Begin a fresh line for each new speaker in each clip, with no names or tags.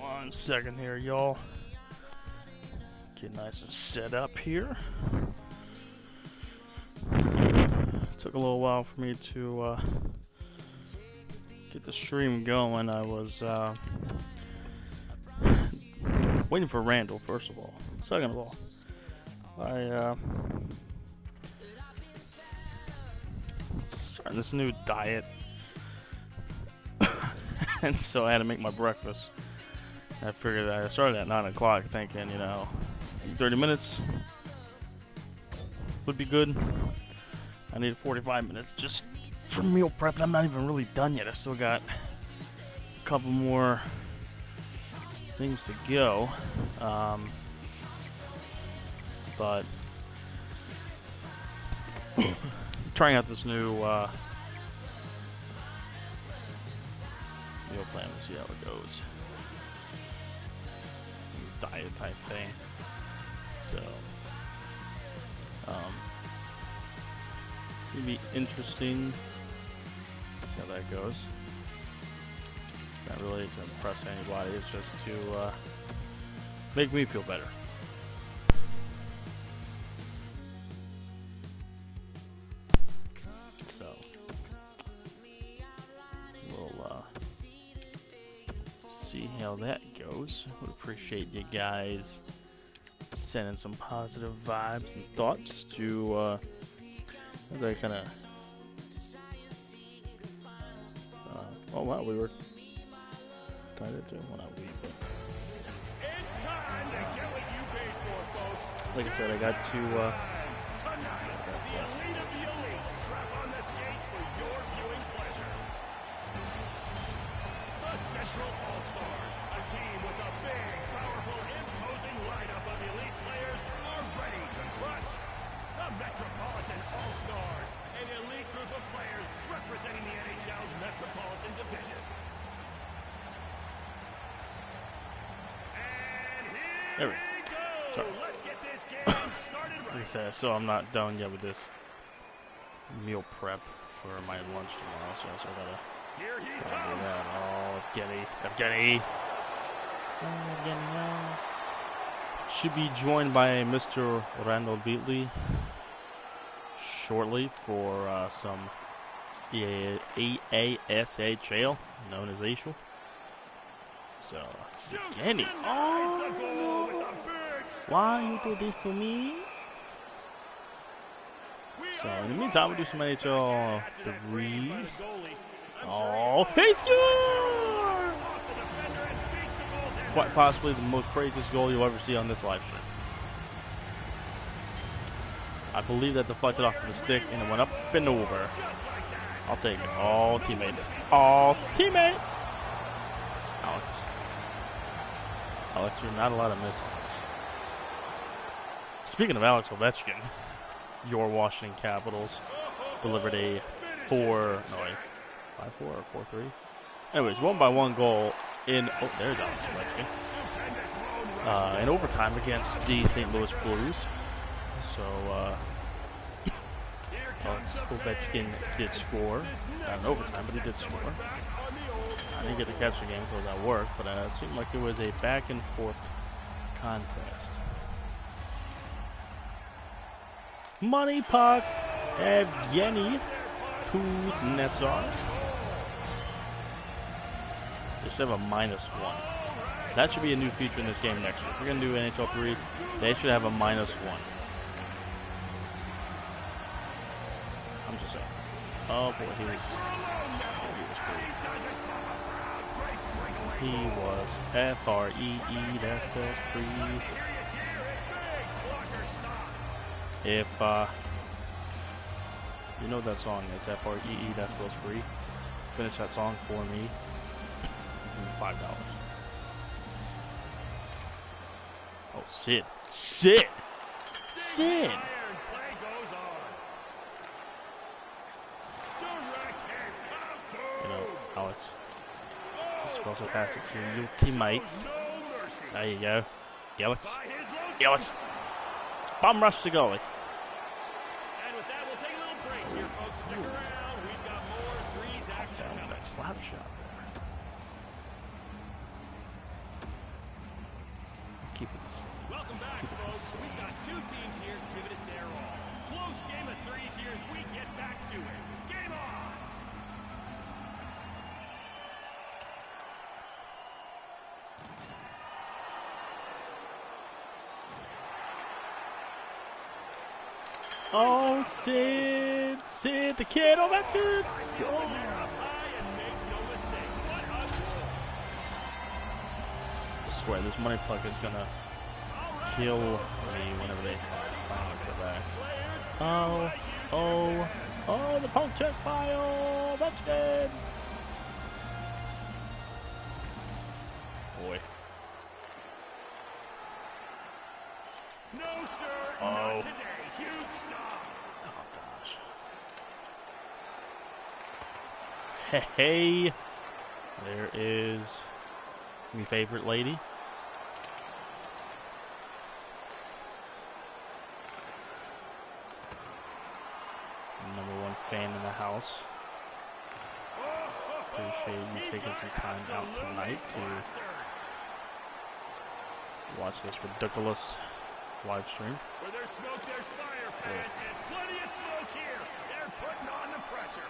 1 second here, y'all. Get nice and set up here. Took a little while for me to get the stream going. I was waiting for Randall, first of all. Second of all, I starting this new diet. And so I had to make my breakfast. I figured I started at 9 o'clock thinking, 30 minutes would be good. I need 45 minutes just for meal prep, and I'm not even really done yet. I still got a couple more things to go. But trying out this new meal plan to see how it goes. Diet type thing. So it'll be interesting to see how that goes. Not really to impress anybody, it's just to make me feel better. So we'll see how that goes. Would appreciate you guys sending some positive vibes and thoughts to as I kind of oh wow, we were tied into well, not we, but
it's time to get what you paid for, folks.
like I said, I got to
tonight, the elite of the elite strap on the skates for your viewing pleasure. The Central All-Stars, a team with a big, powerful, imposing lineup of elite players, are ready to crush. The Metropolitan All-Stars, an elite group of players representing the NHL's Metropolitan Division. And here we go! Let's get this game started right.
like I said, so I'm not done yet with this meal prep for my lunch tomorrow, so I gotta
Here he
do
comes!
that. Oh, Evgeny. Should be joined by Mr. Randall Beatley shortly for some EASHL, known as EASHL. So, Evgeny. Oh, why you do this to me? So, in the meantime, we'll do some NHL threes. Oh, he scored! Quite possibly the most craziest goal you'll ever see on this live stream. I believe that deflected off of the stick and it went up and over. I'll take it. All teammate. All teammate! Alex, you're not allowed to miss. Speaking of Alex Ovechkin, your Washington Capitals delivered a 5-4 or 4-3. Anyways, 1-by-1 goal in, oh, there's Alex Ovechkin. In overtime against the St. Louis Blues. So, Alex Ovechkin did score. Not in overtime, but he did score. I didn't get to catch the game because that worked, but it seemed like it was a back and forth contest. Money puck, Evgeny Kuznetsov. They should have a -1. That should be a new feature in this game next year. If we're going to do NHL 3, they should have a -1. I'm just saying. Oh boy, he was free. He was F-R-E-E, that spells free. If, you know that song is F-R-E-E, that spells free. Finish that song for me. $5. Oh, Sid. Alex. You're supposed to pass it to your teammates. There you go. Alex. Bomb rush the goalie.
And with that, we'll take a little break here, folks. Stick around. We've got more threes action coming.
That slap shot there. keep it.
Welcome back, folks. We've got two teams here giving it their all. Close game of threes here as we get back to it. Game on!
Oh, Sid, the kid, oh, that kid. Oh. I swear, this money puck is gonna kill me whenever they finally get back. Oh, the punk check file, that's good. Boy.
No, sir, not today. Huge stop.
Oh, gosh. Hey. There is my favorite lady. #1 fan in the house. Appreciate you taking some time out tonight to watch this ridiculous live stream.
Where there's smoke, there's fire, fans, and plenty of smoke here. They're putting on the pressure.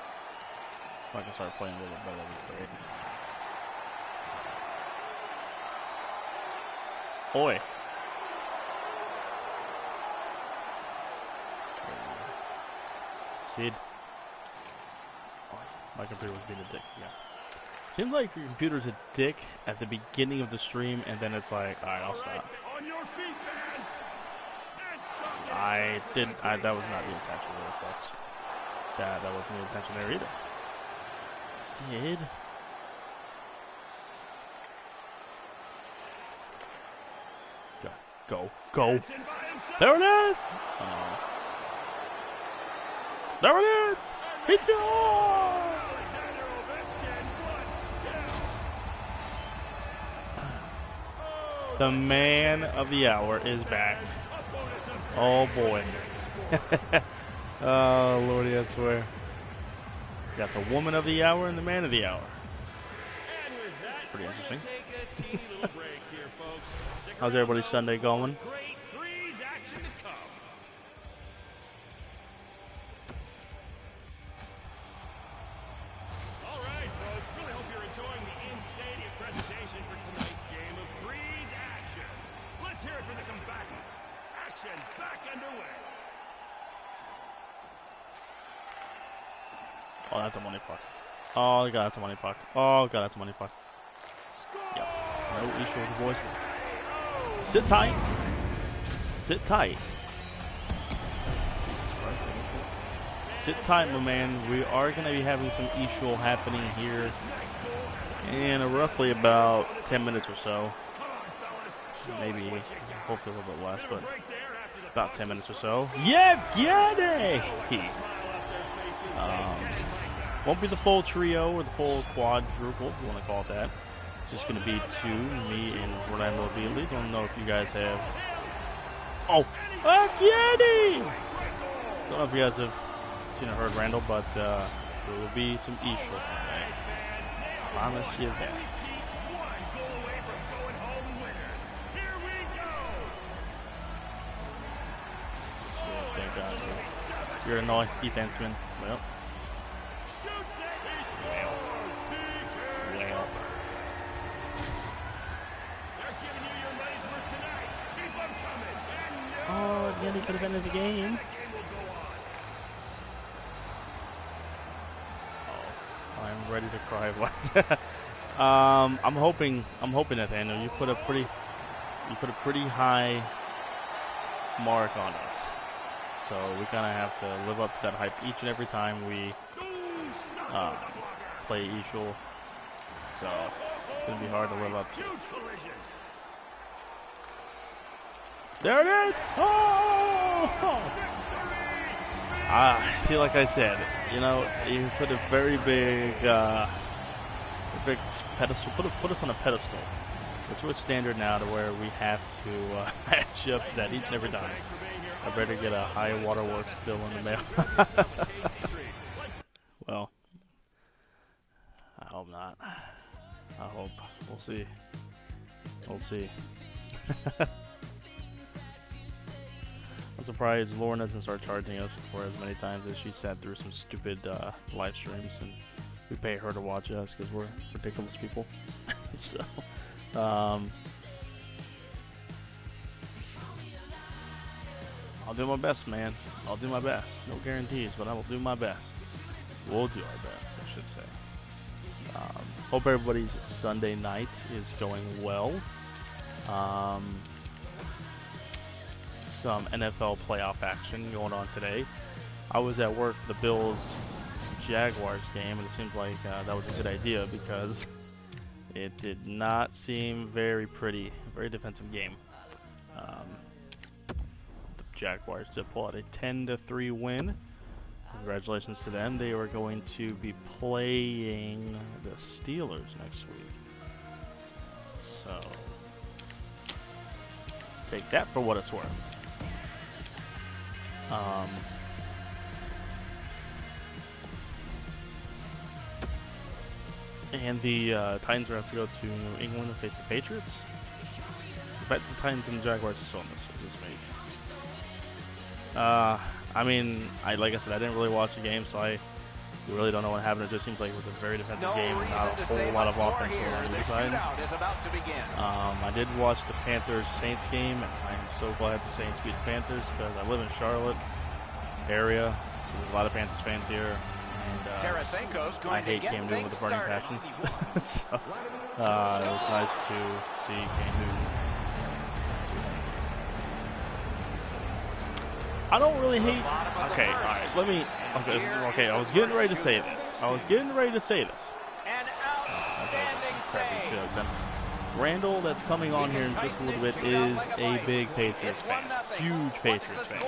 If I can start playing a little better, that'd be great. Oi. Sid. Oh, my computer was being a dick. Yeah. Seems like your computer's a dick at the beginning of the stream, and then it's like, alright, I'll stop.
On your feet, fans.
That was not the intention there, folks. That wasn't the intention there either. Sid. Go. There it is! There it is! It's on! The man of the hour is back. Oh boy. Oh lordy, I swear. Got the woman of the hour and the man of the hour. Pretty interesting. How's everybody's Sunday going?
Great threes action to come. All right, folks. Really hope you're enjoying the in-stadium presentation for tonight's game of threes action. Let's hear it for the combatants. Action back underway.
Oh, that's a money puck. Oh god, that's a money puck. Oh god, that's a money puck. Yep. No issue with the boys. Sit tight. Sit tight. Sit tight, my man. We are going to be having some EASHL happening here in roughly about 10 minutes or so. Maybe, hopefully a little bit less, but about 10 minutes or so. Yeah, get it! Won't be the full trio or the full quadruple, if you want to call it that. It's just going to be two, me and Orlando Beasley. Don't know if you guys have... Oh! Yeti! Don't know if you guys have seen or heard Randall, but there will be some EASHL. Promise you that. Thank God. You're a nice defenseman. Well. Oh, Yeti could have ended the game. Oh, I'm ready to cry. I'm hoping, Nathaniel, you put a pretty high mark on us. So we kind of have to live up to that hype each and every time we play EASHL. So it's gonna be hard to live up to. There it is! Oh! See, like I said, you know, you put a very big pedestal, put us on a pedestal. It's a standard now to where we have to match up to that each and every time. I better get a high waterworks bill in the mail. Well, I hope not. I hope. We'll see. We'll see. I'm surprised Lauren doesn't start charging us for as many times as she sat through some stupid live streams, and we pay her to watch us because we're ridiculous people. So, I'll do my best, man. I'll do my best. No guarantees, but I will do my best. We'll do our best, I should say. Hope everybody's Sunday night is going well. Some NFL playoff action going on today. I was at work for the Bills-Jaguars game, and it seems like that was a good idea because it did not seem very pretty. Very defensive game. The Jaguars did pull out a 10-3 win. Congratulations to them. They are going to be playing the Steelers next week. So, take that for what it's worth. And the Titans are going to have to go to New England and face the Patriots. I bet the Titans and the Jaguars are still in this phase. I mean, like I said, I didn't really watch the game, so I really don't know what happened. It just seems like it was a very defensive game, not a whole lot of offense on either side. I did watch the Panthers-Saints game, and I am so glad the Saints beat the Panthers because I live in Charlotte area, so there's a lot of Panthers fans here, and I hate Cam Newton with a burning passion. So, it was nice to see Cam Newton. I don't really hate. Okay, all right. Let me. Okay. I was getting ready to say this.
An outstanding save.
Randall, that's coming on here in just a little bit, is a big Patriots fan. Huge Patriots fan.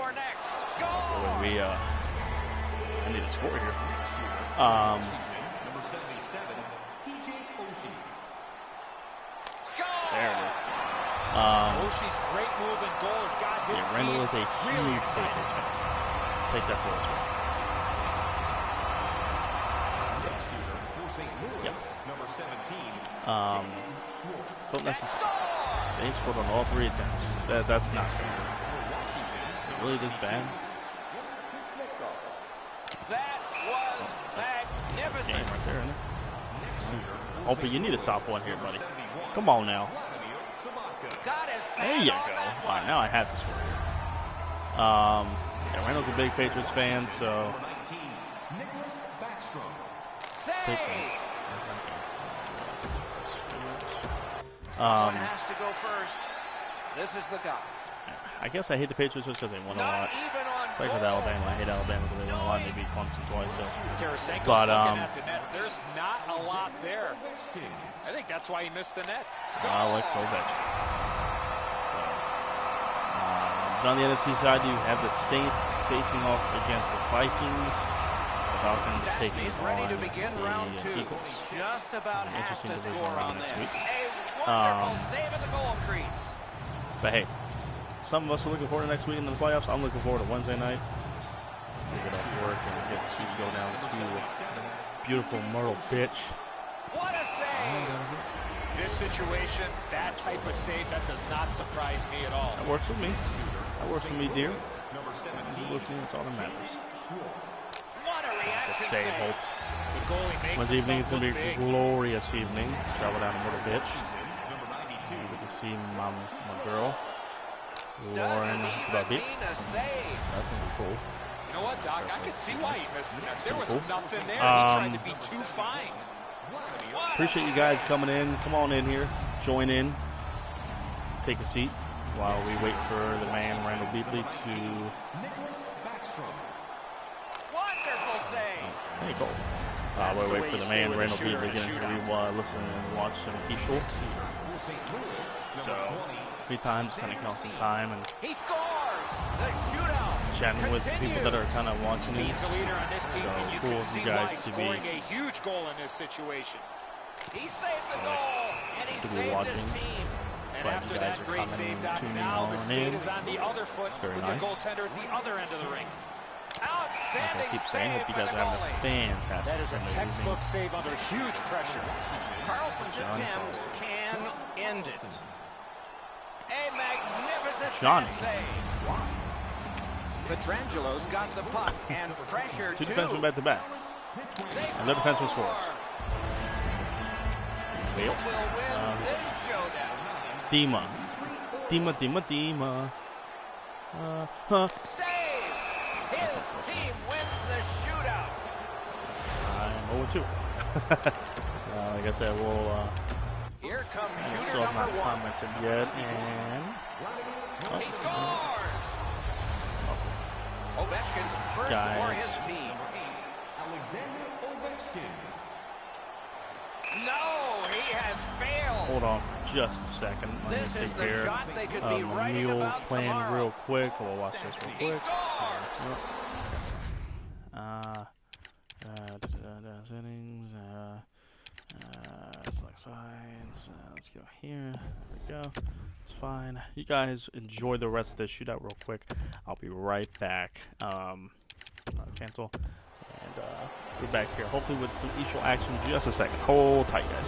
I need a score here. There it is.
Oshie's great move and goal has got his team
Randall is a
really
huge
excited.
Patriots fan. Take that for us. Yes. Don't necessarily. They scored on all 3 attempts. That's not fair. Really this bad?
That was magnificent.
Game right there, isn't it? Oh, but you need a soft one here, buddy. Come on now. There you go. All right, now I have to score here. Yeah, Randall's a big Patriots fan, so.
Someone has to go first. This is the guy.
I guess I hate the Patriots just because they won a lot. Like with Alabama, I hate Alabama because they won a lot and they beat Clemson twice. So.
But looking at the net. There's not a lot there. I think that's why he missed the net.
Let's go back. On the NFC side, you have the Saints facing off against the Vikings. The Falcons taking on the Eagles.
Just about has to score on this. A
wonderful
save in the goal crease.
But hey, some of us are looking forward to next week in the playoffs. I'm looking forward to Wednesday night. We get off work and get the Chiefs go down to beautiful Myrtle Beach.
What a save! This situation, that type of save, that does not surprise me at all.
That works with me. That works with me, dear. That's all that matters.
What a reaction
save, Holtz.
The goalie makes
Wednesday evening is going to be a
big.
glorious evening. Travel down to Myrtle Beach. Good to see my girl, Lauren Bubby. That's going to be cool.
You know what, Doc? I could see why he missed the net. There was nothing there. He tried to be too fine.
Appreciate you guys coming in. Come on in here. Join in. Take a seat while we wait for the man, Randall Beatley, to...
Wonderful save.
There you go. We'll wait for the man, Randall Beatley, to listen and watch some EASHL. So, free time, just kind of count some time and
he scores. The shootout.
Chatting with people that are kind of watching it.
He's a leader on this team, and you
cool
can
of
see
you guys
why
to be
scoring a huge goal in this situation. He saved the goal, and he saved
watching.
his team. And
Glad
after
you guys
that
are
great
coming
save,
and
Doc,
tuning
now the
on
skate
in.
is on the other foot
Very
with
nice.
the goaltender at the other end of the rink.
Like
Outstanding
I keep saying,
save
hope you
by
guys
the
are having a
goalie.
fantastic
That is a
Sunday
textbook
evening.
save under huge pressure. Carlson's attempt can end it. A magnificent
Johnny.
save. Petrangelo's got the puck and pressure
Two
too.
defensemen back to back. And the defenseman scores.
Who will win this showdown?
Dima.
Save! His team wins the shootout.
I'm 0-2. Like I said, we'll
Here comes shooter
still have
number
not
one.
commented yet, and
He scores! Ovechkin's first
Guys.
for his team. No, he has failed.
hold on for just a second. Let
This
me
is
take
the
care
shot they could
of
be
my
writing
mule
about
plan
tomorrow.
real quick. We'll watch this real
He
quick.
scores!
Settings. Select sides. Let's go here. There we go. It's fine. You guys enjoy the rest of this shootout real quick. I'll be right back. Cancel. And we're back here. Hopefully with some EASHL action in just a second. Hold tight, guys.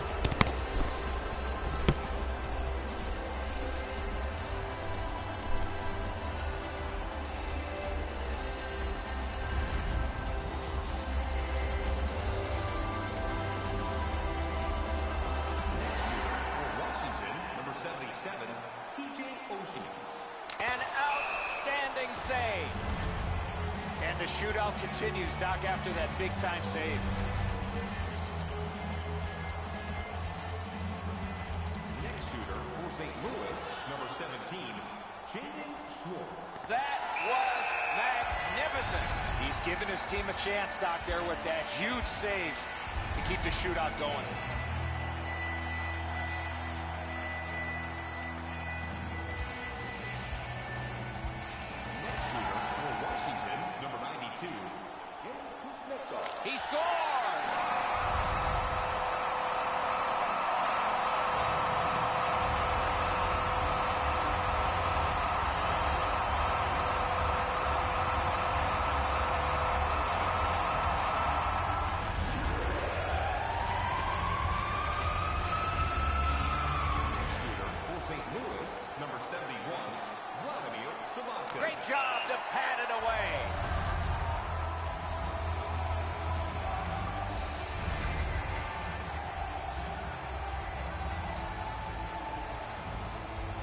An outstanding save. And the shootout continues, Doc, after that big-time save.
Next shooter for St. Louis, number 17, Jaden Schwartz.
That was magnificent. He's given his team a chance, Doc, there with that huge save to keep the shootout going.
Next shooter for Washington, number 92,
He scores!
shooter for St. Louis, number 71, Vladimir Sabatka.
Great job to pat it away.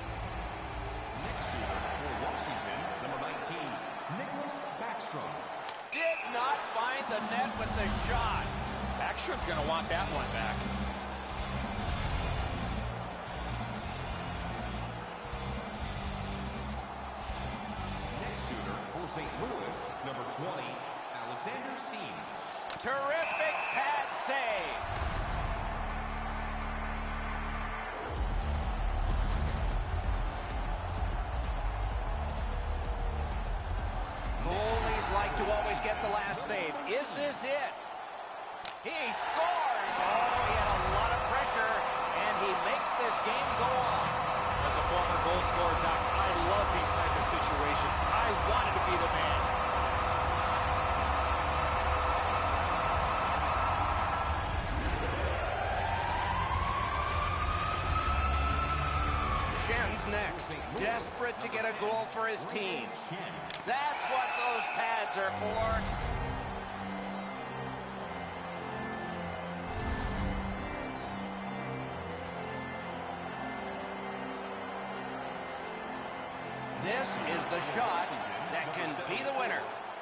Next shooter for Washington, number 19, Nicholas Backstrom.
Did not find the net with the shot. Backstrom's going to want that one back.
Next shooter for St. Louis, number 20, Alexander Steen.
Terrific pad save. Goalies like to always get the last save. Is this it? He scores. Oh, he had a lot of pressure, and he makes this game go on. As a former goal scorer, Doc, I love these type of situations. I wanted to be the man. Shen's next. Desperate to get a goal for his team. That's what those pads are for. This is the shot that can be the winner.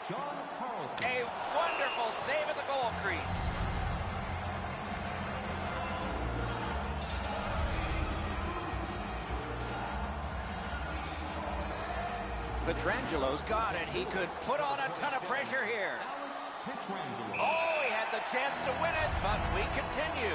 John Carlson.
A wonderful save at the goal crease. Petrangelo's got it. He could put on a ton of pressure here.
Petrangelo.
Oh, he had the chance to win it, but we continue.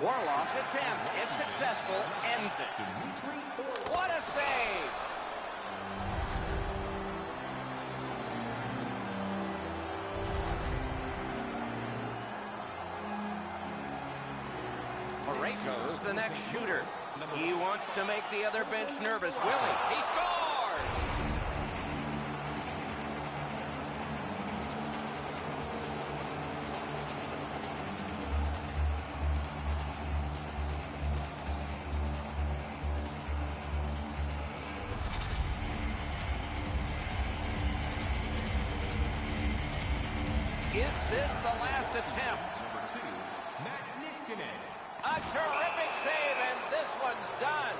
Warloff's attempt, if successful, ends it. What a save! Pareko's the next shooter. He wants to make the other bench nervous. Will he? He scores! Is this the last attempt? A terrific save, and this one's done.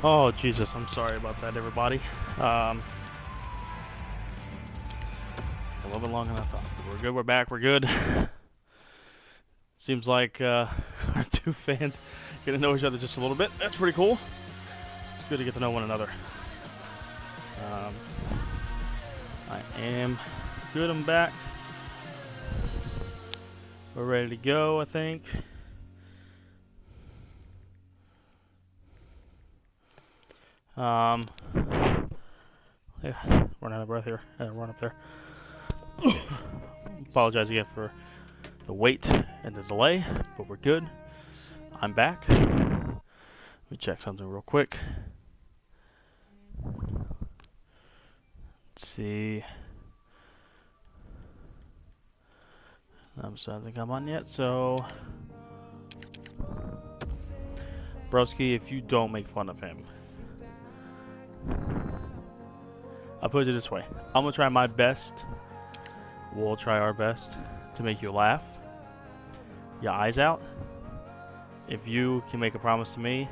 Oh, Jesus, I'm sorry about that, everybody. A little bit longer than I thought. We're good, we're back, we're good. Seems like our two fans get to know each other just a little bit. That's pretty cool. It's good to get to know one another. I am good, I'm back. We're ready to go, I think. Yeah, running out of breath here. Run up there. Apologize again for the wait and the delay, but we're good. I'm back. Let me check something real quick. Let's see. I'm starting to come on yet, so Broski, if you don't make fun of him, I'll put it this way. I'm gonna try my best. We'll try our best to make you laugh. Your eyes out. If you can make a promise to me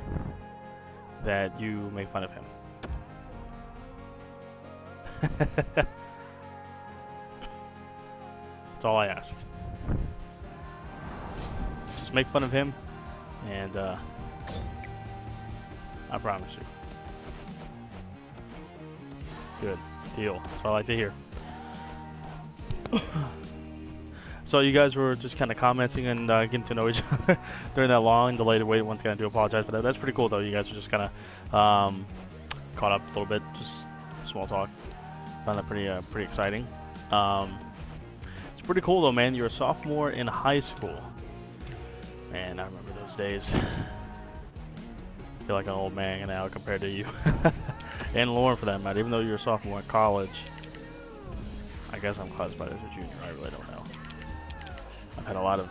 that you make fun of him. That's all I ask. Just make fun of him, and I promise you. Good deal. That's what I like to hear. So you guys were just kind of commenting and getting to know each other during that long delayed wait. Once again, I do apologize for that. That's pretty cool, though. You guys are just kind of caught up a little bit, just small talk. Found that pretty exciting. It's pretty cool, though, man. You're a sophomore in high school. Man, I remember those days. I feel like an old man now compared to you. And Lauren, for that matter. Even though you're a sophomore in college, I guess I'm classified as a junior. I really don't know. I've had a lot of,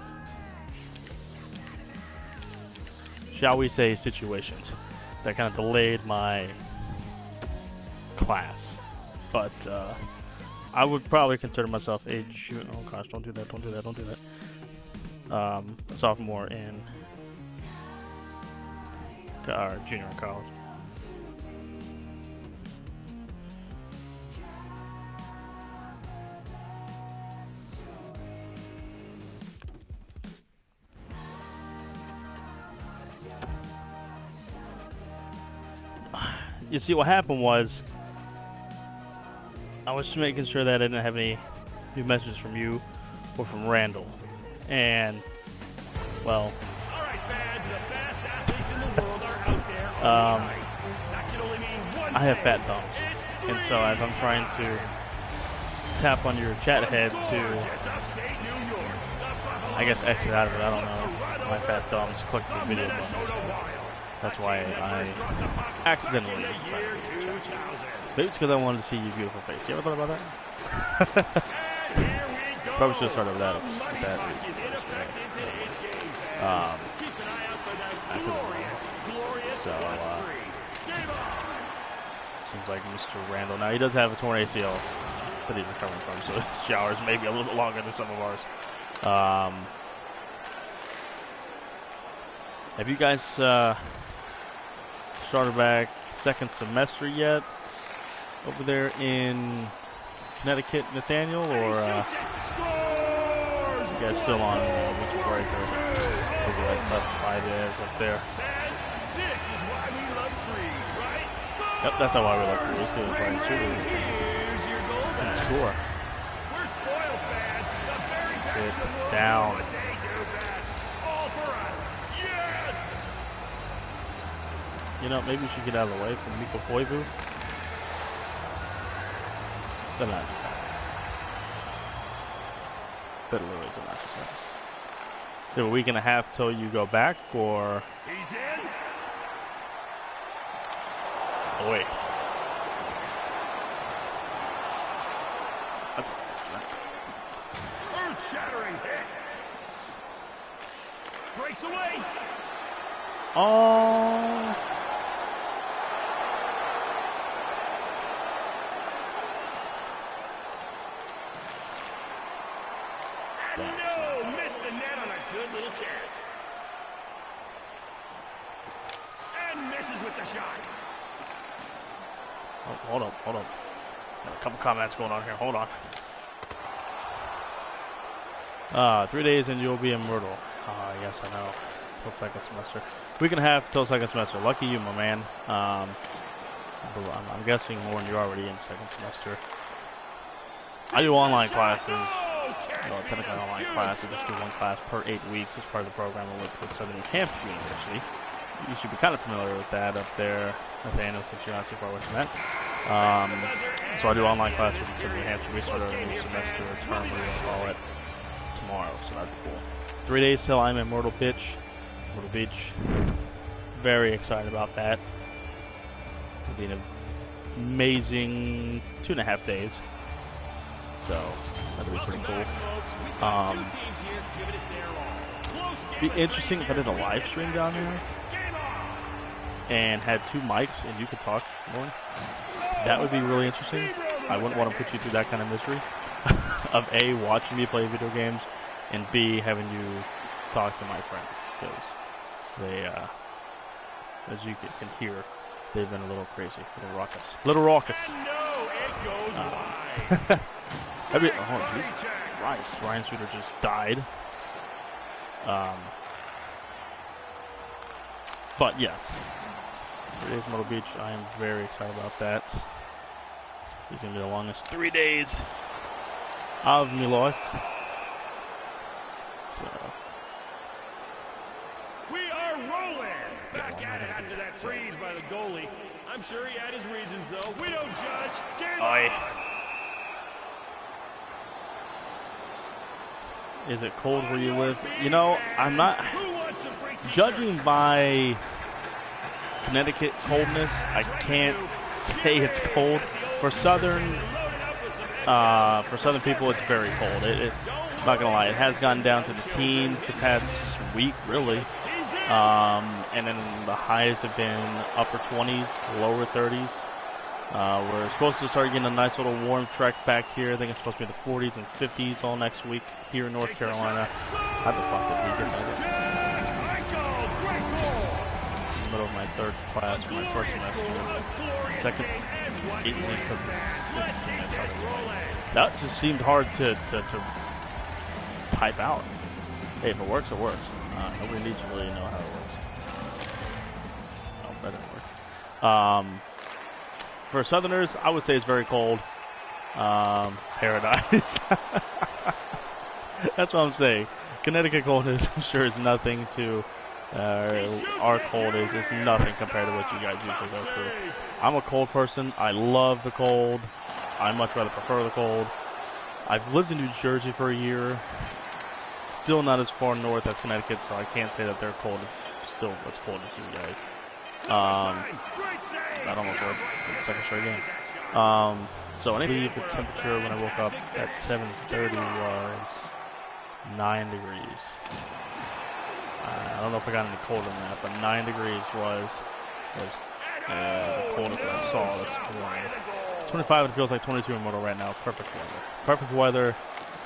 shall we say, situations that kind of delayed my class. But I would probably consider myself a junior. Oh gosh, don't do that, don't do that, don't do that. A sophomore in junior in college. You see, what happened was I was just making sure that I didn't have any new messages from you or from Randall. And, well,
All right, fans, the best athletes in the world are out there on the ice. That can only mean one
I have
thing.
fat thumbs. And so as I'm trying to tap on your chat head to,
Gorgeous upstate New York. The Buffalo
I guess, exit out of it, I don't know.
Sabres
My fat thumbs click the
the
video
Minnesota
buttons.
Wild.
That's why I accidentally
Back in the year 2000.
Maybe it's because I wanted to see your beautiful face. You ever thought about that?
And here we go.
Probably should have started with that.
The money
That
puck is in effect in today's game, fans.
Um,
Keep an eye out for that
I couldn't
glorious
So,
plus three. Game on.
seems like Mr. Randall. Now, he does have a torn ACL that he's recovering from, so his showers may be a little bit longer than some of ours. Have you guys started back second semester yet over there in Connecticut, Nathaniel, or you guys still on winter break, or maybe like tough 5 days up there?
Fans, this is why we love threes, right? Score!
Yep, that's why we love threes, because Brian Suter
Here's your goal
can
back.
score.
We're spoiled, fans. The very best in the world
Down.
do what they do best. All for us. Yes!
You know, maybe we should get out of the way from Mikko Koivu. They're not. They're literally not just us. So a week and a half till you go back, or
He's in.
oh, wait.
Earth-shattering hit. Breaks away.
Oh,
And no, missed the net on a good little chance. And misses with the shot.
Oh, hold up, hold up. Got a couple comments going on here. Hold on. 3 days and you'll be in Myrtle. Yes, I know. Till second semester. Week and a half till second semester. Lucky you, my man. I'm guessing more than you're already in second semester. I do online classes. Well, technically online classes. Just do one class per 8 weeks as part of the program I work with Southern New Hampshire University. You should be kind of familiar with that up there, Nathaniel, since you're not too far away from that. So I do online classes with Southern New Hampshire. We start our new semester, or term, whatever you want to call it, tomorrow, so that'd be cool. 3 days till I'm in Myrtle Beach. Very excited about that. It'll be an amazing 2.5 days. So that'll be pretty cool. Be interesting if I did a live stream down there and had 2 mics and you could talk more. That would be really interesting. I wouldn't want to put you through that kind of misery of A, watching me play video games, and B, having you talk to my friends, because they, as you can hear, they've been a little crazy, a little raucous. Ryan Suter just died. But yes, it is Myrtle Beach. I am very excited about that. It's gonna be the longest 3 days of my life. So
we are rolling. Back at it after that freeze by the goalie. I'm sure he had his reasons, though. We don't judge. Game on.
Is it cold where you live? You know, I'm not judging by Connecticut coldness. I can't say it's cold. For southern people, it's very cold. I'm not gonna lie, it has gone down to the teens the past week, really. And then the highs have been upper 20s, lower 30s. We're supposed to start getting a nice little warm trek back here. I think it's supposed to be the 40s and 50s all next week here in North Carolina. How the fuck did we get that? In the middle of my third class for my first semester. Second 8 weeks of the semester. That just seemed hard to type out. Hey, if it works, it works. Nobody needs to really know how it works. Oh, better work. For Southerners, I would say it's very cold. Paradise. That's what I'm saying. Connecticut coldness, I'm sure, is nothing to our cold is nothing compared to what you guys usually go through. I'm a cold person. I love the cold. I much rather prefer the cold. I've lived in New Jersey for a year. Still not as far north as Connecticut, so I can't say that their cold is still as cold as you guys. That almost worked. Second straight game. So I believe the temperature when I woke up at 7:30 was 9 degrees. I don't know if I got any colder than that, but 9 degrees was the coldest I saw this morning. 25 and it feels like 22 in Myrtle right now. Perfect weather. Perfect weather.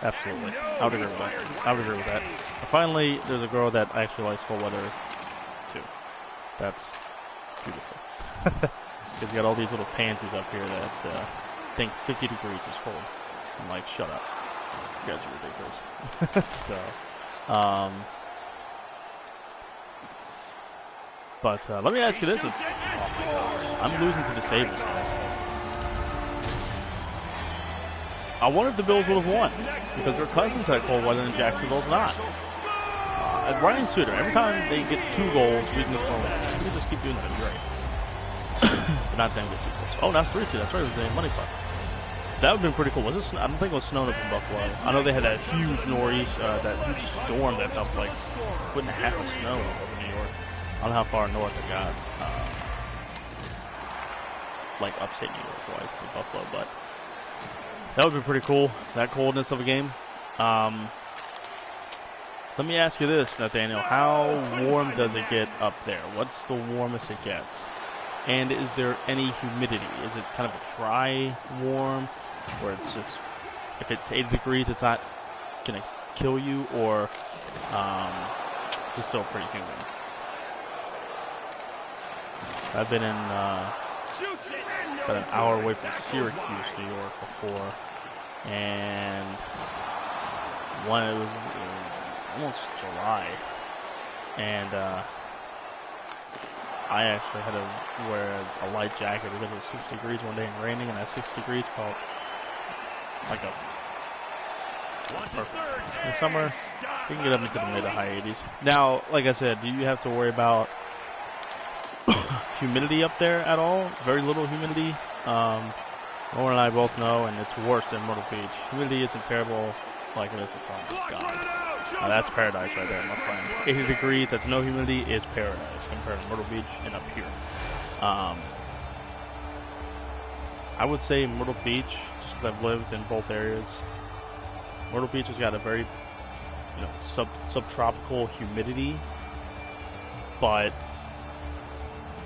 Absolutely. I would agree with that. And finally, there's a girl that actually likes cold weather too. That's beautiful. Because you got all these little pansies up here that think 50 degrees is cold. I'm like, shut up. You guys are ridiculous. So, but let me ask you this. I'm losing to the Sabres. I wonder if the Bills would have won, because their cousins had cold weather and Jacksonville's not. And Ryan Suter, every time they get 2 goals, we can just keep doing that. Great. But not then get 2 goals. Oh, not 3-2. That's right. It was the money puck. That would have been pretty cool. Was it? I don't think it was snowing up in Buffalo. I know they had that huge nor'east, that huge storm that dumped like 1.5 foot of snow over New York. I don't know how far north it got, like upstate New York wise from Buffalo, but that would be pretty cool. That coldness of a game. Let me ask you this, Nathaniel. How warm does it get up there? What's the warmest it gets? And is there any humidity? Is it kind of a dry warm, where it's just, if it's 80 degrees, it's not going to kill you, or it's still pretty humid? I've been in
Shoots it and no
About an hour away from
That goes
Syracuse,
wide.
New York before. And it was almost July. And I actually had to wear a light jacket because it was 6 degrees one day and raining, and that 6 degrees felt like a
Wants his third.
in the summer. You can get up into the mid to high 80s. Now, like I said, do you have to worry about humidity up there at all? Very little humidity. Owen and I both know, and it's worse than Myrtle Beach. Humidity isn't terrible like it is in South. God. Now that's paradise right there, my friend. 80 degrees, that's no humidity, is paradise compared to Myrtle Beach and up here. I would say Myrtle Beach, just because I've lived in both areas. Myrtle Beach has got a very, subtropical humidity, but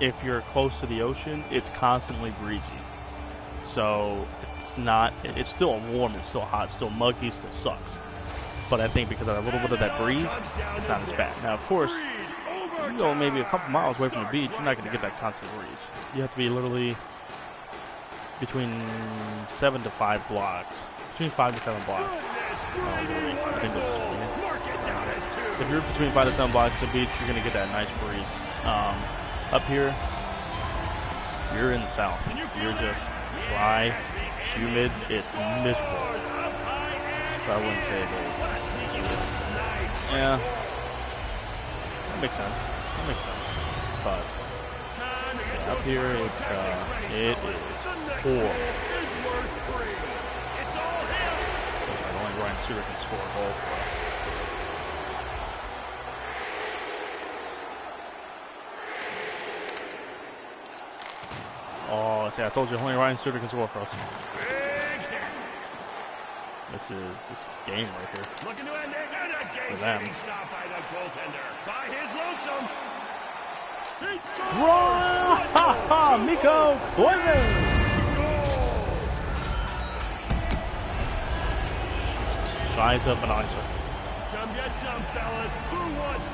if you're close to the ocean, it's constantly breezy. So it's still warm, it's still hot, still muggy, still sucks. But I think because of a little bit of that breeze, it's not as bad. Now, of course, you go maybe a couple miles away from the beach, you're not going to get that constant breeze. You have to be literally between 7 to 5 blocks. Between 5 to 7 blocks. I think if you're between 5 to 7 blocks to the beach, you're going to get that nice breeze. Up here, you're in the south. You're just dry, humid, it's miserable. So I wouldn't say it is. Yeah. That makes sense. But yeah, up here, it is poor. Only Ryan Suter can score a goal for us. Oh, see, I told you only Ryan Suter can score for us. This is game right here.
Looking to end it, and a game stop by the goaltender. By his lonesome. He scores!
Mikko Koivu! Size up an icer.
Come get some, fellas. Who wants?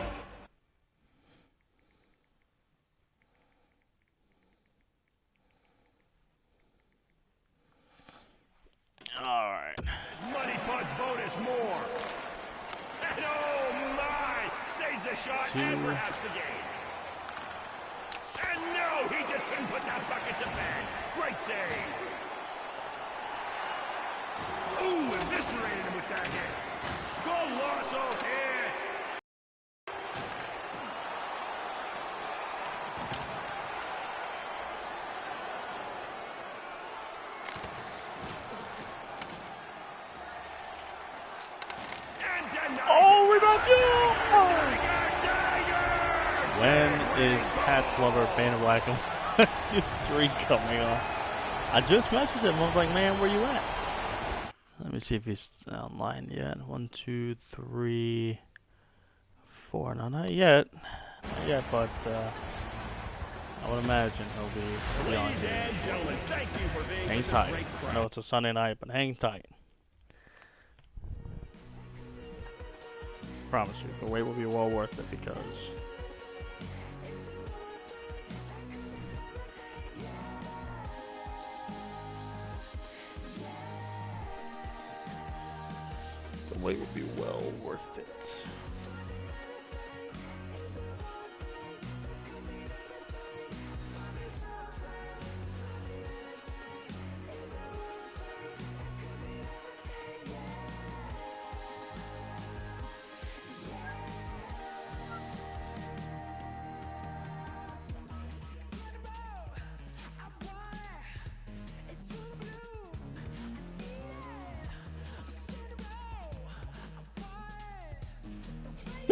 All right.
Money puck bonus more. And oh my! Saves the shot and perhaps the game. And no, he just couldn't put that bucket to bed. Great save. Ooh, eviscerated him with that hit. Golasso hit.
Oh, rebound! When is Pat's lover Banner Black 1, 2, 3 coming on? I just messaged him. I was like, man, where you at? Let me see if he's online yet. 1, 2, 3, 4. No, not yet. Not yet, but I would imagine he'll be on here. Hang tight. I know it's a Sunday night, but hang tight. Promise you, the wait will be well worth it because the wait will be well worth it.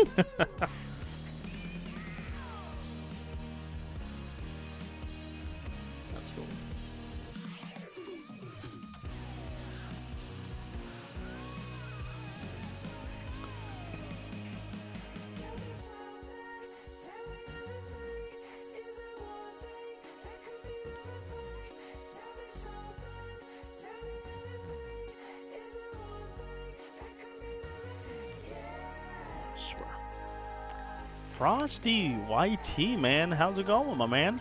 That's cool. Frosty YT, man, how's it going, my man?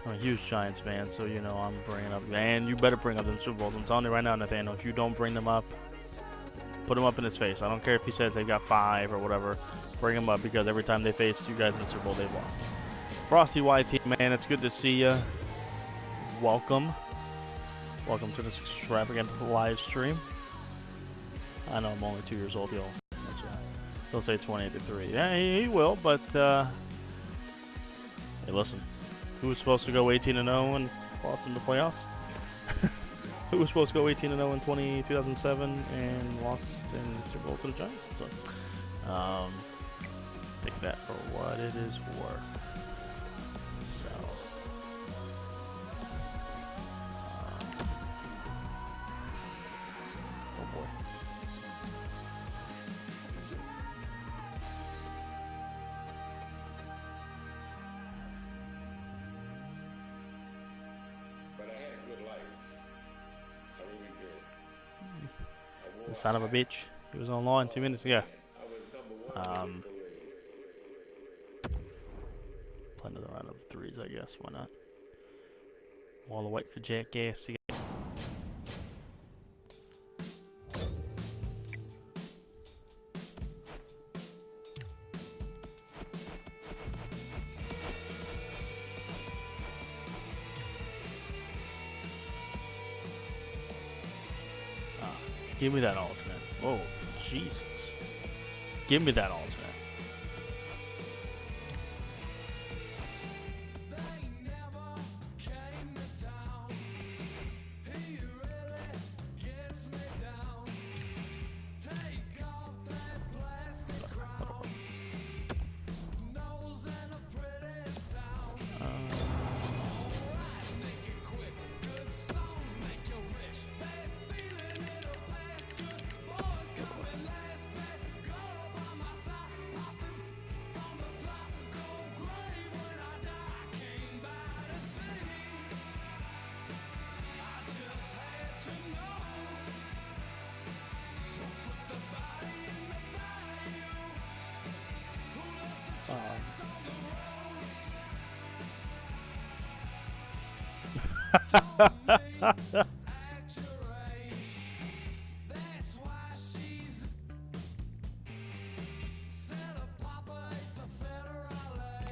I'm a huge Giants fan, so you know I'm bringing up. And you better bring up them Super Bowls. I'm telling you right now, Nathaniel, if you don't bring them up, put them up in his face. I don't care if he says they've got 5 or whatever. Bring them up because every time they face you guys in the Super Bowl, they've won. Frosty YT, man, it's good to see you. Welcome. Welcome to this extravagant live stream. I know I'm only 2 years old, he'll say 28 to 3. Yeah, he will, but hey, listen. Who was supposed to go 18-0 and lost in the playoffs? Who was supposed to go 18-0 in 2007 and lost in Super Bowl to the Giants? So, take that for what it is worth. So, oh boy. The son of a bitch. He was online 2 minutes ago. Play another round of 3s, I guess. Why not? While I wait for Jackass to get. Give me that alternate. Whoa, Jesus. Give me that alternate.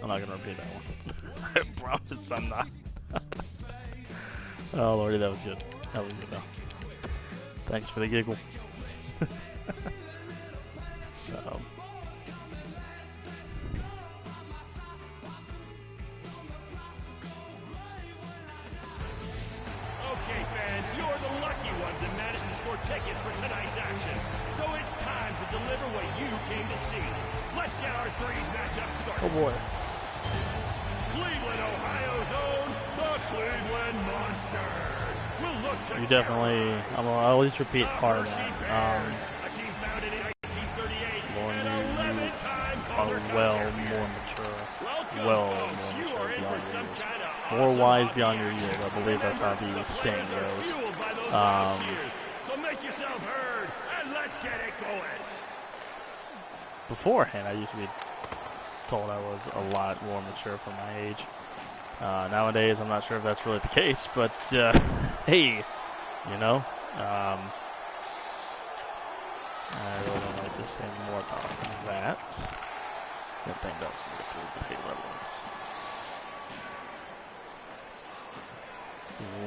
I'm not gonna repeat that one. I promise I'm not. Oh lordy, that was good. That was good though. Thanks for the giggle. So.
Okay, fans, you're the lucky ones that managed to score tickets for tonight's action. So it's time to deliver what you came to see. Let's get our 3s matchup started.
Oh boy.
Cleveland, Ohio's own, the Cleveland Monsters. We'll look to
You definitely, I'll at least repeat part of that.
a team founded in 1938 and 11-time
Are well more mature. Well more mature beyond your years. More wise beyond your years. I believe that's how the saying goes.
So make yourself heard and let's get it going.
Beforehand, I used to be told I was a lot more mature for my age. Nowadays, I'm not sure if that's really the case, but hey, you know, I really don't like to say more about that. That thing does get through the pay levels.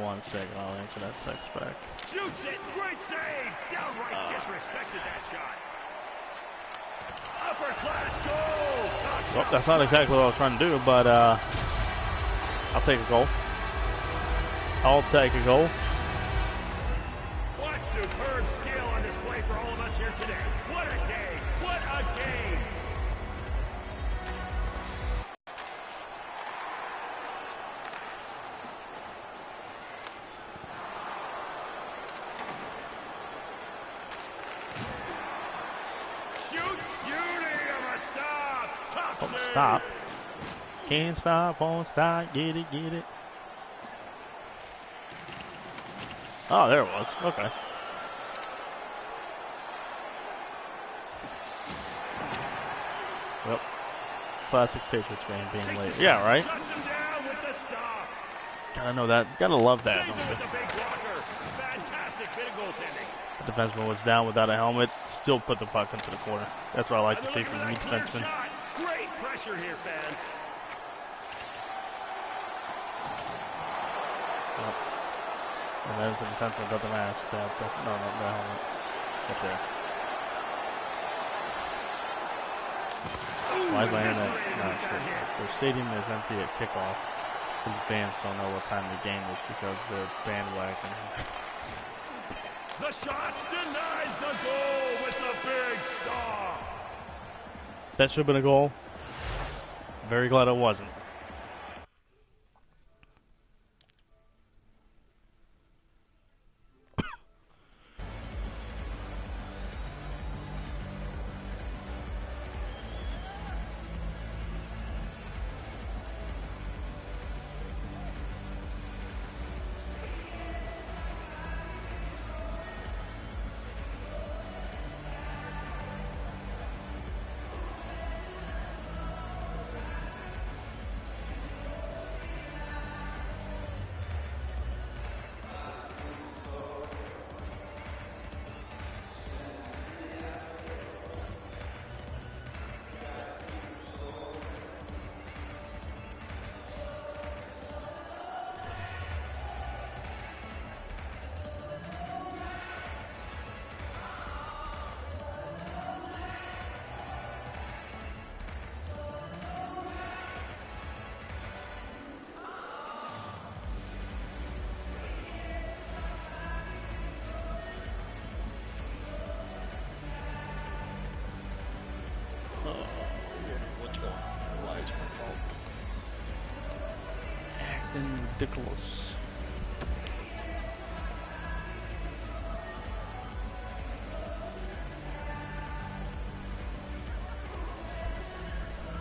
1 second, I'll answer that text back.
Shoots it, great save, downright disrespected that shot. Upper class goal.
Well, that's not exactly what I was trying to do, but I'll take a goal. I'll take a goal.
What superb skill on display for all of us here today. What a day. What a game. Shoots, beauty of a stop. Top
Don't
save.
stop. Can't stop, won't stop. Get it, get it. Oh, there it was. Okay. Yep. Classic Patriots game being late. Yeah, right?
Shuts him down with the stop.
I know that. Gotta love that.
Saves it with the big blocker. Fantastic bit of goaltending.
The defenseman was down without a helmet, still put the puck into the corner. That's what I like to see from the defenseman.
Great pressure here, fans.
Yep. And then the defenseman doesn't ask that. No, the helmet. Up there. Why is my internet? No, their stadium is empty at kickoff. These fans don't know what time the game is because they're bandwagon.
The shot denies the goal with the big stop.
That should have been a goal. Very glad it wasn't. Ridiculous.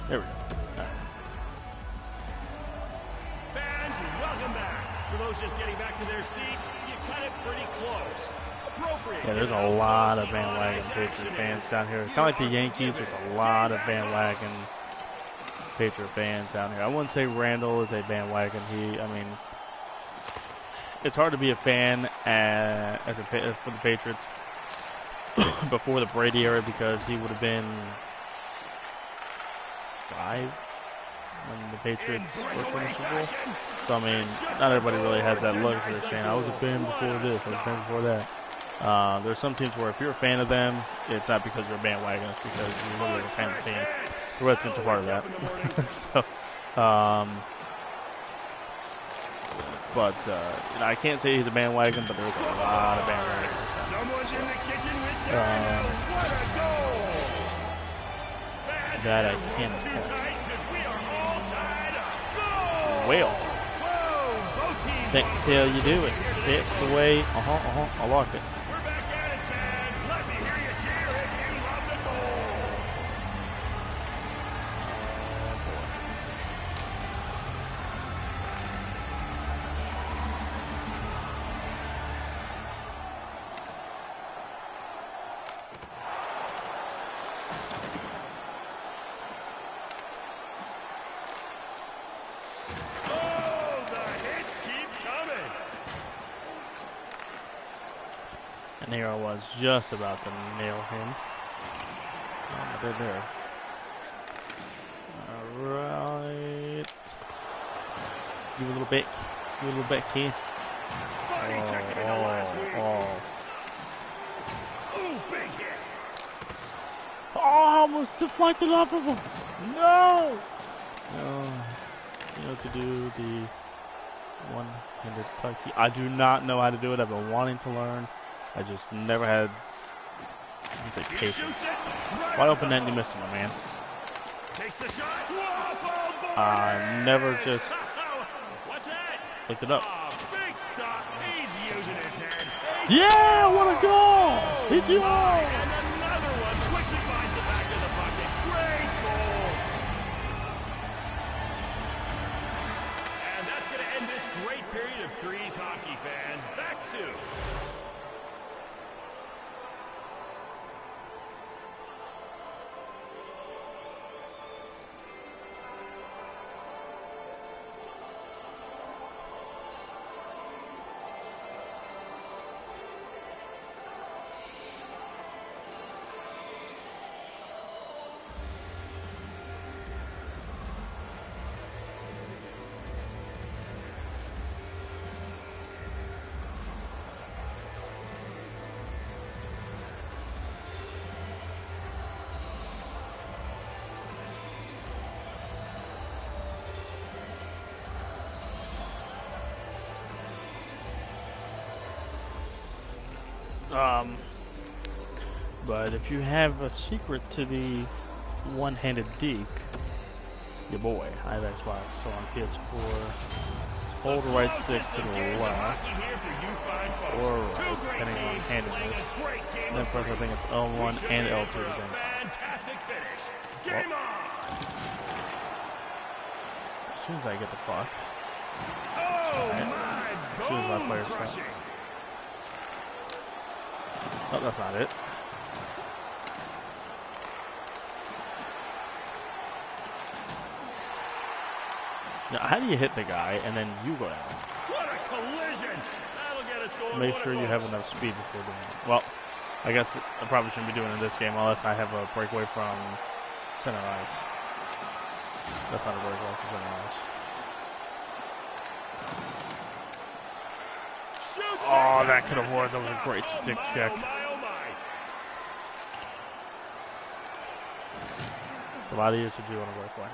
There we go. Right.
Fans, welcome back. For those just getting back to their seats, you cut it pretty close. Appropriate.
Yeah, there's a lot of bandwagon Patriot fans down here. Kind of like the Yankees, there's a lot of bandwagon Patriot fans down here. I wouldn't say Randall is a bandwagon. I mean, it's hard to be a fan for the Patriots before the Brady era because he would have been 5 when the Patriots were for the Super Bowl. So, I mean, not everybody really has that look for saying, I was a fan before this, I was a fan before that. There's some teams where if you're a fan of them, it's not because you're a bandwagon, it's because you're really a fan of the team. The Redskins are part of that. So, but I can't say he's a bandwagon, but there's a lot of bandwagons.
Someone's in the kitchen with Daniel. What a goal!
That I can't well, can't tell you do it. It's the way. I like it.
We're back at it, fans. Let me hear you cheer if you love the goals. Oh, the hits keep coming.
And here I was just about to nail him. Oh, they're there. Alright. Give a little bit. Give a little bit, kid.
Buddy took him in the last week. Ooh, big hit.
Oh, I almost deflected off of him. No! You know to do the one-handed tuck. I do not know how to do it. I've been wanting to learn. I just never had patience. Wide open net and you missed him, man.
Takes the shot. Waffle boy.
I never just
What's that?
picked it up.
Big stop. He's using his head.
Yeah, what a goal! Did you all?
And another one quickly finds the back of the bucket. Great goals. And that's going to end this great period of threes hockey, fans. Back soon.
But if you have a secret to the one-handed deke, your boy, I have Xbox, so on PS4, hold the right stick to the left, or right, depending on handedness. And then press, I think it's L1 and L2 at the same time. Well, as soon as I get the puck, right, as soon as my players stop. Oh, that's not it. Now, how do you hit the guy and then you go down?
What a collision! That'll get us going.
Make sure you have enough speed before doing it. Well, I guess I probably shouldn't be doing it in this game unless I have a breakaway from center ice. That's not a breakaway from center ice. Oh, that could have worked. That was a great stick check. A lot easier to do on a breakaway.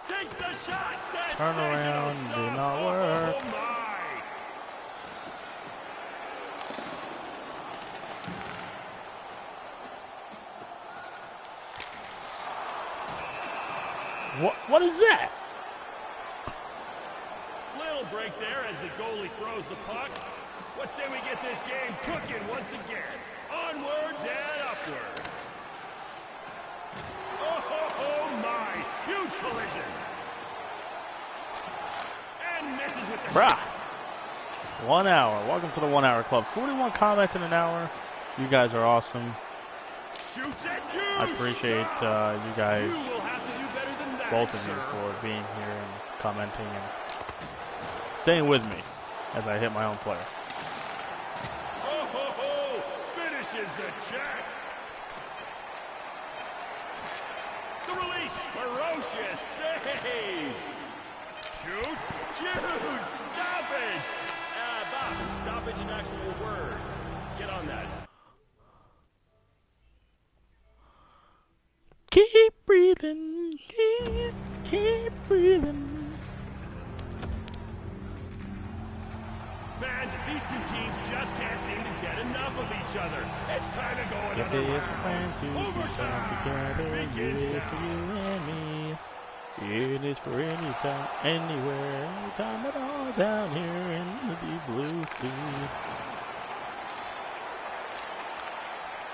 Takes the shot.
Turn around, did not work.
Oh my.
What is that?
Little break there as the goalie throws the puck. What say we get this game cooking once again? Onwards and upwards. Oh my! Huge collision. And misses with the
Bruh. 1 hour. Welcome to the 1 hour club. 41 comments in an hour. You guys are awesome.
Shoots at you.
I appreciate you guys,
You will have to do better than that,
both of you,
sir.
for being here and commenting and staying with me as I hit my own player.
Oh, finishes the check. The release, ferocious save. Shoots, huge stoppage. Bob, is stoppage an actual word? Get on that.
Keep breathing, keep breathing.
Fans, these two teams just can't seem to get enough of each other. It's time to go
If
another
it's
round.
time to
Overtime
together,
begins
it is for you
now.
and me. It is for any time, anywhere, anytime at all, down here in the deep blue sea.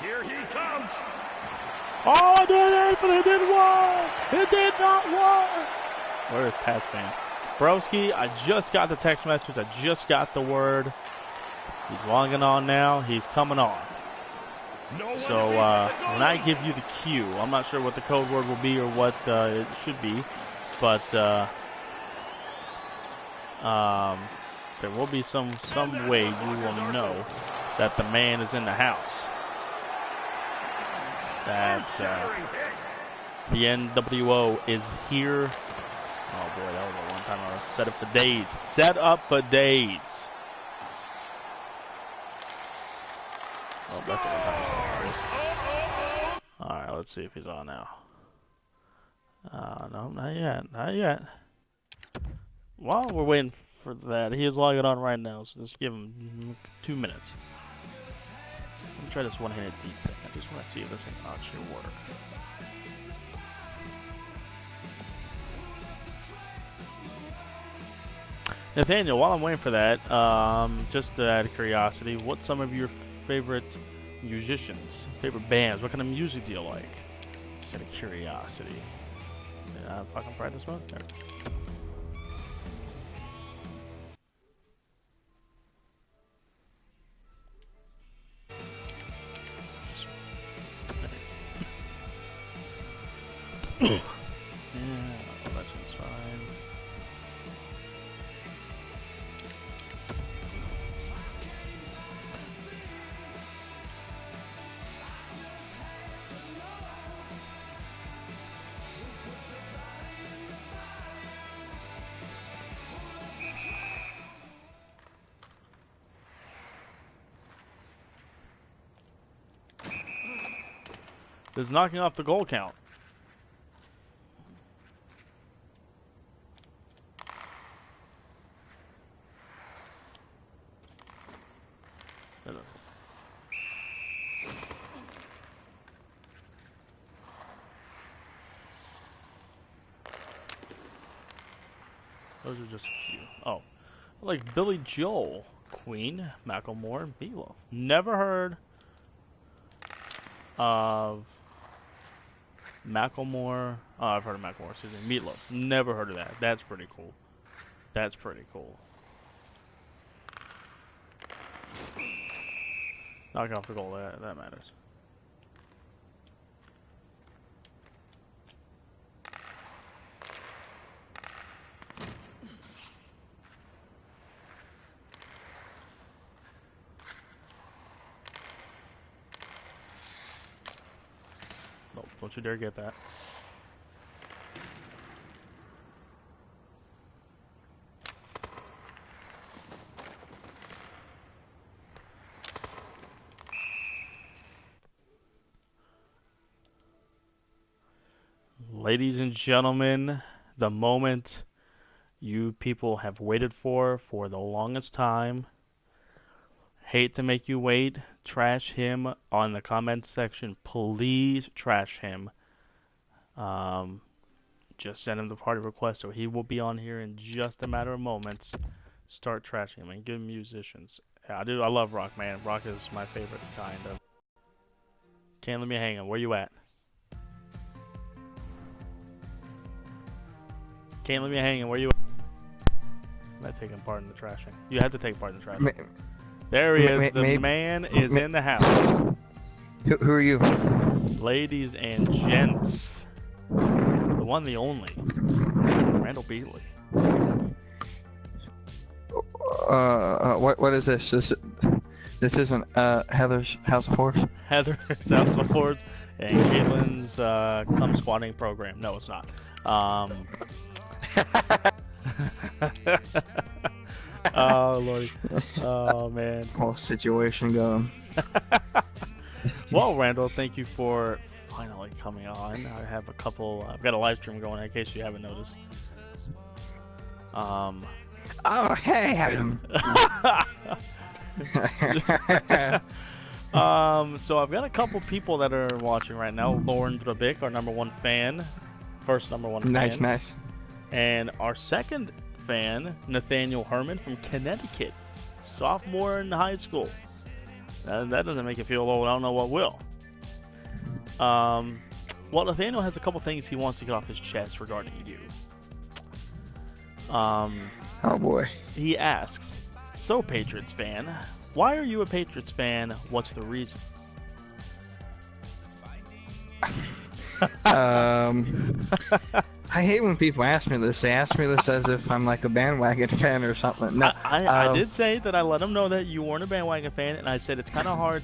Here he comes.
Oh, I did it, but it didn't work. It did not work. Where is Pat's fan? Broski, I just got the text message. I just got the word. He's logging on now. He's coming on. So when I give you the cue, I'm not sure what the code word will be or what it should be, but there will be some way you will know that the man is in the house. That the NWO is here. Oh boy, that was a long time ago. Set up for days. Set up for days. Oh, that's a long time. Alright, let's see if he's on now. No, not yet. Not yet. While we're waiting for that, he is logging on right now, so just give him 2 minutes. Let me try this one-handed deep thing. I just want to see if this can actually work. Nathaniel, while I'm waiting for that, just out of curiosity, what's some of your favorite musicians, favorite bands? What kind of music do you like? Just out of curiosity. Fucking practice mode? There. Yeah, that seems fine. This is knocking off the goal count. Those are just a few. Oh, like Billy Joel, Queen, Macklemore, Meatloaf. Never heard of Macklemore. Oh, I've heard of Macklemore. Excuse me, Meatloaf. Never heard of that. That's pretty cool. That's pretty cool. Knock off the goal. That matters. Nope, don't you dare get that. Ladies and gentlemen, the moment you people have waited for the longest time. Hate to make you wait. Trash him on the comment section. Please trash him. Just send him the party request, so he will be on here in just a matter of moments. Start trashing him and good musicians. Yeah, I love rock, man. Rock is my favorite kind of. Can't let me hang him. Where you at? Can't let me hang him. Where you at? I'm not taking part in the trashing. You have to take part in the trashing. There he is. The man is in the house.
Who are you?
Ladies and gents. The one, the only. Randall Beatley.
What is this? This isn't Heather's House of Horse?
Heather's House of Horse and Caitlin's Come Squatting program. No, it's not. Oh, Lordy. Oh, man.
Whole situation going.
Well, Randall, thank you for finally coming on. I have a couple... I've got a live stream going in case you haven't noticed.
Oh, hey, Adam.
So I've got a couple people that are watching right now. Lauren Drabick, our #1 fan. First #1 fan.
Nice.
And our second fan, Nathaniel Herman from Connecticut. Sophomore in high school. That doesn't make it feel old. I don't know what will. Well, Nathaniel has a couple things he wants to get off his chest regarding you.
Oh, boy.
He asks, so Patriots fan, why are you a Patriots fan? What's the reason?
I hate when people ask me this. They ask me this as if I'm like a bandwagon fan or something. No,
I did say that I let him know that you weren't a bandwagon fan, and I said it's kind of hard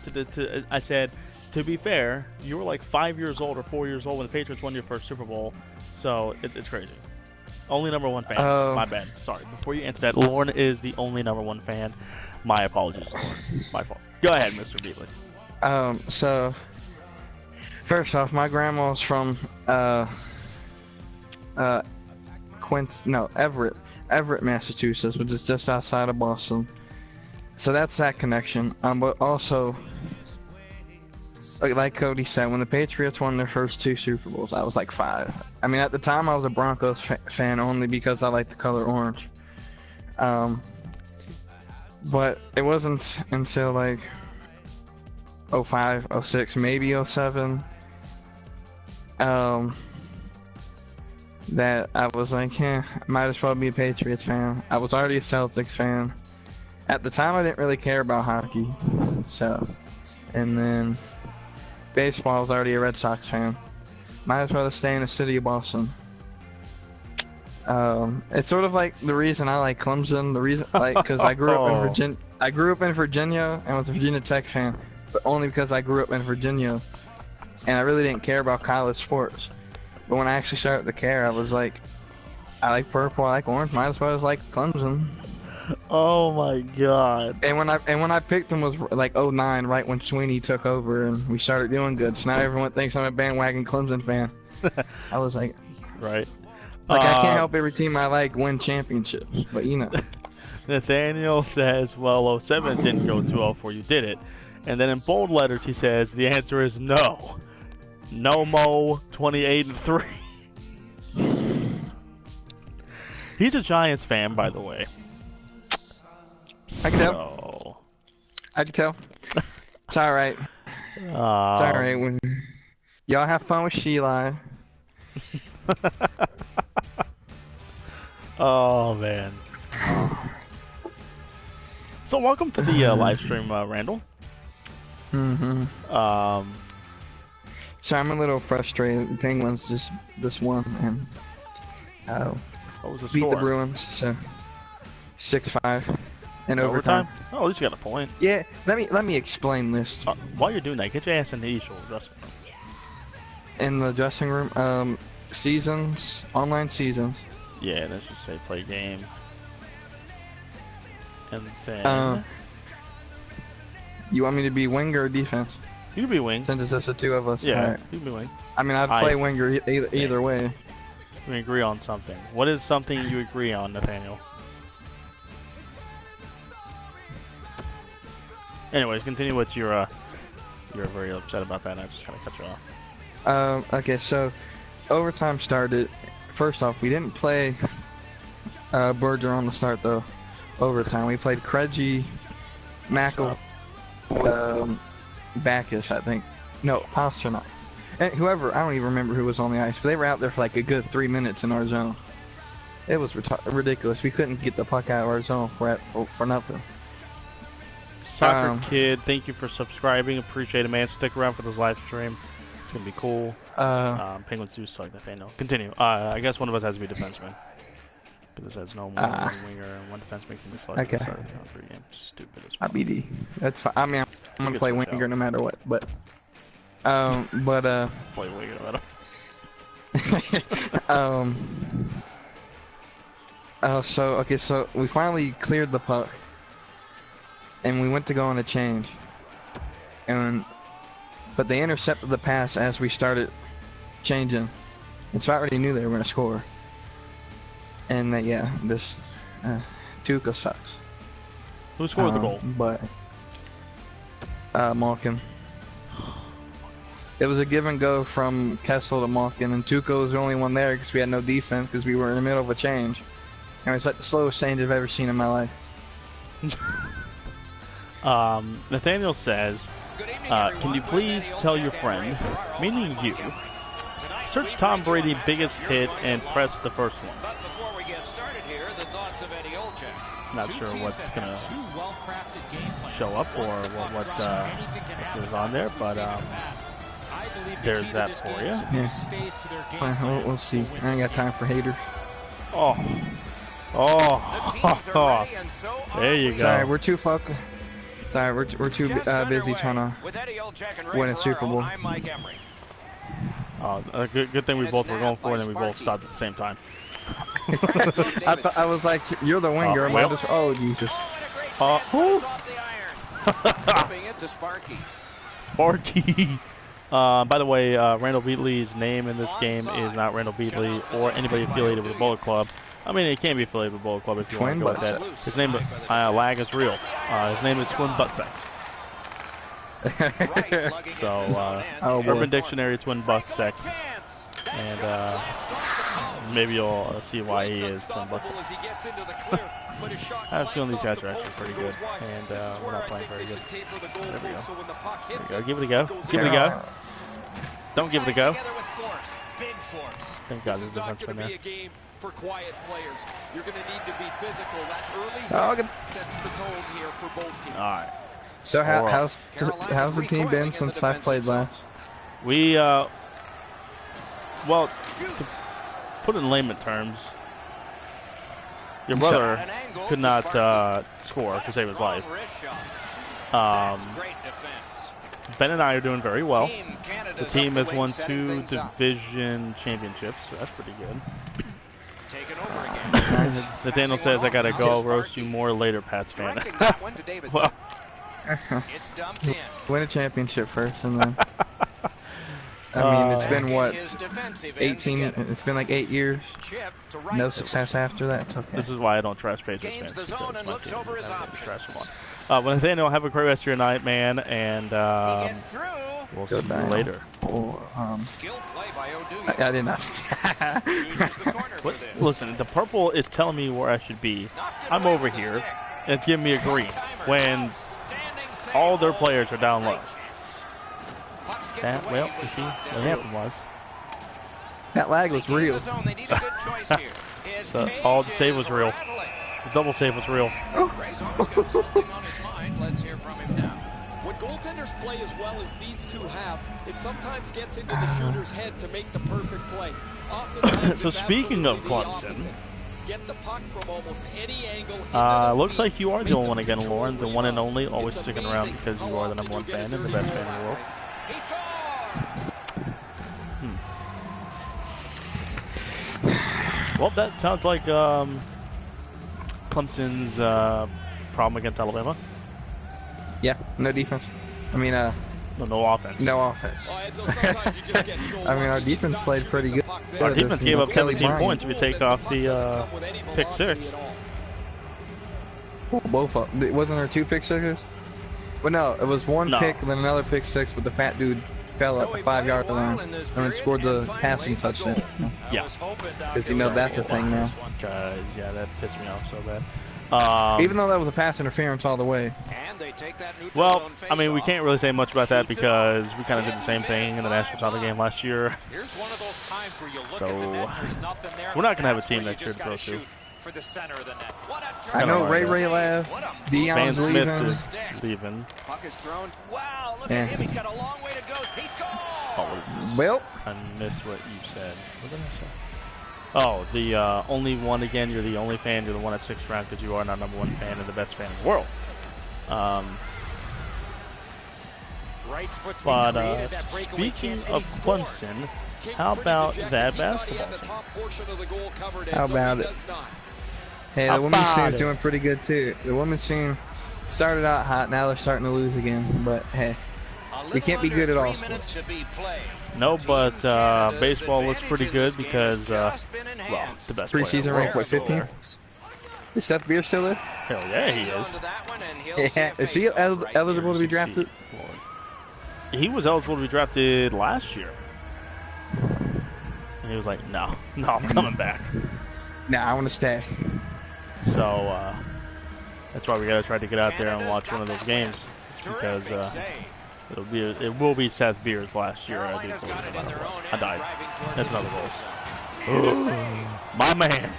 I said, to be fair, you were like 5 years old or 4 years old when the Patriots won your first Super Bowl, so it's crazy. Only #1 fan. My bad. Sorry. Before you answer that, Lauren is the only #1 fan. My apologies, Lauren. My fault. Go ahead, Mr. Beatley.
So first off, my grandma's from Everett, Massachusetts, which is just outside of Boston. So that's that connection. But also, like Cody said, when the Patriots won their first 2 Super Bowls, I was like 5. I mean, at the time, I was a Broncos fan only because I like the color orange. But it wasn't until like 05, 06, maybe 07, that I was like, might as well be a Patriots fan. I was already a Celtics fan. At the time, I didn't really care about hockey. So, and then baseball, I was already a Red Sox fan. Might as well stay in the city of Boston. It's sort of like the reason I like Clemson. The reason, like, because I grew up in Virginia. I grew up in Virginia and was a Virginia Tech fan, but only because I grew up in Virginia, and I really didn't care about college sports. But when I actually started to care, I was like, I like purple, I like orange. Might as well like Clemson.
Oh my god.
And when I picked him was like '09, right when Sweeney took over and we started doing good. So now everyone thinks I'm a bandwagon Clemson fan. I was like,
Right.
I can't help every team I like win championships, but you know.
Nathaniel says, well, 07 didn't go too well for you, did it? And then in bold letters he says, the answer is no. No mo 28-3. He's a Giants fan, by the way.
I can tell. I can tell. It's alright. It's alright. When y'all have fun with Sheila.
Oh, man. So welcome to the live stream, Randall.
So I'm a little frustrated. The Penguins just won and
What was the
beat
score?
the Bruins. So 6-5 in overtime.
Oh, at least you got a point.
Yeah, let me explain this.
While you're doing that, get your ass in the EASHL dressing room.
In the dressing room, seasons, online seasons.
Yeah, let's just say play game. And then
You want me to be winger or defense?
you can be wing.
Since it's just the two of us.
Yeah,
Alright.
you can be wing.
I mean, I'd play winger either way.
We agree on something. What is something you agree on, Nathaniel? Anyways, continue with your. You're very upset about that, and I just kind of cut you off.
Okay, so overtime started. First off, we didn't play Berger on the start though. Overtime, we played Krejci, Mackel, Backus, I think. No, Pasternak. And whoever, I don't even remember who was on the ice, but they were out there for like a good 3 minutes in our zone. It was ridiculous. We couldn't get the puck out of our zone for nothing.
Soccer Kid, thank you for subscribing. Appreciate it, man. Stick around for this live stream. It's gonna be cool. Penguins do suck, Nathaniel. Continue. I guess one of us has to be defenseman. Because it says no more one winger and one defenseman can be selected to start the 3 games. Stupid as
I'll be D. That's fine. I mean, I'm gonna play winger no matter what. But
play winger no matter.
So we finally cleared the puck, and we went to go on a change, but they intercepted the pass as we started changing, and so I already knew they were gonna score. And this Tuca sucks.
Who scored the goal?
But Malkin. It was a give and go from Kessel to Malkin, and Tuca was the only one there because we had no defense because we were in the middle of a change. And it was like the slowest change I've ever seen in my life.
Nathaniel says, can you please tell your friend, meaning you, search Tom Brady biggest hit and press the first one.
But before we get started here, the thoughts of Eddie Olczyk.
Not sure what's gonna show up or what is on there, but there's that for you.
Yeah. We'll see. I ain't got time for haters.
Oh, there you go.
Sorry, we're too focused. Sorry, we're too busy trying to win a Super Bowl.
Good thing we both were going for it and we both stopped at the same time.
I was like, you're the winger. Oh, Jesus.
Sparky. By the way, Randall Beatley's name in this game is not Randall Beatley or anybody affiliated with the Bullet Club. I mean, it can be affiliated with the Bullet Club if you want to go with that. His name, lag is real. His name is Twin Butt Sex. So, Urban Dictionary, Twin Butt Sex. And maybe you'll see why he is Twin Butt Sex. I have a feeling these guys are actually pretty good. And we're not playing very good. There we go. There we go. Give it a go. Give it a go. Don't give it a go. Thank God there's a defenseman there.
For quiet players, you're going to need to be physical. That early sets the tone here for both teams.
All right.
So how's the team been since I played last?
We well, to put it in layman terms, your brother could not score to save his life. Ben and I are doing very well. The team has won 2 division championships, so that's pretty good.
Taken over again.
Nice.
Nathaniel says I gotta go. Roast you more later, Pats fan.
Directing that one to Davidson.
Well,
It's dumped in.
Win a championship first, and then. I mean, it's been what,
His defensive end
18?
to get it.
It's been like 8 years.
Chip to right.
No success after that. It's okay.
this is why I don't trash Patriots
Gains
fans.
the zone and looks over his options.
Well, Nathaniel, have a great rest of your night, man, and
He gets through.
we'll see you
Goodbye.
later.
Or,
Skilled play by Oduya.
I did not.
Chooses the corner for
What?
this.
Listen, the purple is telling me where I should be.
Knocked it
I'm
away
over
with the
here,
stick.
and it's giving me a green
Timer.
when
Outstanding save.
all their players are down low.
Great chance. Puck skipped
That,
away,
well,
was
you see,
knocked
what
down.
happened was
That lag was
They gained
real.
the zone. They need a good choice here. His
all the
cage
save was
is
real.
rattling.
the double save was real.
Gray's always got something on his mind. Let's hear from him now.
When goaltenders play as well as these two have, it sometimes gets into the shooter's head to make the perfect play. Oftentimes,
So
it's
speaking of
absolutely the
Clemson,
opposite. Get the puck from almost any angle into the
looks
feet,
like you are
make
the only
them
one again,
control
Lauren, the one and
rebounds.
only, always
It's
sticking around
amazing
because you
how
are the
often
number one
you'll get
fan
a
and the
dirty
best fan in
goal
the world.
that way.
He scores!
Well, that sounds like Clemson's problem against Alabama.
Yeah, no defense. I mean,
No offense.
no offense.
Oh, Edzo, sometimes you just get so
I mean, our
lucky.
defense
He's
played
not
pretty
shooting
good.
the puck there.
Our defense gave up
Kelly
17
Bryant.
points if you take off the pick six.
Both of them. Wasn't there 2 pick sixes? Well, no, it was one
No.
pick and then another pick six, but the fat dude fell at the 5-yard line and then scored the passing touchdown.
Yeah.
Because you know that's a thing now.
Guys, yeah, that pissed me off so bad.
Even though that was a pass interference all the way.
And they take that neutral
Well,
zone
I mean, we
face-off.
can't really say much about that
Shoots it
because
off.
we kind of did the same thing in the national title game last year.
Here's one of those times where you look
So,
at the net, there's nothing there.
we're not gonna have a
That's
team
where you
next year
just
to go
gotta
to.
shoot for the center of the net.
What a
I
turn.
know
Kinda
Ray
like
Ray left.
Van
Deion's
Smith
leaving.
is leaving.
Puck is thrown. Wow, look
Yeah.
at him. He's got a long way to go. He scores!
Oh,
Well,
I missed what you said. What did I say? Oh, the only one again. You're the only fan. You're the one at 6th round because you are not number 1 fan and the best fan in the world.
Wright's foot's been
But
created, that breakaway
speaking
chance, and
of
he scored.
Clemson,
Kate's
how
pretty
about
dejected.
that
He thought he
basketball
had the
team?
top portion of the goal covered,
How
Edzo.
about
He
it?
does not.
hey,
How
the women's
about
team's
it?
doing pretty good too. The women's team started out hot, now they're starting to lose again. But hey,
A
we
little
can't be
under
good at all
3 minutes
sports.
to be played.
No,
Team
but
Canada's
baseball looks pretty
advantage in
good
this game
because,
has just been
well,
enhanced.
the best player in the
Preseason
world.
rank, what, 15th? Is Seth Beer still there?
Hell yeah, he
Hangs
is.
on to that one, and he'll
Yeah,
see a
is he
face-off right
eligible to be
here.
drafted?
He was eligible to be drafted last year. And he was like, no, I'm coming back.
Nah, I want to stay.
So, that's why we got to try to get out there and watch one of those games. Just because
Terrific save.
it will be Seth Beer's last year. I do
Carolina's
believe,
got
no
it in
matter
their
what.
own
I
end,
died.
driving toward
That's
the
another goal.
neutral zone.
My man.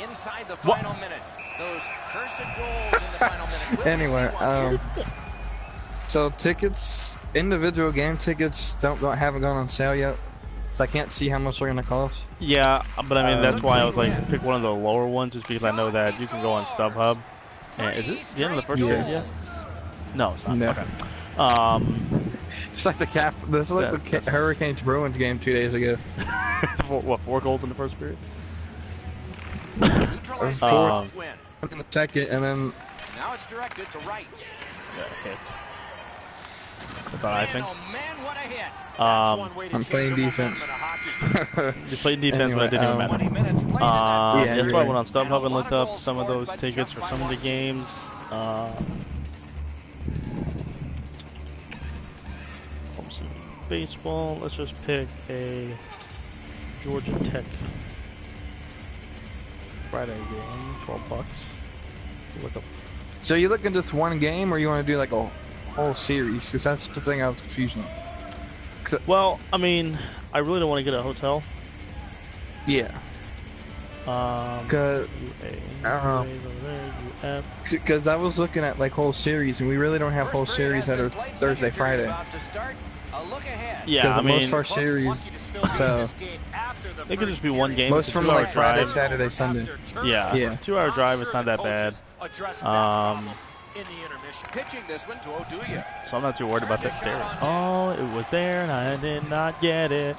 Inside the
What?
final minute. Those cursed goals in the final minute. Will we
Anyway,
see one here?
so tickets, individual game tickets haven't gone on sale yet. So I can't see how much they're gonna cost.
Yeah, but I mean, that's why I was like, pick one of the lower ones just because I know that you can go on StubHub. And is this the end of the first period yet? No, it's not.
No.
Okay.
Just like this is like the Hurricanes Bruins game 2 days ago.
What, 4 goals in the first period?
Neutralized
four.
faceoff win.
In the second, and then
Now it's directed to right.
Yeah, hit. That's what I think.
Man, oh man, what a hit.
I'm playing defense.
You played defense, but it didn't even
20
matter.
minutes played in that
Yeah,
That's
you're
why I
right.
went on StubHub and
And a
looked
lot of
up
goals
some of
scored,
those
but
tickets
just
for
by
some of the
one.
games. Let's see. Baseball. Let's just pick a Georgia Tech Friday game. $12. Look up.
so you looking just one game, or you want to do like a whole series? Because that's the thing I was confused on.
Well, I mean, I really don't want to get a hotel.
Yeah, because
UF.
I was looking at like whole series, and we really don't have whole
First period
series
has
that are
been played,
Thursday,
second period
Friday.
about to start. A look ahead.
Yeah,
Because
I
most
mean,
of our series, so
it could just be one game.
most
It's a
from
2-hour
like Friday,
drive.
Saturday, Sunday.
Yeah,
Yeah.
2-hour drive. It's not that bad.
in the intermission.
Pitching this one to Oduya.
So I'm not too worried about that there. Oh, it was there, and I did not get it.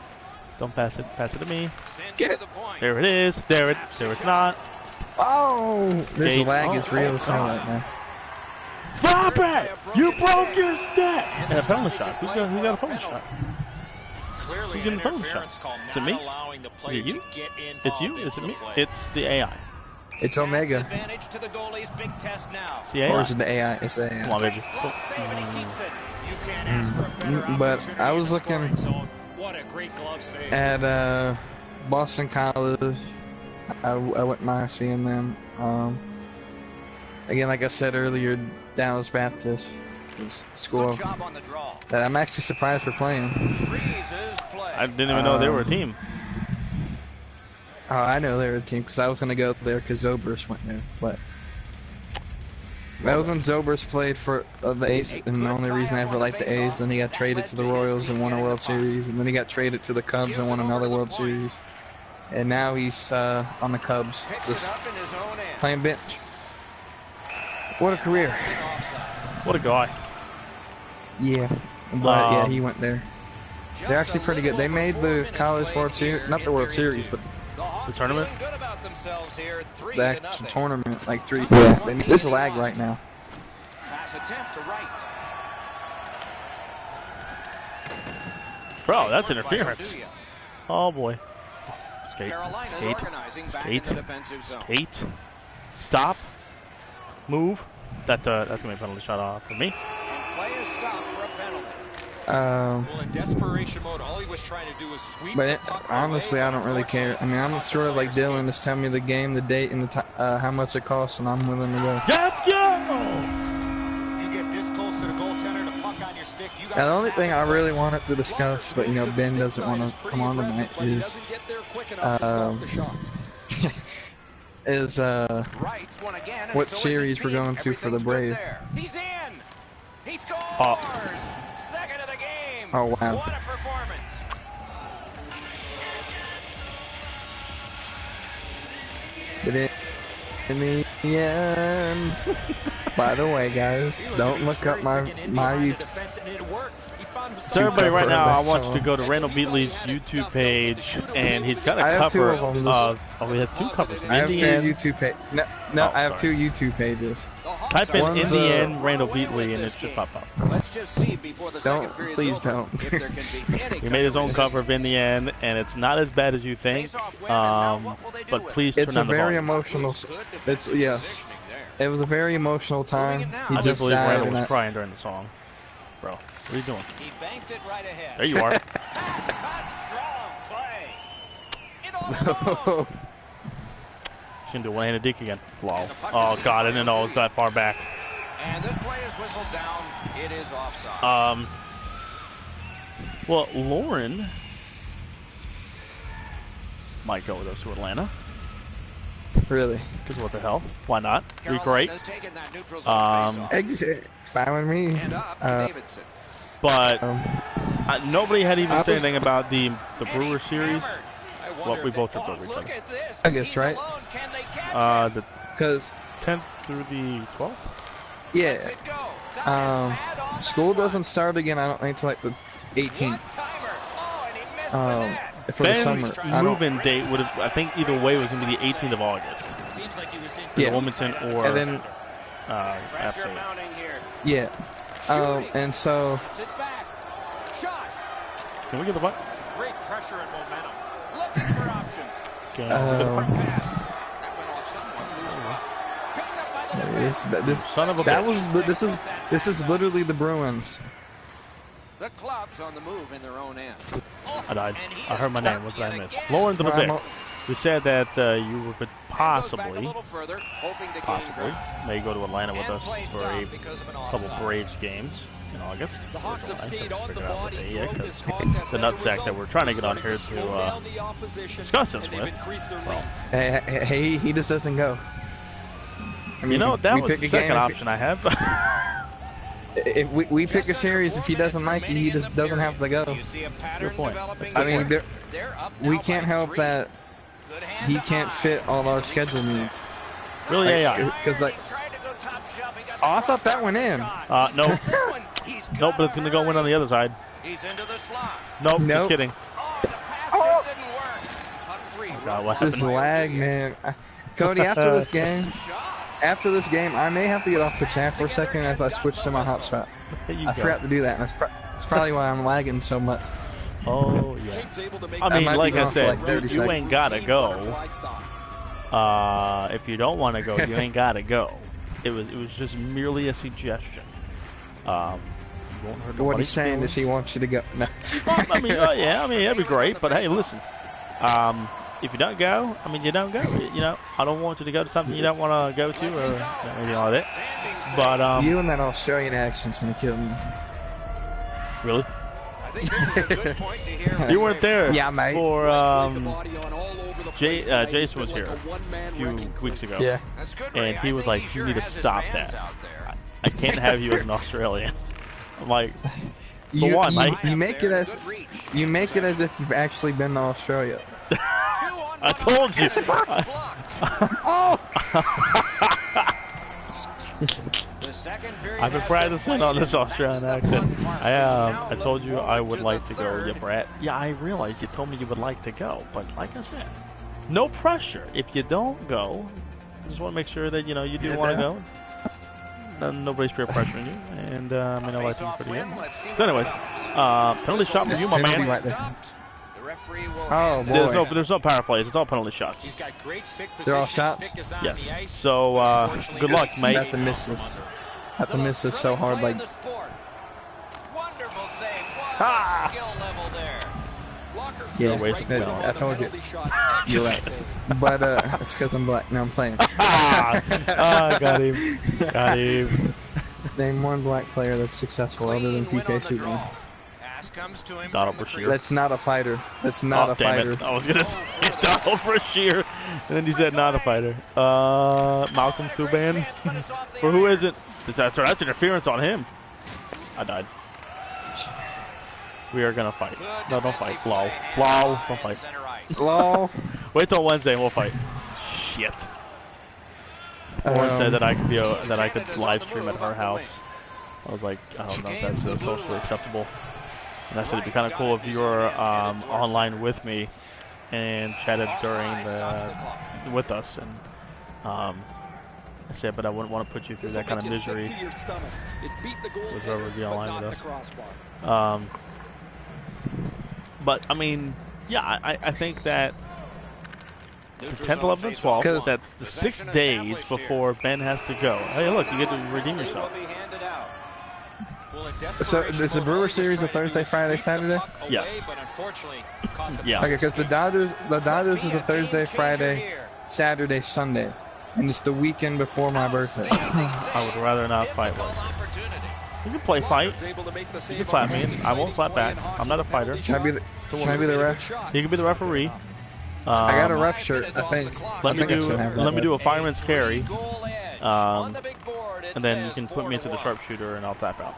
Don't pass it. Pass it to me.
Get it.
There it is. There it's not.
Oh, this
Gate.
lag is real as hell right now.
Stop it! You broke your stick! And a penalty shot. Who got a penalty shot?
Clearly
Who's getting
an
a penalty
interference
shot?
call,
Is it
not
me?
allowing the
Is
player
it you?
to get
It's
involved
you? Is
into
it
the
me?
play.
It's the AI.
It's Omega.
Advantage to the goalies. Big test now.
It's the AI.
Or is it the AI? It's the
Come
AI.
on, baby.
Glove save, and he keeps it.
You can't ask for a better
But
opportunity
I
in
was
the
looking
scoring zone. What a great glove save.
At Boston College, I went by seeing them. Again, like I said earlier, Dallas Baptist is a school
Good job on the draw.
that I'm actually surprised for playing.
Freezes play.
I didn't even know they were a team.
Oh, I know they were a team because I was going to go there because Zobrist went there. But that was when Zobrist played for the A's, and the only reason I ever liked the A's. Then he got traded to the Royals and won a World Series, and then he got traded to the Cubs and won another World Series. And now he's on the Cubs,
Picks
just
it up in his own end.
playing bench. What a career!
What a guy.
Yeah, but yeah, he went there. They're actually pretty good. They made the College World Series, not the World Series, but
The tournament?
Good about themselves here.
the actual tournament, like three. Yeah, there's a lag right now.
Pass attempt to right.
Bro, that's interference. Oh boy. Skate.
Carolina's
Skate.
organizing back
Skate.
in the defensive zone.
Skate. Stop. Move. That's gonna be a penalty shot off for me.
And play is stopped for a penalty.
Well, in desperation mode, all he was trying to do was sweep
But
the puck
honestly,
away,
I don't really care. I mean, I'm sort of like Dylan. Just tell me the game, the date, and the how much it costs, and I'm willing to go.
Let's go!
You get this close to the goaltender, the puck on your stick. You
Now, the only thing I really wanted to discuss, but Ben doesn't want to come on tonight, is
Wrights one again, and
what
so is
series
his
we're
team.
going to for the
Everything's good
Braves.
there. He's in. He scores. Second of the game.
Oh, wow.
What a performance.
But in the end, by the way, guys, don't look up my YouTube.
So everybody right now, I want you
So-
to go to Randall Beatley's YouTube page, and he's got a
I have two
cover
of them.
we have two covers.
I have two
Indian.
YouTube pages. No,
Oh,
I have
sorry.
two YouTube pages.
The Hawks
Type
are
in
One's,
Indian Randall
away with
Beatley, and
this
it should
game.
pop up.
Let's just see before the second
Don't,
period's
please
over
don't.
if there can be any
He made his own
kind of
cover of
resistance.
Indian, and it's not as bad as you think.
Face-off win, and now what will they do
But
with
please
it?
It's
turn
a
on the
very
volume.
emotional.
Good
It's
defensive
yes.
positioning there.
It was a very emotional time.
Moving it now.
He
I
just
just believe
died,
Randall
and
was
I,
crying during the song. Bro, what are you doing?
He banked it right ahead.
There you are.
Pass cut, strong play. It all alone.
She's gonna do one-handed deke again. Wow. Oh god, I didn't know it was that far back.
And this play is whistled down. It is offside.
Well, Lauren might go with us to Atlanta.
really.
Because what the hell? Why not? Be great.
Carolina's taken that neutral zone faceoff.
Fine with me.
And up, Davidson.
But
Um,
nobody had even
I
said
was-
anything about the
And
Brewers
he's
series.
hammered.
Well, we both took
Oh,
over each
look
other.
at this.
I guess,
He's
right?
alone. Can they catch him?
The
Because
10th through the 12th?
Lets
yeah,
it go. Got his pad on
school
that
doesn't start again. I don't think until like the 18th.
one-timer. Oh, and he missed the net.
For the summer.
Ben's
I don't.
move-in date would have, I think either way, was going to be the 18th of August.
Seems like he was in
Yeah.
Wilmington or
And then
Pressure
after.
mounting here.
yeah, and so
Gets it back. Shot.
Can we get the butt?
great pressure and momentum.
Looking for options.
Can we get the butt?
Pass. That went off someone. Loose puck. Picked up by the defense.
this
Son of a
that
bitch.
was this is literally the Bruins.
The clubs on the move in their own end.
I died.
And he
I heard my
is
name. What did I
tucked
miss?
in again.
Lauren to the
Well,
bit.
I'm
We said that you could
Goes back a
possibly,
little further, hoping to gain
possibly,
ground.
may go to Atlanta with
And
us
play
for a
stopped because of an
couple
offside.
Braves games in August.
The Hawks have
July.
stayed on the
Figure out what
body
day,
throughout
'cause
this contest.
the
As a
nutsack that
result,
we're trying to get on
starting
here
to slow
to
down the opposition,
discuss this
and they've
with.
increased their
Well,
lead.
Hey, he just doesn't go. I mean,
you know, that
we
was
pick
the
a game
second
if-
option I have.
If we pick a series, if he doesn't like it, he just doesn't have to go.
Do you see a pattern
point.
developing
I mean,
here? They're up
we
now
can't
by
help
3.
that
Good hand
he
to
can't
eye.
fit all our schedule needs.
Really, AI.
Because like,
He tried to go top shelf. He got
oh, I
the
thought that
crossbar
went in.
shot.
No.
This one, he's
Nope, but
got
it's going to go in on the other side.
He's into the slot.
Nope, just
Nope.
kidding.
Oh, the pass Just didn't work. Puck free.
God, what
This
happened?
lag, man. Cody, after this game, I may have to get off the chat for a second as I switch to my hotspot.
There you
I
go.
forgot to do that, and it's probably why I'm lagging so much.
Oh, yeah.
King's able to make
I mean,
might be
like I
gone for like
said,
30
you
seconds.
ain't gotta go.
butterfly stop.
If you don't want to go, you ain't gotta go. It was just merely a suggestion. You won't hurt
What
nobody's
he's saying
feelings.
is he wants you to go. No.
Well, I mean, yeah, I mean, that'd be great. But hey, listen, if you don't go, I mean, you don't go. You know, I don't want you to go to something you don't want to go to or anything like that. But
You and that Australian accent's gonna kill me.
really,
I think this is a good point to hear.
you weren't there
Yeah, mate.
for
Laid the body on all over the place tonight. He's
Jason
been
was
like
here
a one-man
a few
wrecking crew.
weeks ago.
Yeah.
That's good,
And
Ray.
he
I
was
think
like,
he
"You
sure
need to
has his
stop
fans
that.
out there.
I can't have you as an Australian." I'm like,
You,
what,
you,
mate?
you make it as
Good reach.
you make it as if you've actually been to Australia.
2-on-1
I told you.
blocked.
Oh!
The second period
I've been
has
practicing
played,
on this
and
Australian
that's the
accent.
fun part. Now
I told you I would
to
like
the
to go, yeah,
third.
Brad. Yeah, I realized you told me you would like to go, but like I said, no pressure. If you don't go, I just want to make sure that you know you do
Yeah,
want to
yeah.
go. Nobody's peer pressuring you, and I mean I like them
Face-off
pretty good.
win. Let's see
So,
what
anyways,
comes.
penalty shot for
This
you, my
penalty
man.
right there.
Stopped. The referee will
Oh,
hand
boy.
it
There's no power plays. It's all penalty shots.
He's got great stick
They're all
position.
shots?
Stick is on
Yes.
the ice.
So good luck,
I
mate.
have to miss this. I have to miss this so hard, like
Wonderful save. What
Ah!
a skill level there.
Blockers
Yeah,
still right
that-
down
I
on the
told you.
penalty shot.
You're right. But it's because I'm black. No, I'm playing.
Got him. Got him.
Name one black player that's successful other than
Clean win
PK
on the
Subban.
draw. Pass comes to him
Donald
from the
Brashear.
crease.
That's not a fighter. That's not a
damn
fighter.
it. I was gonna say Donald Brashear, and then he said not a fighter. Malcolm Subban. For who is it? That's interference on him. I died. We are gonna fight. No, don't fight. Low. Low. Don't fight.
Lol.
Wait till Wednesday and we'll fight. Shit. Lauren said that I could that I could live stream at her house. I was like, I don't know if that's socially acceptable. And I said it'd be kind of cool if you were online with me and chatted during with us. And I said, but I wouldn't want to put you through that kind of misery.
With
whoever be online with us. But I mean, yeah, I think that the 10th, 11th, and 12th, that's the 6 days before Ben has to go. Hey, look, you get to redeem yourself.
So is the Brewer series a Thursday, Friday, Saturday?
Yes. Yeah.
Okay, because the Dodgers is a Thursday, Friday, Saturday, Sunday, and it's the weekend before my birthday.
I would rather not fight one. You can play fight. You can slap me, and I won't slap back. I'm not a fighter.
Can I be the ref?
You can be the referee.
I got a ref shirt, I think.
Let me
I think I should have that.
do a fireman's carry,
On the big board, it
and then you
says
can put me into the
4-1.
sharpshooter, and I'll tap out.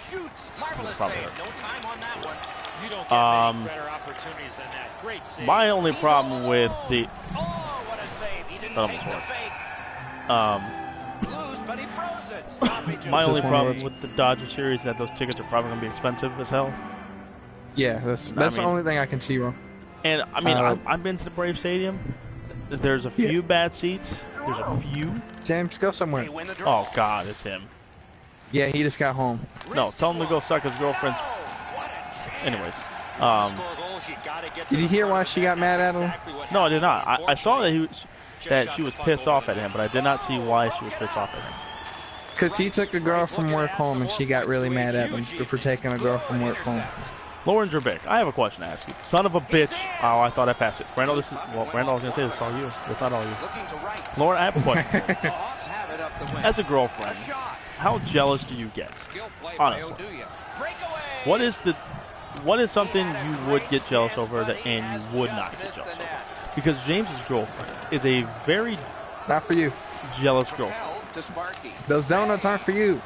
Shoots. Marvelous
Probably
save.
hurt.
No time on that one.
You don't get many better opportunities than that. Great save.
My only problem with the
Oh, what a save. He didn't
That
take the
almost
fake. Loose, but he froze it. Stoppage.
my
Just
only
one
problem
of
with the Dodger series is that those tickets are probably going to be expensive as hell.
Yeah, that's
I
the
mean-
only thing I can see wrong.
And I mean,
Uh,
I've been to the Brave Stadium. There's a few bad seats. There's a few.
James, go somewhere.
They win the draw.
Oh God, it's him.
Yeah, he just got home.
No, tell him to go suck his girlfriend's.
What a chance.
Anyways,
Score goals, you gotta get to
Did you
the
hear
front
why
of
she
the
got
net.
mad
That's
at him?
exactly what
no, I did not.
happened.
I saw that
Just shot
she was
the puck
pissed
over
off
the
at him,
net.
but I did not see why she was pissed off at him.
Because he took a girl from work home and she got really mad at him for taking a girl from work home.
Lauren Drabik, I have a question to ask you. Son of a bitch. Oh, I thought I passed it. Randall, Randall, I was going to say this is all you. It's not all you.
Looking to right.
Lauren, I have a question.
The Hawks have it up the wing.
As a girlfriend,
A shot.
how jealous do you get?
Skill play by
Honestly.
Oduya. Breakaway.
What is something you would get jealous over that and you would not get jealous over? Because James's girlfriend is a very
Not for you.
jealous girlfriend.
Held to Sparky.
Those donuts aren't for you.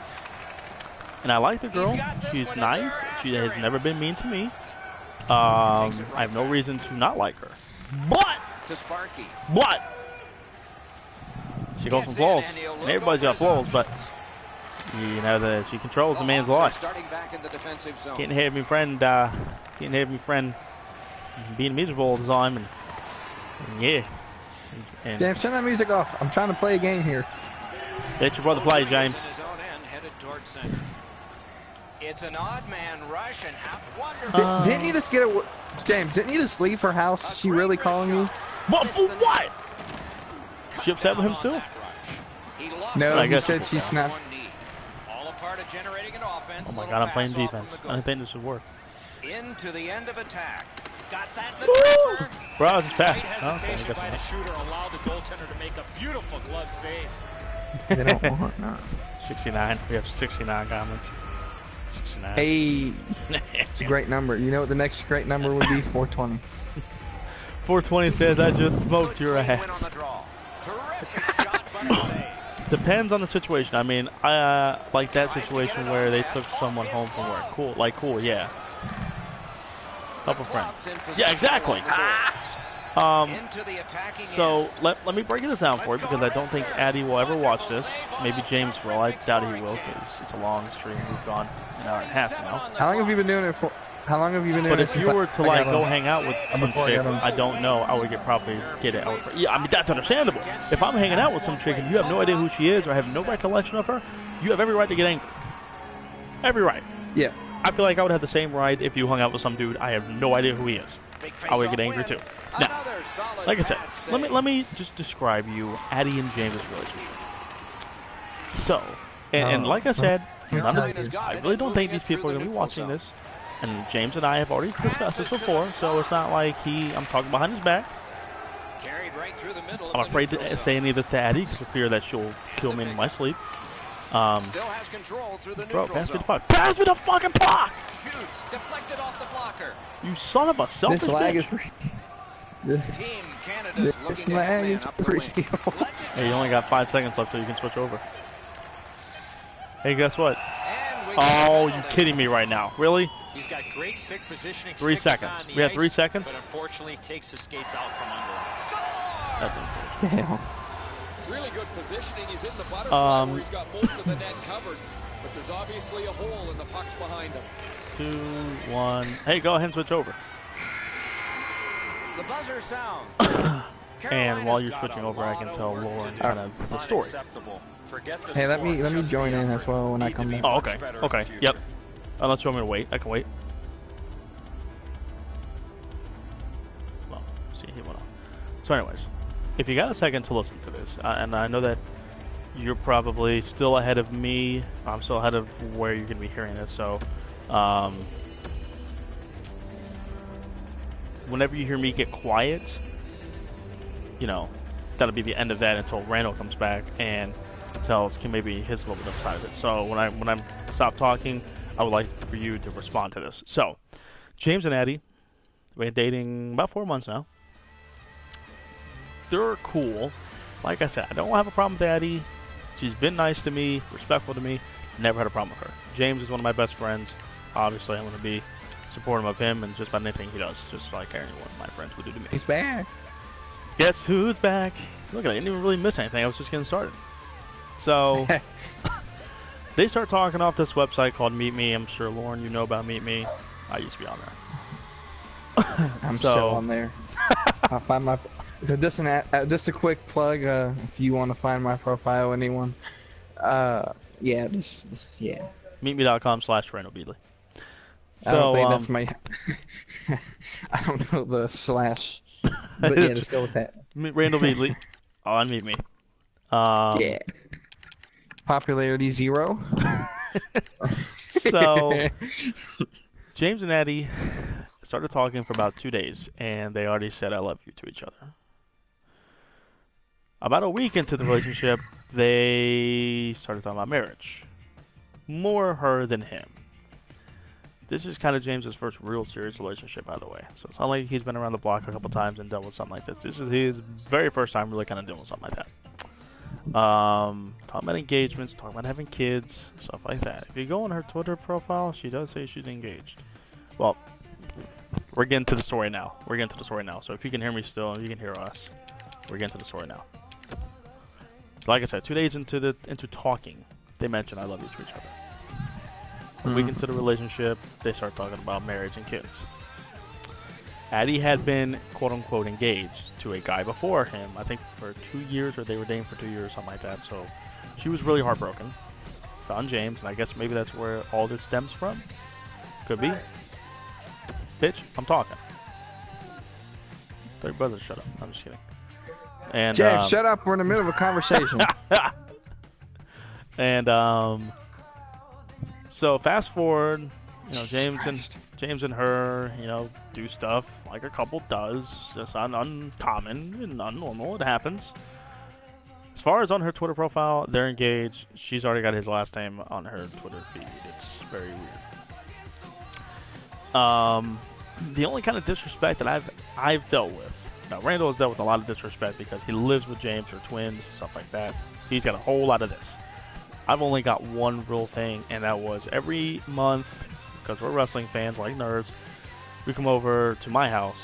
And I like the girl. She's nice. She has never been mean to me. I have no reason to not like her.
To Sparky.
But she goes from flaws. And everybody's got flaws, but you know that she controls a man's life.
Starting back in the defensive zone.
Can't have me friend being miserable all the time, and yeah. And
James, turn that music off. I'm trying to play a game here.
let your brother play, James.
In his own end, headed towards center. It's an odd man rush and wonderful.
Didn't you just get a... James, didn't you just leave her house? Is she really calling you?
What? For what? She upset with him still?
No,
I
he
guess
said she snapped.
All a part of generating an offense.
Oh my god, I'm playing defense. I didn't think this would work.
Into the end of attack. Got that in
Woo!
the trapper.
Bro, I was just
Great
fast. Oh, okay, I
hesitation
guess
by the
not.
shooter allowed the goaltender to make a beautiful glove save.
They don't want no.
69. We have 69 comments. 69.
Hey, it's a great number. You know what the next great number would be? 420.
420 says, I just smoked your
Good
ass.
win on the draw. Terrific shot, but a save.
Depends on the situation. I mean, I like that situation where they took someone home from work. Cool, like cool, yeah. Couple friends. Yeah, exactly.
Into the attacking
So
end.
let me break this down for you because I don't think Addy will ever watch this. Maybe James will. I doubt he will because it's a long stream. We've gone an hour and a half now.
How long have you been doing it for? How long have you been doing
But
it
if
since
you were to like
got
go
on?
hang out with some
Before I
chick,
got on.
I don't know, I would probably get it. Yeah, I mean that's understandable. If I'm hanging out with some chick and you have no idea who she is or have no recollection of her, you have every right to get angry. Every right.
Yeah.
I feel like I would have the same right if you hung out with some dude I have no idea who he is. I would get angry too. Now, like I said, let me just describe you, Addy and James' relationship. So, and like I said, I really don't think these people are going to be watching this. And James and I have already discussed this before, so it's not like I'm talking behind his back.
Carried right through the middle.
I'm afraid to say any of this to Addy because I fear that she'll kill me in my sleep.
Still has control through the
Bro,
neutral
pass me the
zone.
puck. Pass me the fucking puck!
Shoots, deflected off the blocker.
You son of a selfish
This lag is.
bitch.
Team Canada's
This
looking to
lag
head
is
up the lane.
real.
Hey, you only got 5 seconds left so you can switch over. Hey, guess what?
And we
Oh,
got
you kidding me right now? Really?
He's got great stick positioning.
3
stick is
seconds.
on the
We have 3
ice,
seconds?
But unfortunately takes the skates out from under.
That's
Damn.
Really good positioning. He's in the butterfly where he's got most of the net covered. But there's obviously a hole and the puck's behind him.
2, 1. Hey, go ahead and switch over.
The buzzer sound.
And while you're switching over, I can tell Lauren kind of the story.
Hey, let me join in as well when I come back.
Oh, okay. Okay. Yep. Unless you want me to wait, I can wait. Well, see, he went off. So, anyways, if you got a second to listen to this, and I know that you're probably still ahead of me. I'm still ahead of where you're going to be hearing this. So, whenever you hear me get quiet, you know, that'll be the end of that until Randall comes back and tells maybe his little bit of side of it. So when I stop talking, I would like for you to respond to this. So, James and Addy, we've been dating about 4 months now. They're cool. Like I said, I don't have a problem with Addy. She's been nice to me, respectful to me. Never had a problem with her. James is one of my best friends. Obviously, I'm going to be supportive of him and just about anything he does, just like anyone my friends would do to me.
He's back.
Guess who's back? Look at it, I didn't even really miss anything. I was just getting started. So, they start talking off this website called Meet Me. I'm sure, Lauren, you know about Meet Me. I used to be on there.
I'm still on there. I'll find my. Just a quick plug. If you want to find my profile, anyone. Yeah. Yeah.
Meetme.com/Randall Beadley.
I don't think that's my. I don't know the slash. But yeah, just go with that.
Randall Beadley on Meet Me.
Yeah. Popularity 0.
So, James and Addy started talking for about 2 days, and they already said I love you to each other. About a week into the relationship, they started talking about marriage. More her than him. This is kind of James's first real serious relationship, by the way. So it's not like he's been around the block a couple times and dealt with something like this. This is his very first time really kind of dealing with something like that. Talking about engagements, talking about having kids, stuff like that. If you go on her Twitter profile, she does say she's engaged. Well, we're getting to the story now. So if you can hear me still, you can hear us. We're getting to the story now. Like I said, 2 days into talking, they mentioned I love you to each other. A week into the relationship, they start talking about marriage and kids. Addie had been quote-unquote engaged to a guy before him, I think for 2 years, or they were dating for 2 years, something like that. So she was really heartbroken. Found James, and I guess maybe that's where all this stems from. Could be. Bitch, I'm talking. Tell your brother to shut up. I'm just kidding. And
James, shut up. We're in the middle of a conversation.
And so fast forward, you know, James and her, you know, do stuff like a couple does. It's uncommon and unnormal. It happens. As far as on her Twitter profile, they're engaged. She's already got his last name on her Twitter feed. It's very weird. The only kind of disrespect that I've dealt with. Now, Randall has dealt with a lot of disrespect because he lives with James, or twins, stuff like that. He's got a whole lot of this. I've only got one real thing, and that was every month, because we're wrestling fans like nerds, we come over to my house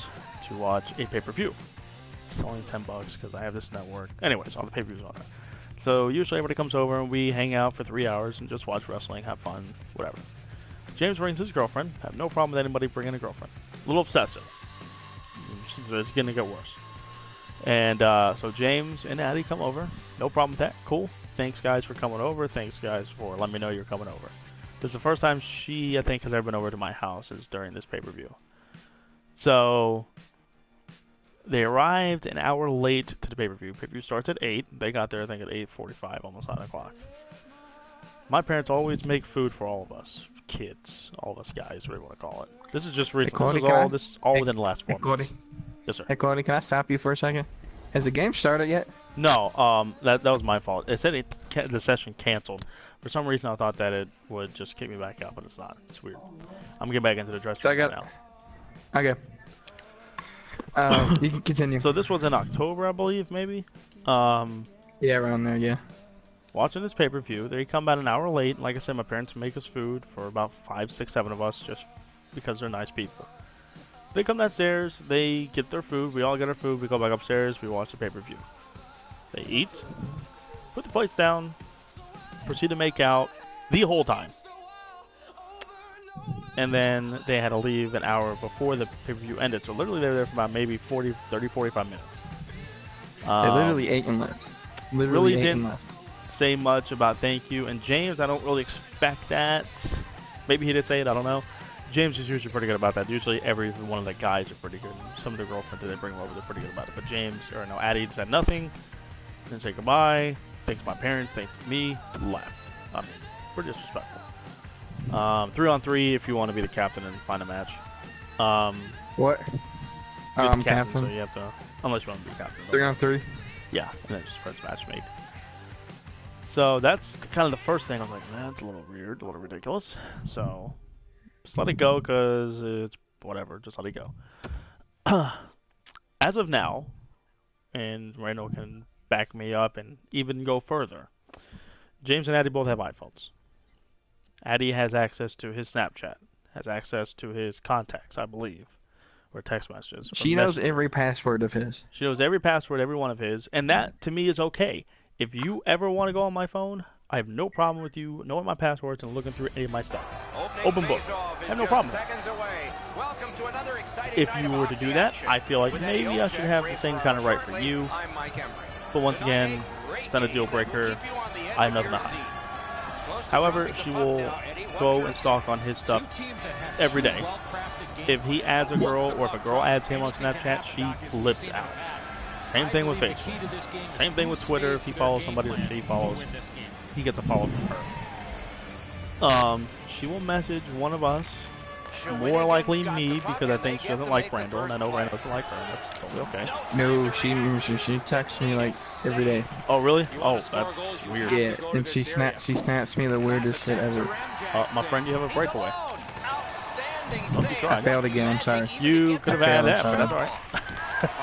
to watch a pay-per-view. It's only $10 because I have this network. Anyways, all the pay-per-views on there. So usually everybody comes over and we hang out for 3 hours and just watch wrestling, have fun, whatever. James brings his girlfriend. Have no problem with anybody bringing a girlfriend. A little obsessive. It's going to get worse. And so James and Addie come over. No problem with that. Cool. Thanks, guys, for coming over. Thanks, guys, for letting me know you're coming over. This is the first time she, I think, has ever been over to my house is during this pay-per-view. So they arrived an hour late to the pay-per-view. Pay-per-view starts at 8. They got there, I think, at 8:45, almost 9 o'clock. My parents always make food for all of us. Kids, all of us guys, whatever you want to call it. This is just recent. This is all within the last 4 months. Yes, sir.
Hey, Cody, can I stop you for a second? Has the game started yet?
No, that was my fault. It said the session canceled. For some reason, I thought that it would just kick me back out, but it's not. It's weird. I'm getting back into the dressing room now.
Okay. You can continue.
So this was in October, I believe, maybe?
Yeah, around there, yeah.
Watching this pay-per-view. They come about an hour late. Like I said, my parents make us food for about 5, 6, 7 of us just because they're nice people. They come downstairs. They get their food. We all get our food. We go back upstairs. We watch the pay-per-view. They eat. Put the plates down. Proceed to make out the whole time. And then they had to leave an hour before the pay-per-view ended. So literally they were there for about maybe 30, 45 minutes.
They literally ate and left.
Really didn't say much about thank you. And James, I don't really expect that. Maybe he did say it, I don't know. James is usually pretty good about that. Usually every one of the guys are pretty good. Some of their girlfriends that they bring over, they're pretty good about it. But Addie said nothing. Didn't say goodbye. Thanks my parents, thanks me, left. I mean, pretty disrespectful. 3-on-3 if you want to be the captain and find a match.
What?
I'm
captain.
So you have to, unless you want to be captain.
3-on-3?
Yeah, and then just press match made. So that's kind of the first thing. I was like, man, that's a little weird, a little ridiculous. So just let it go because it's whatever. Just let it go. As of now, and Randall can back me up and even go further, James and Addie both have iPhones. Addie has access to his Snapchat, has access to his contacts, I believe, or text messages.
She knows every password of his.
She knows every password, every one of his, and that, to me, is okay. If you ever want to go on my phone, I have no problem with you knowing my passwords and looking through any of my stuff. Open book. I have no problem. If you were to do that, I feel like maybe I should have the same kind of right for you. But once again, it's not a deal breaker. I have nothing to hide. However, she will go and stalk on his stuff every day. If he adds a girl, or if a girl adds him on Snapchat, she flips out. Same thing with Facebook. Same thing with Twitter. If he follows somebody that she follows, he gets a follow from her. She will message one of us, more likely me, because I think she doesn't like Randall, and I know Randall doesn't like her, and that's totally okay.
No, she texts me like every day.
Oh, really? Oh, that's weird.
Yeah, and she snaps me the weirdest shit ever.
My friend, you have a breakaway.
I failed again, I'm sorry.
You could have added that, but that's alright.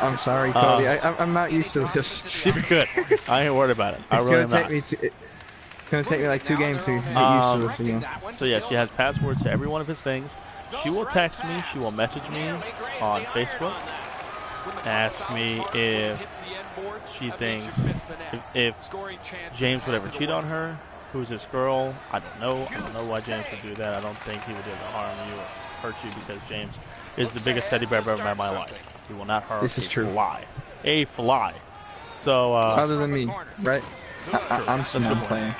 I'm sorry, Cody. I'm not used to this.
She'd be good. I ain't worried about it.
It's gonna take me like 2 games to get used to this again.
So yeah, she has passwords to every one of his things. She will text me. She will message me on Facebook. Ask me if she thinks if James would ever cheat on her. Who's this girl? I don't know. I don't know why James would do that. I don't think he would ever harm you or hurt you because James is the biggest teddy bear I've ever met in my life. He will not hurt
This is true.
a fly. So,
other than me, right? I'm playing.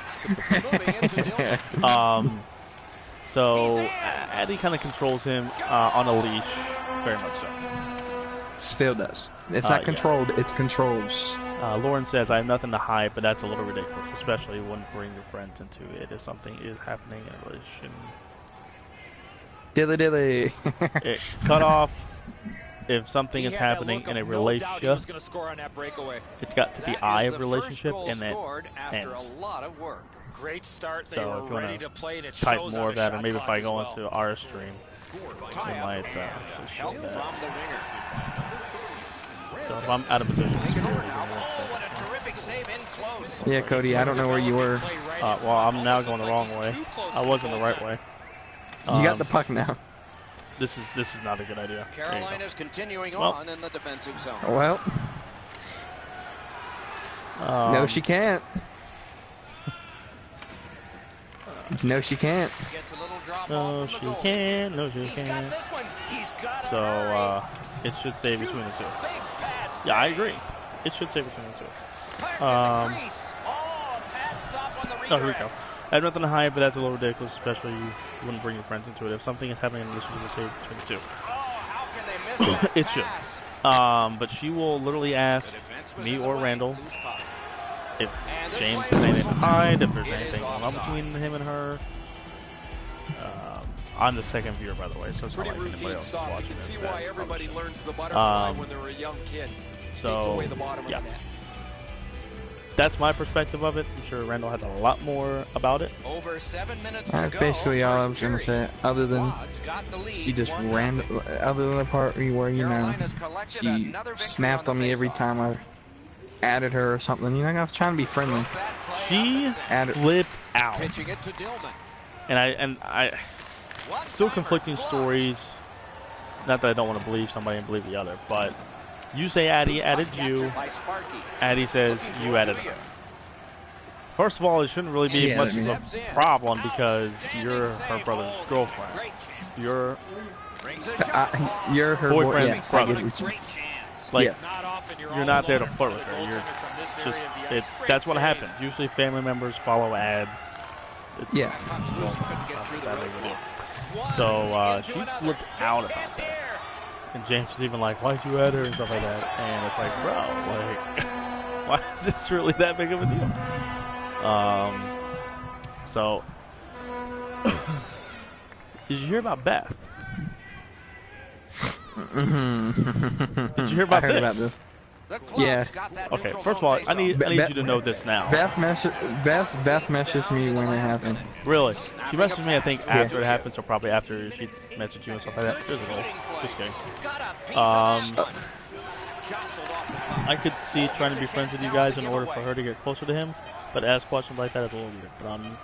So Addie kind of controls him on a leash, very much so.
Still does. It's not controlled, it's controls.
Lauren says, I have nothing to hide, but that's a little ridiculous, especially when bringing your friends into it if something is happening in a relation.
Dilly.
Cut off. If something is happening in a relationship, it's got to the eye of relationship and then ends.
Great start. They
So
were ready to play, and it
type
shows
more
on
of
the
that, or
shot
maybe if
clock
I
as
go
well.
into our stream, it might show that. So if I'm out of position, it's really
What a terrific save in close.
Yeah, Cody, I don't know where you were.
well, I'm now going the wrong way. I was in the right way.
You got the puck now.
This is not a good idea.
Carolina's continuing on in the defensive zone.
Well, no, she can't. No, she can't.
Gets a little drop
No,
off
she
from the goal.
can't. No, she
He's got
can't.
this one. He's got it.
So it should stay between the two.
Big pad save.
Yeah, I agree. It should stay between the two.
Back to the crease. Oh, pad stop on the redirect.
Oh, here we go. I have nothing to hide, but that's a little ridiculous, especially you wouldn't bring your friends into it. If something is happening in this, you would say between the two.
Oh, how can they miss that
It should.
pass?
But she will literally ask
The defense was
me
in the
or
way.
Randall
Loose puck.
if
And this
James
play
has
is
anything to
whistled
hide,
down.
if there's
It is
anything going on
offside.
between him and her. I'm the second viewer, by the way, so it's
Pretty
not like anybody
routine
else is
stop. You
watching
can
this
see
that
why everybody
probably
learns the butterfly
Um,
when they're a young kid. Takes
So,
away the bottom
yeah.
of the net.
That's my perspective of it. I'm sure Randall has a lot more about it.
Over 7 minutes to
That's
go.
basically all I
First
was gonna
period.
say. Other than
Squad's got the lead,
she just
1-0.
other than the part where
Carolina's collected
she
another victory
snapped on
the
me every
faceoff.
time I added her or something. You know, I was trying to be friendly.
Broke that play
She
up and
Added.
flipped out,
pitching it to Dillman.
and I still
One-timer
conflicting
blocked.
stories. Not that I don't want to believe somebody and believe the other, but you say Addie
Loose
added
puck
you.
captured by Sparky.
Addie says
Looking
you
for
added
Julia.
her. First of all, it shouldn't really be
She
much
added me.
of
Steps in.
a problem because
Outstanding
you're her
save.
brother's
Oh,
girlfriend.
great chance.
You're
Brings a shot. Oh,
You're her
Boyfriend,
boy. Yeah, I
brother.
get what you-
great chance.
like
Yeah.
Not often
you're not there to flirt with her.
You're
You're
from this
just
area of the ice. Great
that's what
save.
happens. Usually, family members follow ad. It's
Yeah.
Puck's loose, couldn't get through the
that big of a
roadblock.
deal.
One
So
into
she
another.
flipped
Big
out about
chance
that.
here.
And James was even like, "Why'd you add her?" and stuff like that. And it's like, bro, like, why is this really that big of a deal? So, did you hear about Beth? Did you hear about
I heard
this?
about this.
The club's
Yeah.
got that
Okay,
neutral
first of all,
zone
I need
faceoff.
you to know this now.
Beth messaged me when it happened.
Really? She messaged me, I think, after it happened, so probably after she messaged you and stuff like that. There's a goal. Just kidding.
Got a piece
Um,
of that one. Jostled off the puck.
I could see trying to be friends with you guys in order for her to get closer to him, but ask questions like that is a little weird. But I'm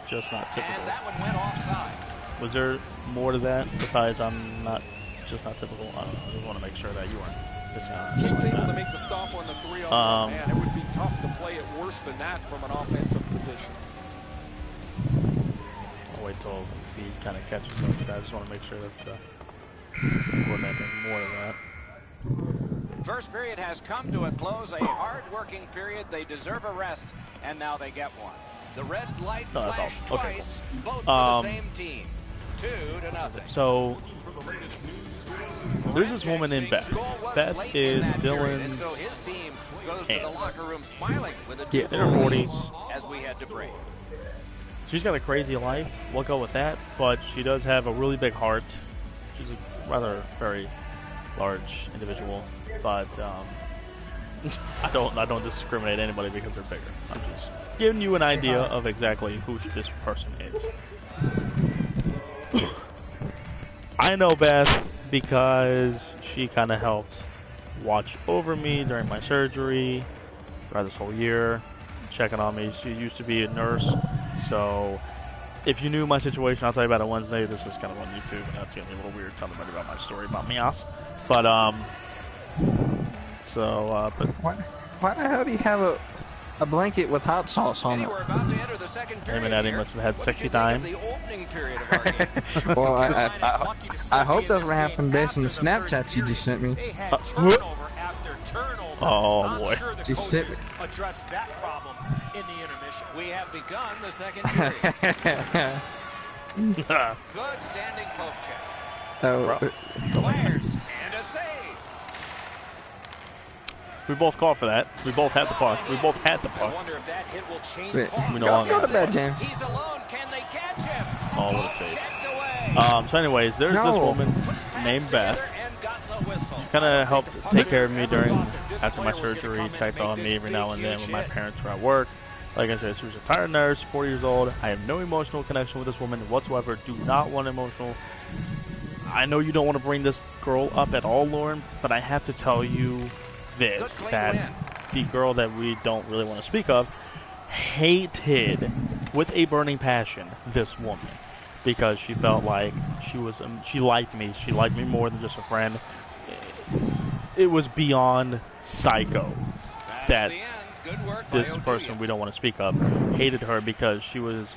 just not typical.
And that one went offside.
Was there more to that besides I'm not typical? I don't know. I just want to make sure that you weren't missing out.
King's able to make the stop on the 3-on-1. Man, it would be tough to play it worse than that from an offensive position.
I'll wait till he kind of catches up, but I just want to make sure that more than anything, more than that.
First period has come to a close. A hard-working period. They deserve a rest, and now they get one. The red light
No, that's
flashed
all. Okay,
twice, both
cool.
for the same team. 2-0.
So there's this woman named Beth.
Goal was
Beth
late
is
in that period,
Dylan's
and so his team goes to the
aunt.
locker room smiling with a
Yeah, in her 40s.
as we head to break.
She's got a crazy life. We'll go with that. But she does have a really big heart. She's a rather very large individual. But I don't discriminate anybody because they're bigger. I'm just giving you an idea of exactly who this person is. I know Beth because she kind of helped watch over me during my surgery throughout this whole year, checking on me. She used to be a nurse, so if you knew my situation, I'll tell you about it Wednesday. This is kind of on YouTube, and that's getting a little weird telling everybody about my story about Mias. But but
Why the hell do you have a a blanket with hot sauce on
And
it.
we're about to enter the second
Him
period
and Eddie
here.
must have had
What did
sexy
you think
time.
of the opening period of our game?
Well,
Carolina's lucky to still
I
be
hope
in
that's
this
what
game
happened based on the
after first
Snapchat you just sent me.
They had
what?
turnover after turnover.
Oh,
I'm
boy.
sure the
She said
coaches addressed that problem in the intermission.
We have begun the second period. Good standing poke check.
Oh,
Fires and a save.
We both called for that. We both had the puck. We both had the
I
puck.
wonder if that hit will change
wait,
ball.
We no
go,
longer
go
have
to
the
bed,
puck.
James.
He's alone. Can they catch him?
Oh, what a save.
Checked away.
So anyways, there's this
No.
woman
Puts pads
named Beth.
together and got the whistle.
Kind of helped take care of me after my surgery, checked on me every now and then when my parents were at work. Like I said, she was a retired nurse, 40 years old. I have no emotional connection with this woman whatsoever. Do not want emotional. I know you don't want to bring this girl up at all, Lauren, but I have to tell you this,
Good clean
that
win.
the girl that we don't really want to speak of hated with a burning passion this woman because she felt like she liked me. She liked me more than just a friend. It was beyond psycho
That's
that
the end. Good work by
this
Oduya.
person we don't want to speak of hated her because she was,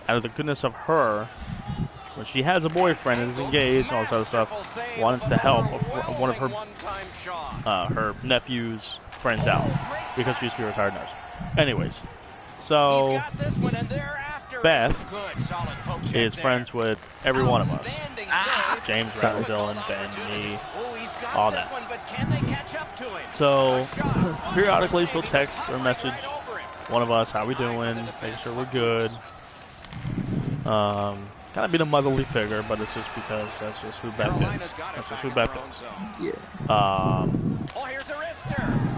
out of the goodness of her, when she has a boyfriend and is engaged and all this other stuff, wanted to help one of her nephew's friends out because she used to be a retired nurse. Anyways, so Beth is friends with every one of us. James, Rat, Dylan, Ben, me, all that. So periodically she'll text or message one of us, how we doing, making sure we're good. Kind of being a motherly figure, but it's just because that's just who Beth is. That's just who Beth is.
Yeah.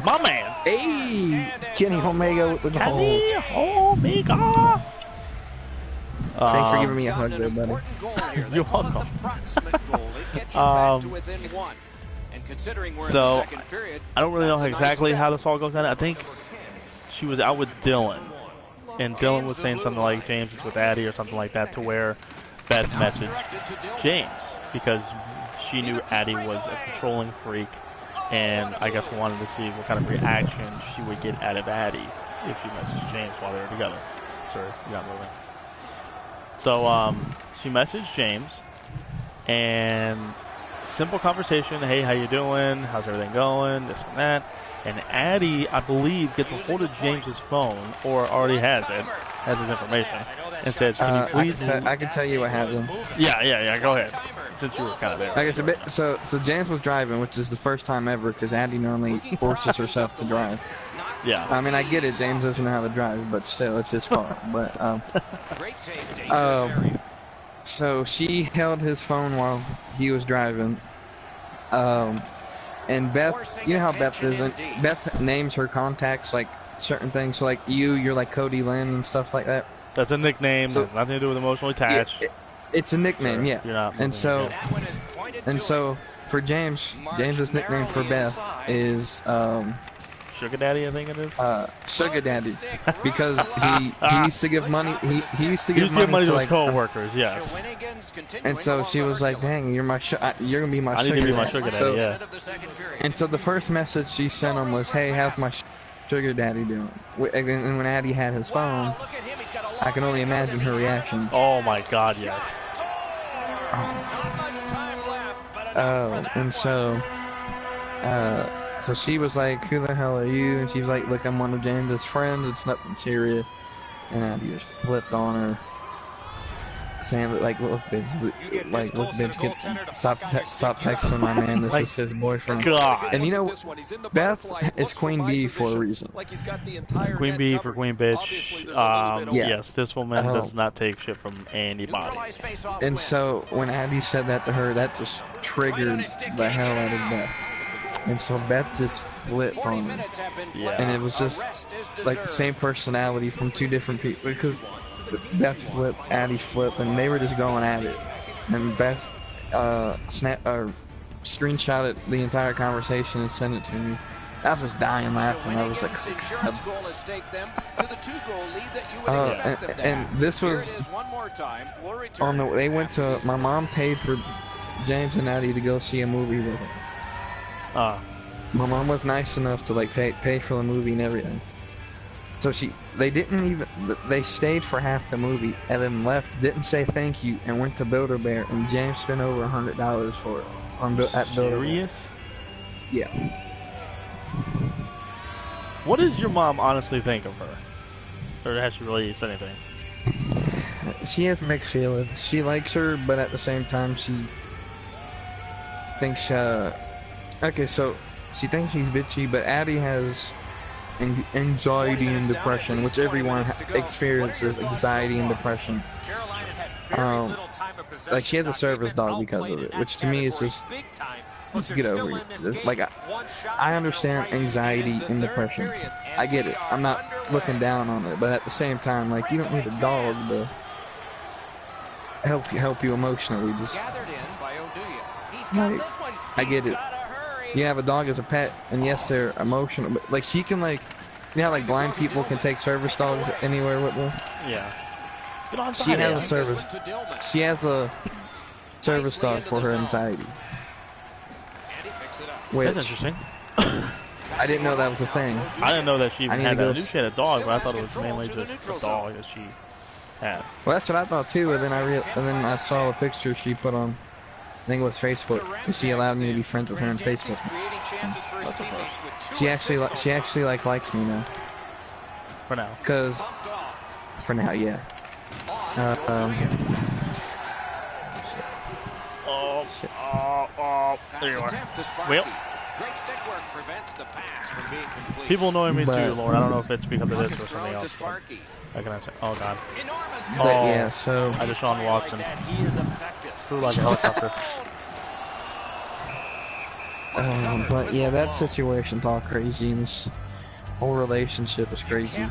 My man.
Hey, Kenny Omega with the goal.
Kenny Omega.
Thanks for giving me a hug there, buddy.
You're welcome. So, I don't really know exactly how this all goes down. I think she was out with Dylan, and Dylan was saying something like James is with Addie or something like that, to where Beth messaged James because she knew Addie was a controlling freak, and I guess wanted to see what kind of reaction she would get out of Addie if she messaged James while they were together. Sorry, you got moving. So she messaged James, and simple conversation. Hey, how you doing? How's everything going? This and that. And Addie, I believe, gets a hold of James's phone, or already has his information, and says, "Can you please?"
I can tell you what happened.
Yeah. Go ahead, since you were kind of there.
Like I said, so James was driving, which is the first time ever, because Addie normally forces herself to drive.
Yeah.
I mean, I get it. James doesn't know how to drive, but still, it's his car. But so she held his phone while he was driving. And Beth, you know how Beth is. Beth names her contacts like certain things. So like you're like Cody Lynn and stuff like that.
That's a nickname.
So,
has nothing to do with emotionally attached.
It's a nickname, yeah.
You're not
And so,
and
so for James's nickname for Beth is
Sugar Daddy, I think it is.
Sugar Daddy, because he used to give money. He used to give
money
money
to
to
his coworkers. Yes.
And so she was like, "Dang, you're gonna be my
I need
sugar
to be my
daddy."
sugar
So,
daddy. Yeah.
and so the first message she sent him was, "Hey, how's my sugar daddy doing?" And when Addie had his phone, I can only imagine her reaction.
Oh my God, yes.
And so, so she was like, "Who the hell are you?" And she was like, "Look, I'm one of James's friends. It's nothing serious." And Addie just flipped on her, saying, "Like, look, bitch, stop texting my man. This is his boyfriend."
God.
And you know, Beth is Queen Bee for a reason.
Queen Bee for Queen Bitch.
Yeah.
Yes, this woman does not take shit from anybody.
And so when Addie said that to her, that just triggered the hell out of Beth. And so Beth just flipped on her.
Yeah.
And it was just like the same personality from two different people, because Beth flipped, Addie flipped, and they were just going at it. And Beth screenshotted the entire conversation and sent it to me. I was just dying laughing. I was like, and this was on the. They went to. My mom paid for James and Addie to go see a movie with her. My mom was nice enough to like pay for the movie and everything. So they didn't even, they stayed for half the movie and then left, didn't say thank you, and went to Build-A-Bear, and James spent over $100 for it at Build-A-Bear.
Serious?
Yeah.
What does your mom honestly think of her? Or has she really said anything?
She has mixed feelings. She likes her, but at the same time, she thinks, okay, so she thinks she's bitchy, but Addie has anxiety and depression, which everyone experiences anxiety and depression. Like, she has a service dog because of it, which to me is just get over it. It's like, I understand anxiety and depression. I get it. I'm not looking down on it, but at the same time, like, you don't need a dog to help you emotionally. Just like, I get it. You have a dog as a pet, and yes, they're emotional, but like, she can, like, you know how like blind people can take service dogs anywhere with them?
Yeah.
She has a service. She has a service dog for her anxiety. Which,
That's interesting.
I didn't know that was a thing.
I didn't know that she even had that. I knew she had a dog, but I thought it was
Still has
mainly
control
just
through the
a dog that she had.
Well, that's what I thought too, and then I saw a picture she put on, I think it was Facebook, because she allowed me to be friends with her on Facebook. She actually like likes me now.
For now.
Cause, for now, yeah.
There you are. Well, people annoy me too, Lord. I don't know if it's because of this or something else. How can I say? Oh God.
But yeah, so
I just Deshaun Watson flew like a helicopter.
but yeah, that situation's all crazy, and this whole relationship is crazy.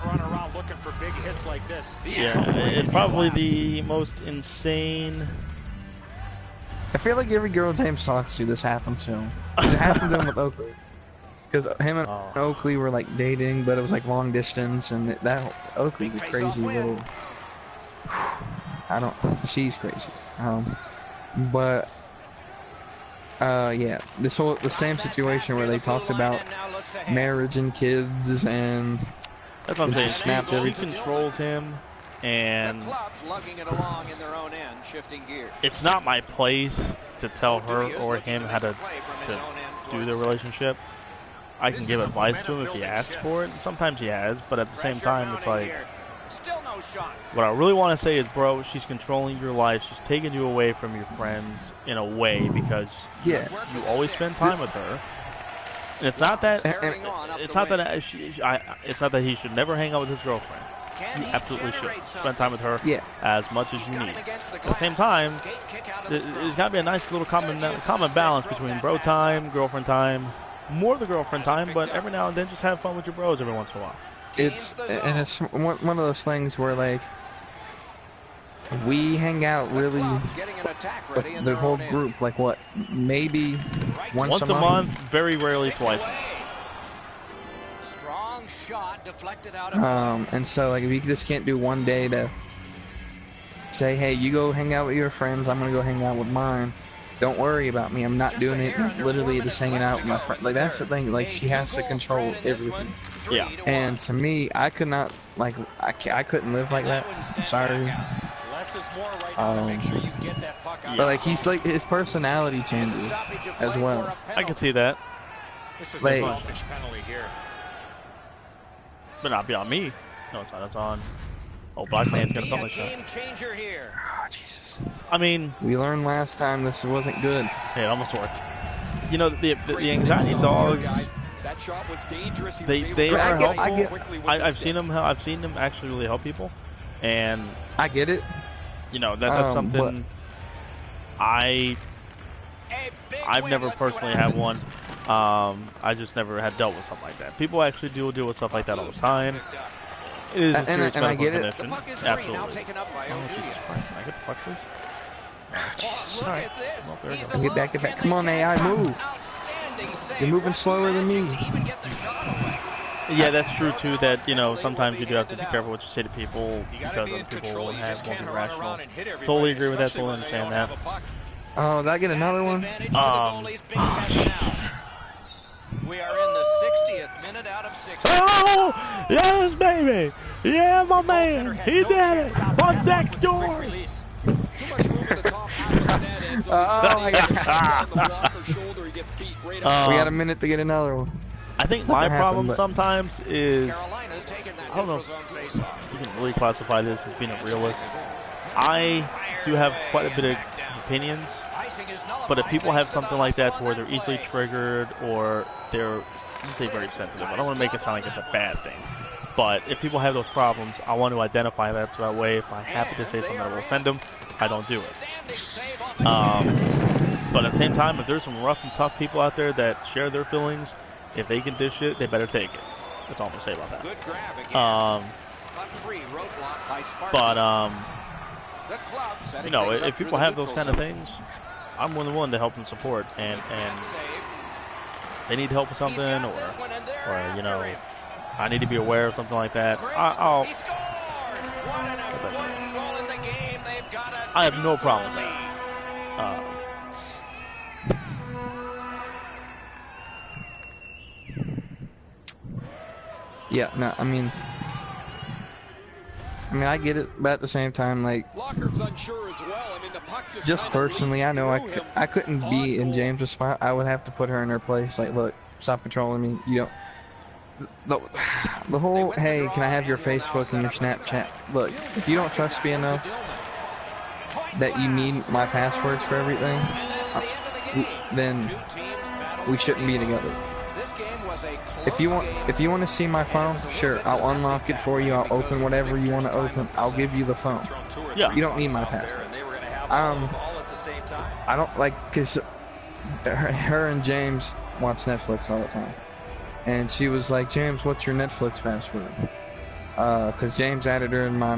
Yeah, it's probably the most insane.
I feel like every girl James talks to, this happens to him. 'Cause it happened to him with Oakley. Because him and Oakley were like dating, but it was like long distance, and that Oakley's a crazy little. She's crazy. But yeah, the same situation where they talked about marriage and kids, and
That's what I'm
it
saying.
just snapped
She
everything.
controls him, and it's not my place to tell her or him how to do their relationship. I can give advice to him if he asks for it. Sometimes he has, but at the same time, it's like, what I really want to say is, bro, she's controlling your life. She's taking you away from your friends in a way because you always spend time with her. And it's not that it's not that he should never hang out with his girlfriend. You absolutely should spend time with her as much as you need. At the same time, there's got to be a nice little common balance between bro time, girlfriend time. More the girlfriend time, but every now and then just have fun with your bros every once in a while.
It's one of those things where, like, we hang out really with the whole group, like, what, maybe once a month?
Very rarely twice.
And so, like, we just can't do one day to say, hey, you go hang out with your friends, I'm gonna go hang out with mine. Don't worry about me. I'm not doing it. I'm literally just hanging out with my friend. Like, that's the thing. Like, she has to control everything.
Yeah.
And to me, I could not, like, I couldn't live like that. I'm sorry. But, like, he's like, his personality changes as well.
I can see that.
Like,
but not beyond me. No, it's not. It's on. Oh, Black Man's gonna something like that.
Oh, Jesus.
I mean,
we learned last time this wasn't good.
Hey, it almost worked. You know, the anxiety dogs. They are helpful. I've seen them actually really help people, and
I get it.
You know, that's something I've never personally had one. I just never had dealt with something like that. People actually deal with stuff like that all the time. It is a serious medical condition. Absolutely. Oh, Jesus Christ. Can I get the puck, please?
Oh, Jesus.
All right. Well,
Get back. Come on, AI, move. You're moving slower than me.
Yeah, that's true, too, that, you know, sometimes you do have to be careful what you say to people because other people won't be rational. Totally agree with that. Totally understand that.
Oh, did I get another one?
We are in the 60th minute out of 60.
Oh! Yes, baby. Yeah, my man.
Goaltender had
He
no
did
chance
it.
to stop
One
that
Zach
one with the quick
scores.
release.
Too much room in the top half of the net, Enzo. He's not able to shut down the blocker's shoulder. He gets beat right up.
We got a minute to get another one.
I think
Nothing
my
happened,
problem
but-
sometimes is
Carolina's taking that
I don't know
neutral
if
zone faceoff.
you can really classify this as being a realist. I do have quite a bit of opinions,
Icing is nullified
but if people have
thanks to the
something like that
hustle
to where
on
they're easily
play.
triggered or they're, let's say, very sensitive. I don't want to make it sound like it's a bad thing. But if people have those problems, I want to identify that so that way if I happen to say something that will offend them, I don't do it.
Standing save off the
But at the same time, if there's some rough and tough people out there that share their feelings, if they can dish it, they better take it. That's all I'm going to say about that.
Good grab again. Puck free, roadblock by Sparky.
But,
The club setting
you know,
things up
if
through
people
the
have those
neutral
kind of
zone.
things, I'm more than willing to help and support. And
Save.
they need help with something,
He's got this one, and they're
or you know,
after him.
I need to be aware of something like that.
Great
I'll
He scores! What an important goal in the game. They've got a
I have no problem with
lead.
that.
Yeah, no, I mean, I get it, but at the same time, like,
Locker's unsure as well. I mean, the puck just
just
kinda
personally, I
leaks
know
through him
I couldn't
on
be in
goal.
James's spot. I would have to put her in her place. Like, look, stop controlling me. You don't. The whole, hey, can I have your Facebook and your Snapchat? Look, if you don't trust me enough that you need my passwords for everything, then we shouldn't be together.
This game was a close
If you
game.
want to see my phone, sure, I'll unlock it for you. I'll open whatever you want to open. I'll give you the phone.
Yeah.
You don't need my password.
All at the same time.
I don't like, cause her and James watch Netflix all the time, and she was like, James, what's your Netflix password? Cause James added her and my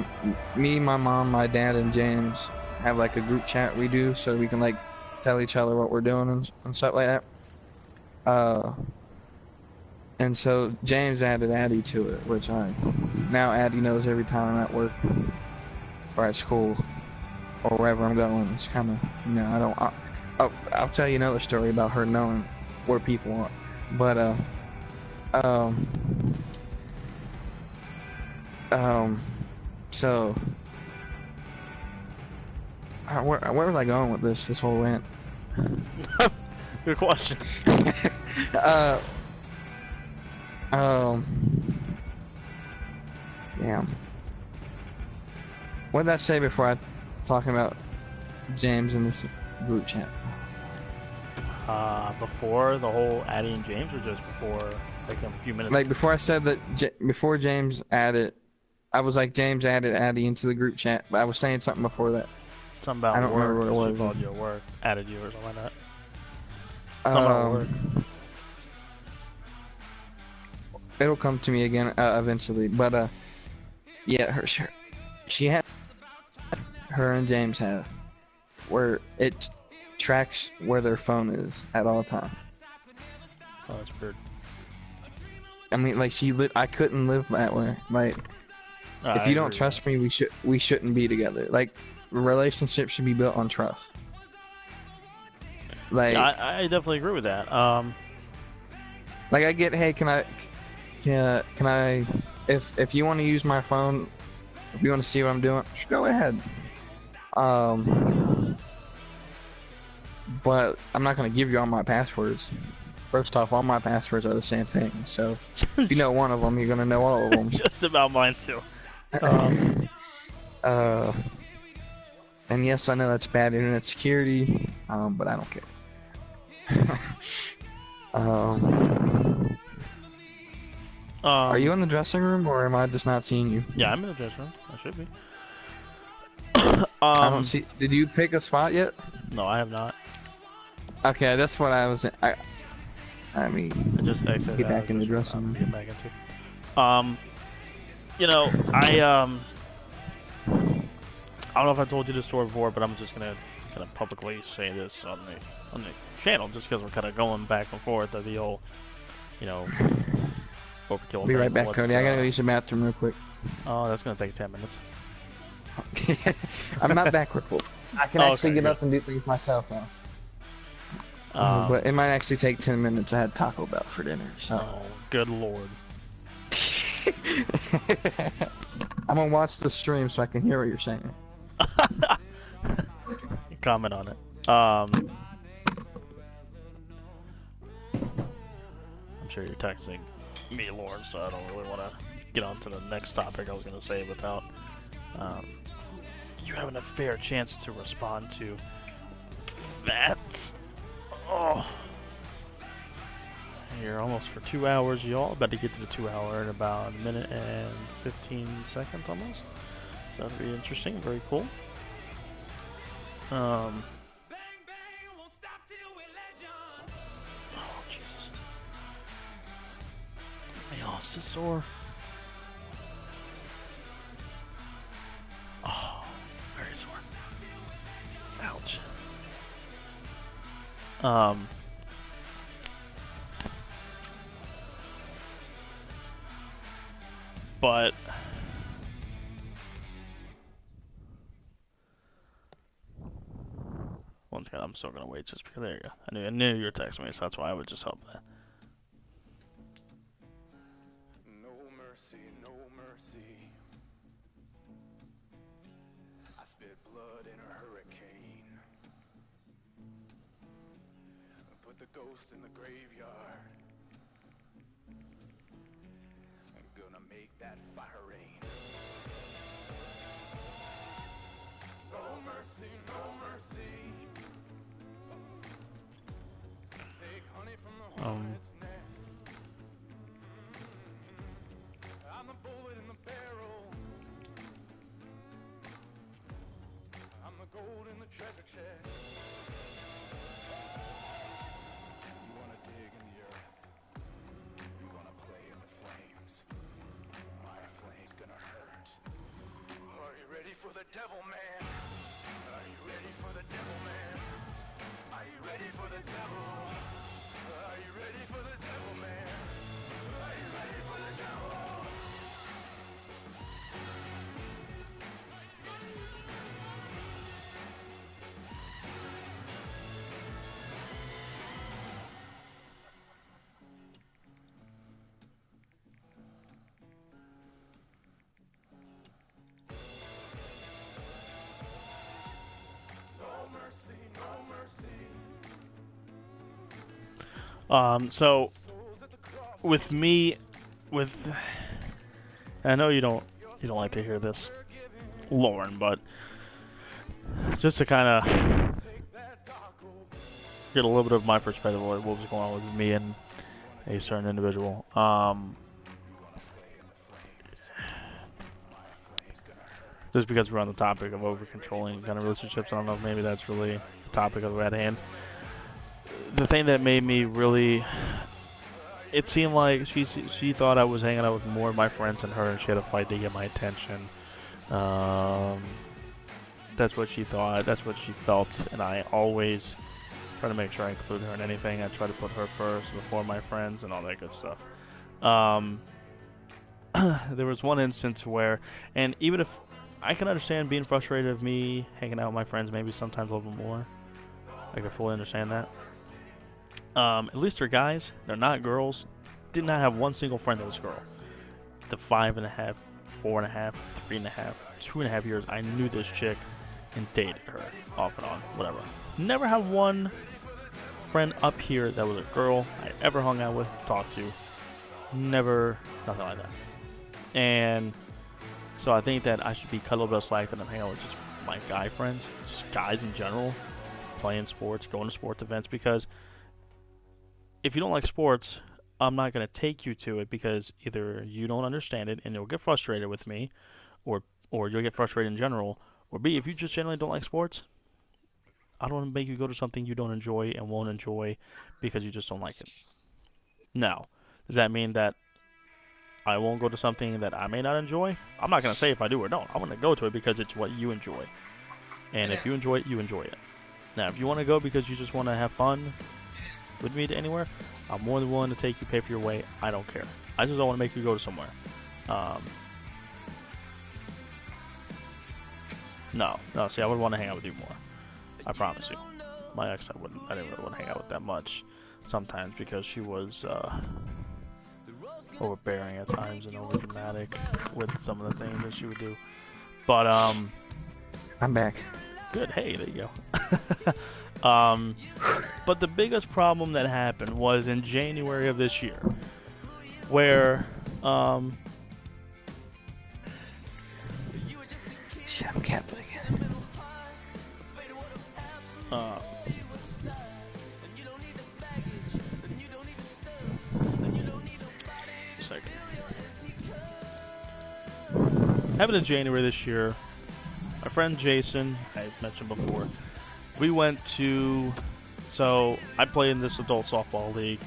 mom, my dad, and James have like a group chat we do, so we can like tell each other what we're doing and stuff like that. And so James added Addie to it, which now Addie knows every time I'm at work or at school or wherever I'm going. It's kind of, you know, I'll tell you another story about her knowing where people are. But, so, where was I going with this whole rant?
Good question.
Yeah. What did I say before I talking about James in this group chat?
Before the whole Addie and James, or just before, like a few minutes?
Like before I said that before James added, I was like James added Addie into the group chat, but I was saying something before that.
Something about
I don't
work.
remember what it was.
She called you at work, added you or something like that. Something about work.
It'll come to me again eventually, but yeah, she had her and James have where it tracks where their phone is at all times.
Oh, that's weird.
I mean, like I couldn't live that way. Like, if you don't trust me, we shouldn't be together. Like, relationships should be built on trust. Like,
Yeah, I definitely agree with that.
like I get, hey, can I, if you want to use my phone, if you want to see what I'm doing, just go ahead. But I'm not gonna give you all my passwords. First off, all my passwords are the same thing. So if you know one of them, you're gonna know all of them.
Just about mine too.
And yes, I know that's bad internet security, but I don't care. Are you in the dressing room, or am I just not seeing you?
Yeah, I'm in the dressing room. I should be.
I don't see. Did you pick a spot yet?
No, I have not.
Okay, that's what I was. I mean,
I just exited.
get
out of
back in the dressing room.
Get back into. You know, I don't know if I told you this story before, but I'm just gonna kind of publicly say this on the channel, just because we're kind of going back and forth of the whole, you know, overkill.
Be right
thing,
back,
what's,
Cody. I gotta go use the bathroom real quick.
Oh, that's gonna take 10 minutes.
I'm not that crippled. I can
Oh,
actually
okay,
get
good.
up and do things myself now. But it might actually take 10 minutes. I had Taco Bell for dinner, so.
Oh, good lord.
I'm gonna watch the stream so I can hear what you're saying.
Comment on it. I'm sure you're texting me, Lauren, so I don't really want to get on to the next topic I was going to say without you having a fair chance to respond to that. Oh. You're almost for 2 hours, y'all. About to get to the 2 hour in about a minute and 15 seconds almost. That'll be interesting. Very cool. Oh, Jesus. My ass is sore. Oh, very sore. Ouch. But once again, I'm still gonna wait just because there you go. I knew you were texting me, so that's why I would just hope that.
No mercy, no mercy. I spit blood in a hurricane. Put the ghost in the graveyard. I'm gonna make that fire rain. No mercy, no mercy. Take honey from the hornet's nest. I'm the bullet in the barrel. I'm the gold in the treasure chest. You wanna dig in the earth? You wanna play in the flames? My flame's gonna hurt. Are you ready for the devil, man? Are you ready for the devil, man? Are you ready for the devil? Are you ready for the devil, man? Are you ready for the devil?
So with me, I know you don't like to hear this, Lauren, but just to kind of get a little bit of my perspective of what was going on with me and a certain individual. Just because we're on the topic of over-controlling kind of relationships, I don't know if maybe that's really the topic of at hand. The thing that made me really, it seemed like she thought I was hanging out with more of my friends than her, and she had a fight to get my attention. That's what she thought. That's what she felt, and I always try to make sure I include her in anything. I try to put her first before my friends and all that good stuff. There was one instance where, and even if I can understand being frustrated of me hanging out with my friends, maybe sometimes a little bit more, I can fully understand that. At least they're guys. They're not girls. Did not have one single friend that was a girl. The 5.5, 4.5, 3.5, 2.5 years, I knew this chick and dated her off and on, whatever. Never have one friend up here that was a girl I ever hung out with, talked to. Never, nothing like that. And so I think that I should be cut a little bit of slack that I'm hanging out with just my guy friends, just guys in general, playing sports, going to sports events, because if you don't like sports, I'm not going to take you to it because either you don't understand it and you'll get frustrated with me, or you'll get frustrated in general, or B, if you just generally don't like sports, I don't want to make you go to something you don't enjoy and won't enjoy because you just don't like it. Now, does that mean that I won't go to something that I may not enjoy? I'm not going to say if I do or don't. I'm going to go to it because it's what you enjoy. And if you enjoy it, you enjoy it. Now, if you want to go because you just want to have fun with me to anywhere, I'm more than willing to take you, pay for your way. I don't care. I just don't want to make you go to somewhere. No, see, I would want to hang out with you more. I promise you. My ex, I didn't really want to hang out with that much sometimes because she was, overbearing at times and overdramatic with some of the things that she would do. But
I'm back.
good. Hey, there you go. But the biggest problem that happened was in January of this year, where
Shit, I'm captain again.
Second. Happened in January this year. My friend Jason, I mentioned before, we went to. So I play in this adult softball league.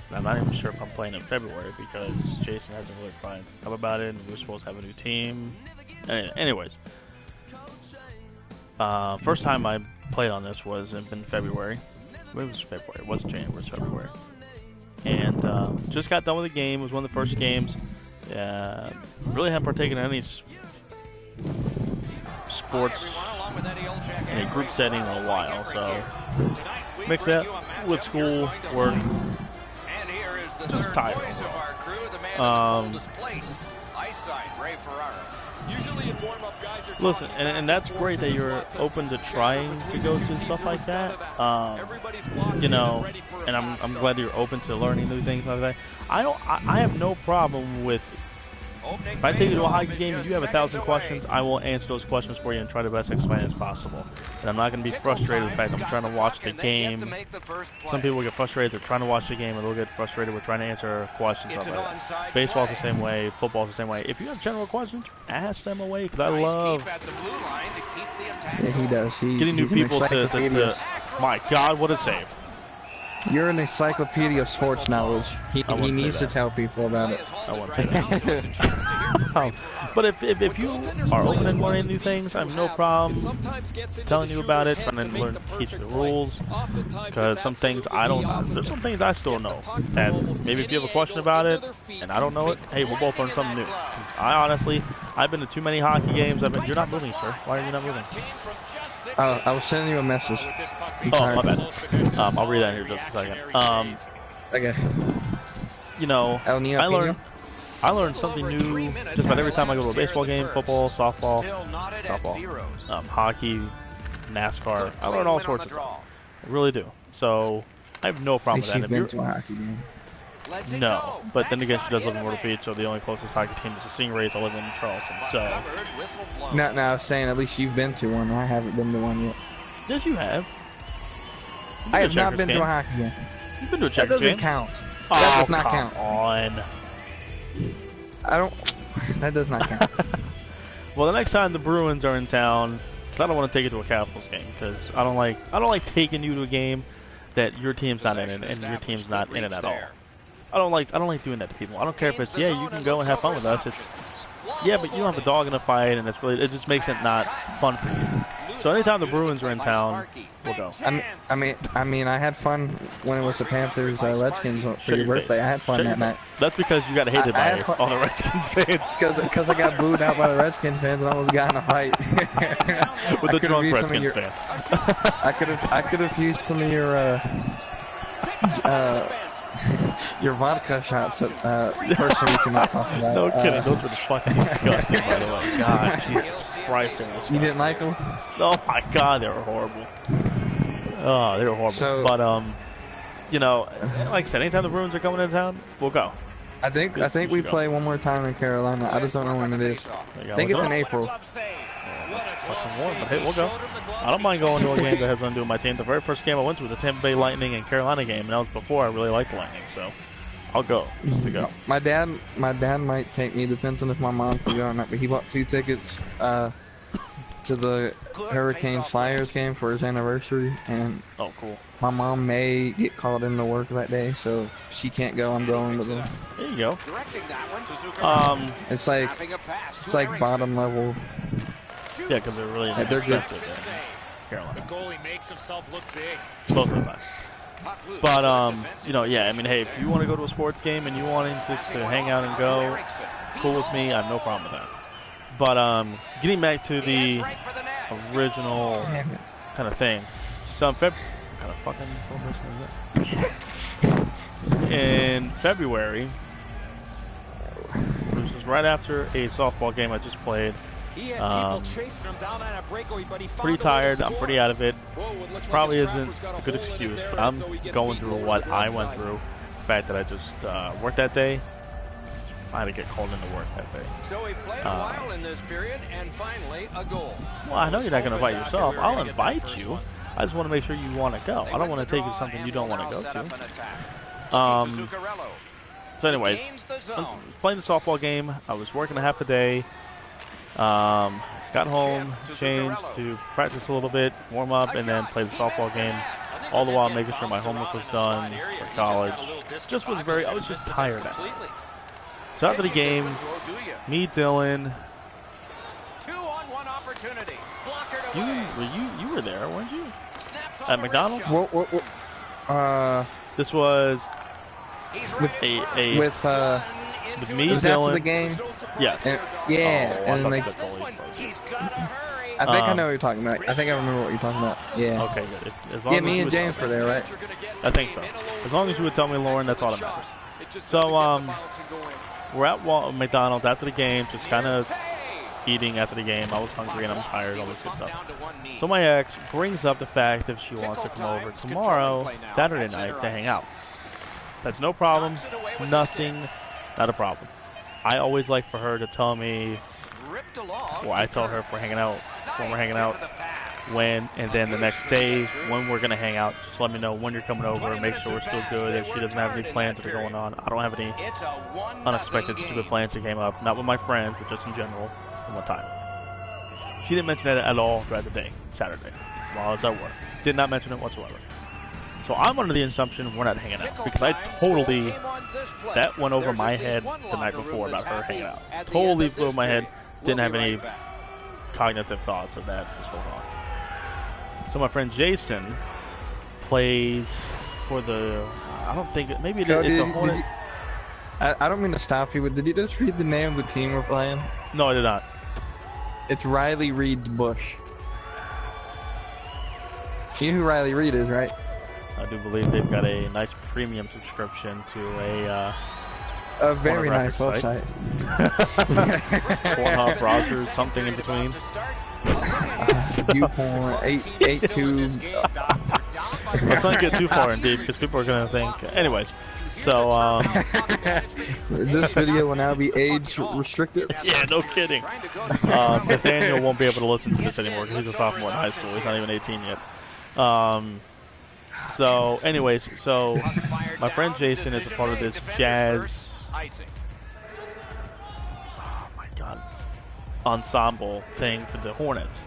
And I'm not even sure if I'm playing in February because Jason hasn't really found out about it, and we were supposed to have a new team. Anyways, first time I played on this was in February. It was February. It wasn't January. It was February. And just got done with the game. It was one of the first games. Really haven't partaken in any sports in a group setting in a while. So mix that with school, work. Just tired. Listen, and that's great that you're open to trying to go to stuff like that. You know, and I'm glad you're open to learning new things like that. I have no problem with. If I take you to a hockey game and you have 1,000 questions, I will answer those questions for you and try to best explain as possible. And I'm not going to be frustrated with the fact I'm trying to watch the game. Some people get frustrated, they're trying to watch the game, and they'll get frustrated with trying to answer questions. Baseball's the same way, football's the same way. If you have general questions, ask them away, because I love
he does.
getting new people to. My God, what a save.
You're an encyclopedia of sports knowledge. He needs to tell people about it.
I won't say that. But if you are open and learning new things, I have no problem telling you about it, trying to learn, teach you the rules. Because some things I don't know. There's some things I still know. And maybe if you have a question about it and I don't know it, hey, we'll both learn something new. I've been to too many hockey games. You're not moving, sir. Why are you not moving?
I was sending you a message.
Oh, my bad. I'll read that here in just a second.
Okay.
You know, I learned something new just about every time I go to a baseball game, football, softball, hockey, NASCAR. I learn all sorts of stuff. I really do. So I have no problem with that.
You've been to a hockey game.
No, but then again, she does live in Myrtle Beach, so the only closest hockey team is the Stingrays. I live in Charleston, so.
No, I was saying at least you've been to one. I haven't been to one yet.
Yes, you have.
I have not been to a hockey game.
You've been to a Checkers game.
That doesn't count.
Oh,
that does not count.
On.
That does not count.
Well, the next time the Bruins are in town, because I don't want to take you to a Capitals game, because I don't like taking you to a game that your team's not in it and your team's not in it at all. I don't like doing that to people. I don't care if it's you can go and have fun with us. It's but you don't have a dog in a fight, and it just makes it not fun for you. So anytime the Bruins are in town, we'll go.
I mean, I had fun when it was the Panthers Redskins for your birthday. I had fun that night.
That's because you got hated by all the Redskins fans.
Because I got booed out by the Redskins fans and almost got in a fight.
With the drunk Redskins fan.
I could have used some of your vodka shots. Person we cannot talk about.
No kidding, those were the fucking disgusting, by the way. God, Jesus Christ.
You didn't like them?
Oh my God, they were horrible. Oh, they were horrible.
So,
but you know, like I said, anytime the Bruins are coming into town, we'll go.
I think we play one more time in Carolina. I just don't know when it is. I think it's in April.
Fucking warm, but hey, we'll go. I don't mind going to a game that has nothing to do with my team. The very first game I went to was the Tampa Bay Lightning and Carolina game, and that was before I really liked the Lightning, so I'll go just to go.
My dad might take me. Depends on if my mom can go or not. But he bought 2 tickets to the Hurricanes Flyers game for his anniversary, and
oh, cool.
My mom may get called into work that day, so if she can't go, I'm going with her.
There you go.
It's like bottom level.
Yeah, because they're really
they're good.
Carolina.
The goalie makes himself look big.
Both of them. But you know, yeah. I mean, hey, if you want to go to a sports game and you want to hang out and go, cool with me. I have no problem with that. But getting back to the original kind of thing. So in February, right after a softball game I just played.
He had people chasing him down on a breakaway, but he found
Pretty
a way to
tired. I'm
score.
pretty out of it.
Whoa, it looks
Probably
like his
isn't
trapper's got
a good
hold in
excuse.
there
But I'm
until he gets
going
beaten
through
over
what
the
I
left
went
side.
through. The fact that I just worked that day. I had to get called into work that day.
So he played a while in this period, and finally a goal.
Well, I know you're not going to invite yourself. I'll invite you. I just want to make sure you want to go. I don't want to take you to something you don't want to go to. So anyways, I was playing the softball game. I was working a half a day. Got home, changed to practice a little bit, warm up, and then play the softball game. All the while making sure my homework was done for college. I was just tired out. So after the game, me, Dylan,
2-on-1 opportunity. Blockered
you were there, weren't you? At McDonald's? This was with me,
it was
Dylan.
after the game.
Yes.
And, yeah,
Oh, I
and
thought
like,
the goalie was.
I think I know what you're talking about. I think I remember what you're talking about. Yeah.
Okay, good. As long
Yeah,
as
me
you
and
would
James
tell
were
me.
there, right?
I think so. As long as you would tell me, Lauren, that's all that matters. So, we're at McDonald's after the game, just kind of eating after the game. I was hungry and I'm tired, all this good stuff. So my ex brings up the fact that she wants to come over tomorrow, Saturday night, to hang out. That's no problem. Nothing, not a problem. I always like for her to tell me, well, I tell her if we're hanging out, when we're hanging out, when, and then the next day when we're gonna hang out. Just let me know when you're coming over. Make sure we're still good. If she doesn't have any plans that are going on, I don't have any unexpected stupid plans that came up. Not with my friends, but just in general. One time. She didn't mention it at all throughout the day, Saturday, while I was at work. Did not mention it whatsoever. So I'm under the assumption we're not hanging out because I totally, that went over my head the night before about her hanging out. Totally flew over my head. Didn't have any cognitive thoughts of that was going on. So my friend Jason plays for the, I don't think, maybe it's a Hornet.
I don't mean to stop you, but did you just read the name of the team we're playing?
No, I did not.
It's Riley Reed's Bush. You know who Riley Reed is, right?
I do believe they've got a nice premium subscription to
a very nice website.
Pornhub browser, something in between.
YouPorn, 882.
Let's not get too far indeed, because people are going to think. Anyways, so
this video will now be age restricted.
Yeah, no kidding. Nathaniel won't be able to listen to this anymore because he's a sophomore in high school. He's not even 18 yet. So, anyways, so my friend Jason is a part of this jazz. Oh my God. Ensemble thing for the Hornets,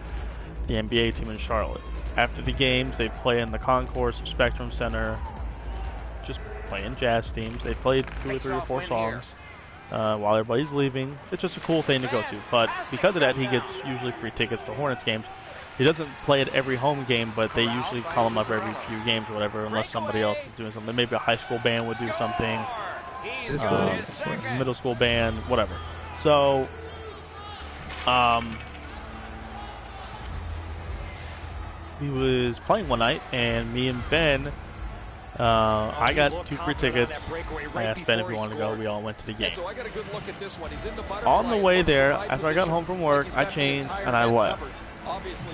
the NBA team in Charlotte. After the games, they play in the concourse of Spectrum Center, just playing jazz themes. They played 2 or 3 or 4 songs while everybody's leaving. It's just a cool thing to go to. But because of that, he gets usually free tickets to Hornets games. He doesn't play at every home game, but they usually call him up every few games or whatever, unless somebody else is doing something. Maybe a high school band would do something, middle school band, whatever. So, he was playing one night, and me and Ben, I got 2 free tickets. I asked Ben if he wanted to go. We all went to the game. On the way there, after I got home from work, I changed and I left.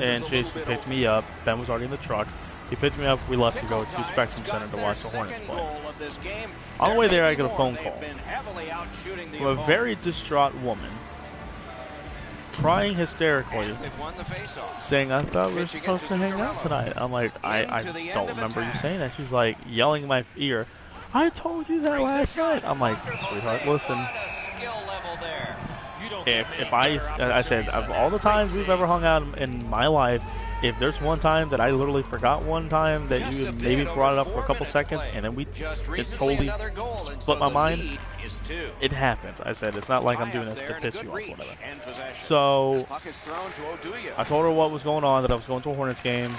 And Jason picked me up. Ben was already in the truck. He picked me up. We left to go to Spectrum Center to watch the Hornets play. On the way there, I got a phone call from a very distraught woman, crying hysterically, saying, I thought we were supposed to hang out tonight. I'm like, I don't remember you saying that. She's like yelling in my ear, I told you that last night. I'm like, sweetheart, listen. If I said, of all the times we've ever hung out in my life, if there's one time that I literally forgot one time that you maybe brought it up for a couple seconds and then it totally split my mind, it happens. I said, it's not like I'm doing this to piss you off or whatever. So I told her what was going on, that I was going to a Hornets game.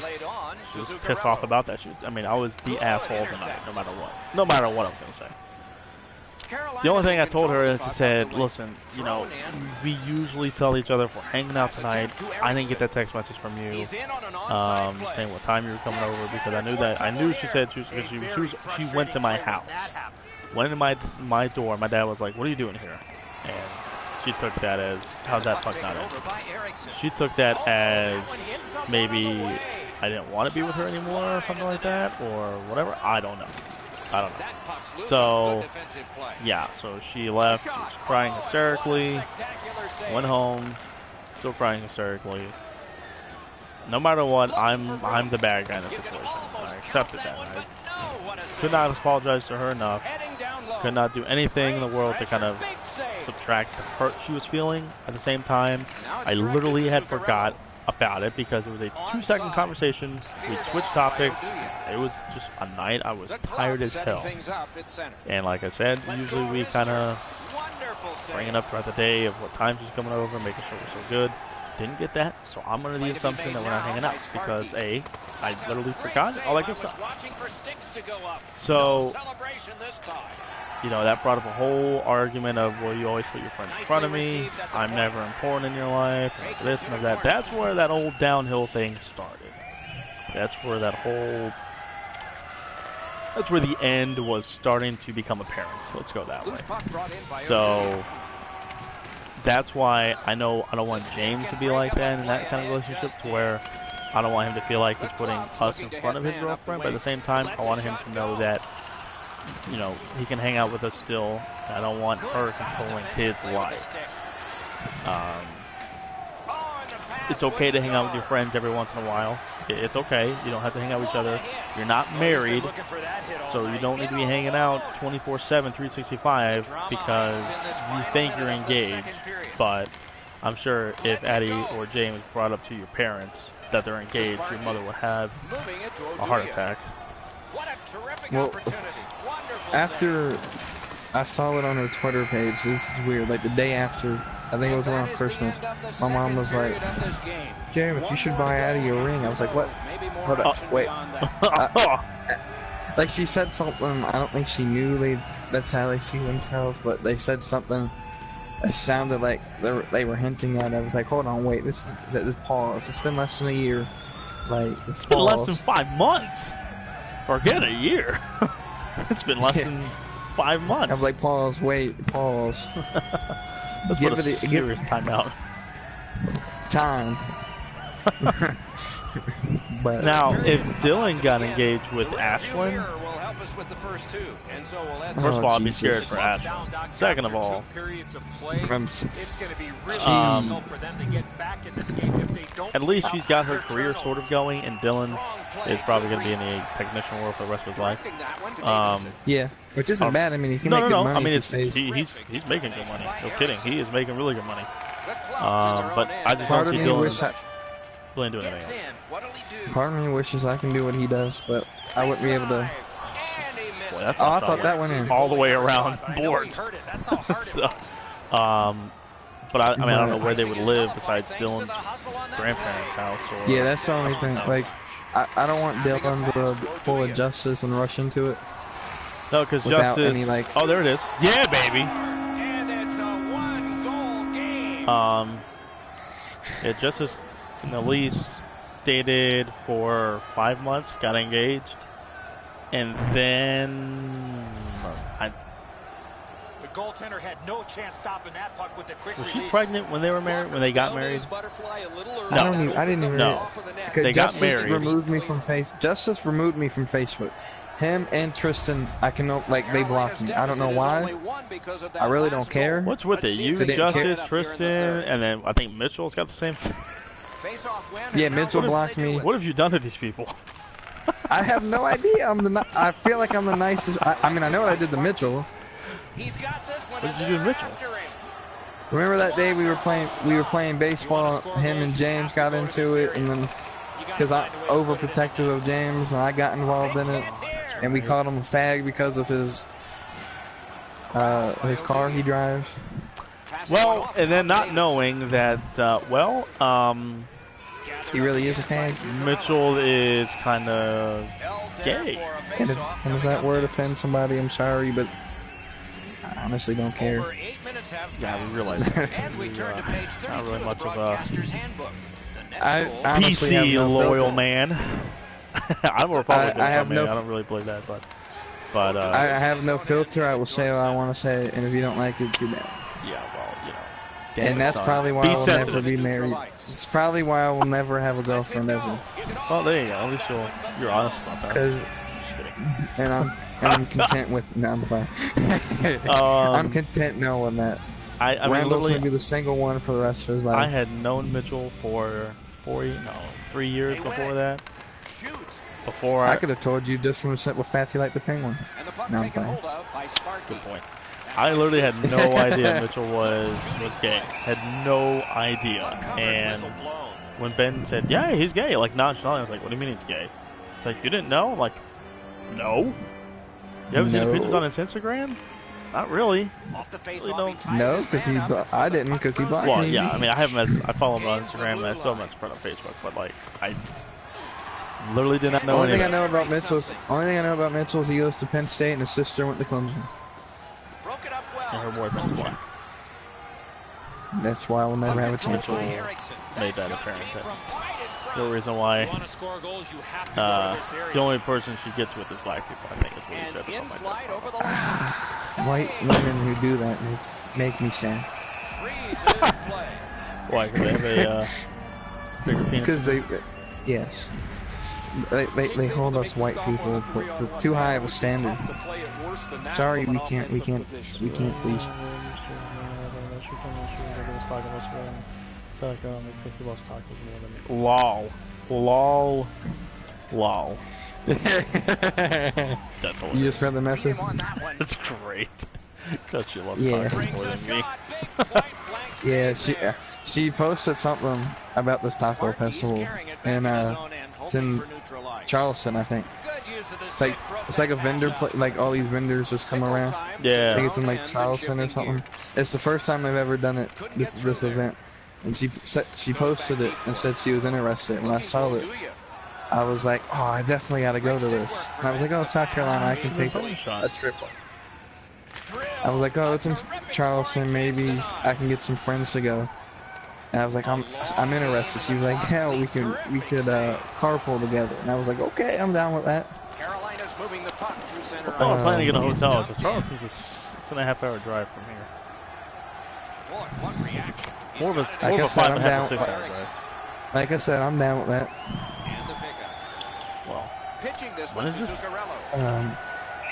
She was pissed off about that. I was the asshole tonight, no matter what. No matter what I was going to say. The only thing I told her is I said, listen, you know, we usually tell each other if we're hanging out tonight. I didn't get that text message from you saying what time you were coming over, because I knew she said she went to my house. Went into my door. My dad was like, what are you doing here? And she took that as, how's that puck not in? She took that as maybe I didn't want to be with her anymore or something like that, or whatever. I don't know. So, yeah, so she left, she was crying hysterically, went home, still crying hysterically. No matter what, I'm the bad guy in this situation. I accepted that. I could not apologize to her enough. Could not do anything in the world to kind of subtract the hurt she was feeling. At the same time, I literally had forgot about it because it was a 2-second conversation. We switched topics. It was just a night I was tired as hell. And like I said, usually we kind of bring it up throughout the day of what time she's coming over, making sure we're so good. Didn't get that, so I'm under the assumption that we're not hanging out because A, I literally forgot all that good stuff. So, you know, that brought up a whole argument of, well, you always put your friends in front of me, I'm never important in your life, this and that. That's where that old downhill thing started. That's where that whole, that's where the end was starting to become apparent. So let's go that way. So, that's why I know I don't want James to be like that in that kind of relationship, to where I don't want him to feel like he's putting us in front of his girlfriend, but at the same time, I want him to know that, you know, he can hang out with us still. I don't want her controlling his life. It's okay to hang out with your friends every once in a while. It's okay. You don't have to hang out with each other. You're not married, so you don't need to be hanging out 24/7, 365 because you think you're engaged. But I'm sure if Addie or James brought up to your parents that they're engaged, your mother would have a heart attack.
Well, after I saw it on her Twitter page, this is weird, like the day after, I think it was around Christmas, my mom was like, James, you should buy Addie a ring. I was like, what? Hold up, wait. Like she said something, I don't think she knew that's how they see themselves, but they said something that sounded like they were hinting at it. I was like, hold on, wait, this pause. It's been less than a year. Like, it's
been less than 5 months. Forget a year. It's been less than 5 months.
I was like, pause, wait, pause.
Let's put a serious timeout.
Time. But
now, if Dylan got engaged with Ashlyn, first of all, I'd be scared for Ashlyn. Second of all, at least she's got her career sort of going, and Dylan is probably going to be in the technician world for the rest of his life.
Yeah, which isn't bad. I mean, he can make good money.
I mean, he's making good money. No kidding, he is making really good money. But I just don't see Dylan really doing anything else.
Part of me wishes I can do what he does, but I wouldn't be able to.
Boy, that's
I thought that went in
all the way around boards. So, but I mean, I don't know where they would live besides Dylan's grandparents' house. Or,
yeah, that's the only thing. Like, I don't want Dylan to pull a Justice and rush into it.
No, because Justice.
Any, like,
oh, there it is. Yeah, baby.
And it's a 1-goal game.
Yeah, Justice and Elise dated for 5 months, got engaged, and then
the goaltender had no chance stopping that puck with the quick
was
release.
she pregnant when they were married? When they got married?
No, I didn't even know.
They got married.
Removed me from Justice removed me from Facebook. Him and Tristan, I can like they blocked me. I don't know why. I really don't care.
What's with it? You, Justice, Tristan, and then I think Mitchell's got the same thing.
Yeah, Mitchell blocked me.
What have you done to these people?
I have no idea. I feel like I'm the nicest. I mean, I know what I did to Mitchell.
What did you do to Mitchell?
Remember that day we were playing baseball? Him and James got into it, and then because I'm overprotective of James, and I got involved in it, and we called him a fag because of his car he drives.
Well, and then not knowing that,
he really is a fag.
Mitchell is kind of gay.
And if that word offends somebody, I'm sorry, but I honestly don't care.
Yeah, we realize that. Not really much of a PC loyal man. I'm a Republican. I don't really believe that, but
I have no filter. I will say what I want to say, and if you don't like it, too bad.
Yeah, well, Damn
And
it,
that's
son.
probably why
Be
I will
sensitive.
never be married. It's probably why I will never have a girlfriend ever.
Well, there you go. At least you're honest about that.
Cause,
Just kidding.
and I'm content with. No, I'm fine. I'm content knowing that
I mean,
Randall's
literally,
gonna be the single one for the rest of his life.
I had known Mitchell for 3 years before that.
Shoot.
Before
I could have told you just from sitting with Fatty like the Penguins.
And the puck
No, I'm
taken
fine.
hold of by Sparky.
Good point. I literally had no idea Mitchell was gay. Had no idea. And when Ben said, "Yeah, he's gay," like nonchalantly, I was like, "What do you mean he's gay?" It's like, "You didn't know?" I'm like, "No." You haven't seen the pictures on his Instagram? Not really.
Off the face
Really
off,
don't.
No, because I didn't, because he blocked
Well,
me.
yeah. I mean, I have him as I follow him on Instagram and I still have him as a friend on Facebook, but like, I literally did not know
Only thing I
anything.
know about Mitchell is he goes to Penn State and his sister went to Clemson.
broke it up well.
And her boyfriend's black.
That's why I will never have a chance.
Mitchell made that apparent. That's the reason why
You want to score goals, you have to go to this area.
the only person she gets with is black people. I think is what he
And
said.
in
Something
flight
like
over the line.
White women who do that make me sad.
Freezes play.
that. Why? Because they have a bigger penis.
Because yes, they hold us white people to too high of a standard.
Tough to play it worse than that
Sorry,
from
we
an
can't
offensive position.
please.
Lol. Lol. Lol. That's
You just read the
Beat
message?
him on that one.
That's great. Because she loves
Yeah.
talking
Brings
more
a
than me.
shot. Big point blank
Yeah,
save there.
she posted something about this taco
Sparky's
festival
carrying it back
in
in his own end,
it's
hoping
in
for neutral ice.
Charleston, I think.
Good use of the
It's like
stick, broke
it's like a
that
vendor
pass up.
like all these vendors just come
Single
around.
time,
Yeah.
I think it's in like
and
Charleston or
shifting
something.
gears.
It's the first time they've ever done it. This event, and she posted it and said she was interested. And I saw it.
Do you?
I was like, oh, I definitely got to go to this. And I was like, oh, South Carolina, I can take a trip. I was like, oh, it's in Charleston, maybe I can get some friends to go. And I was like, I'm interested. She was like, yeah, we could carpool together. And I was like, okay, I'm down with that.
Carolina's moving the puck through center.
Oh, I'm planning to get a
It's
hotel
dumped
because Charleston's a 6.5-hour drive from here.
Boy, what reaction. He's
More of a
got it.
Like I
5.5
said,
to
I'm down.
6 hour drive.
Like I said, I'm down with that.
And the pickup.
Well,
Pitching this
when
one
is
to
this?
Zuccarello.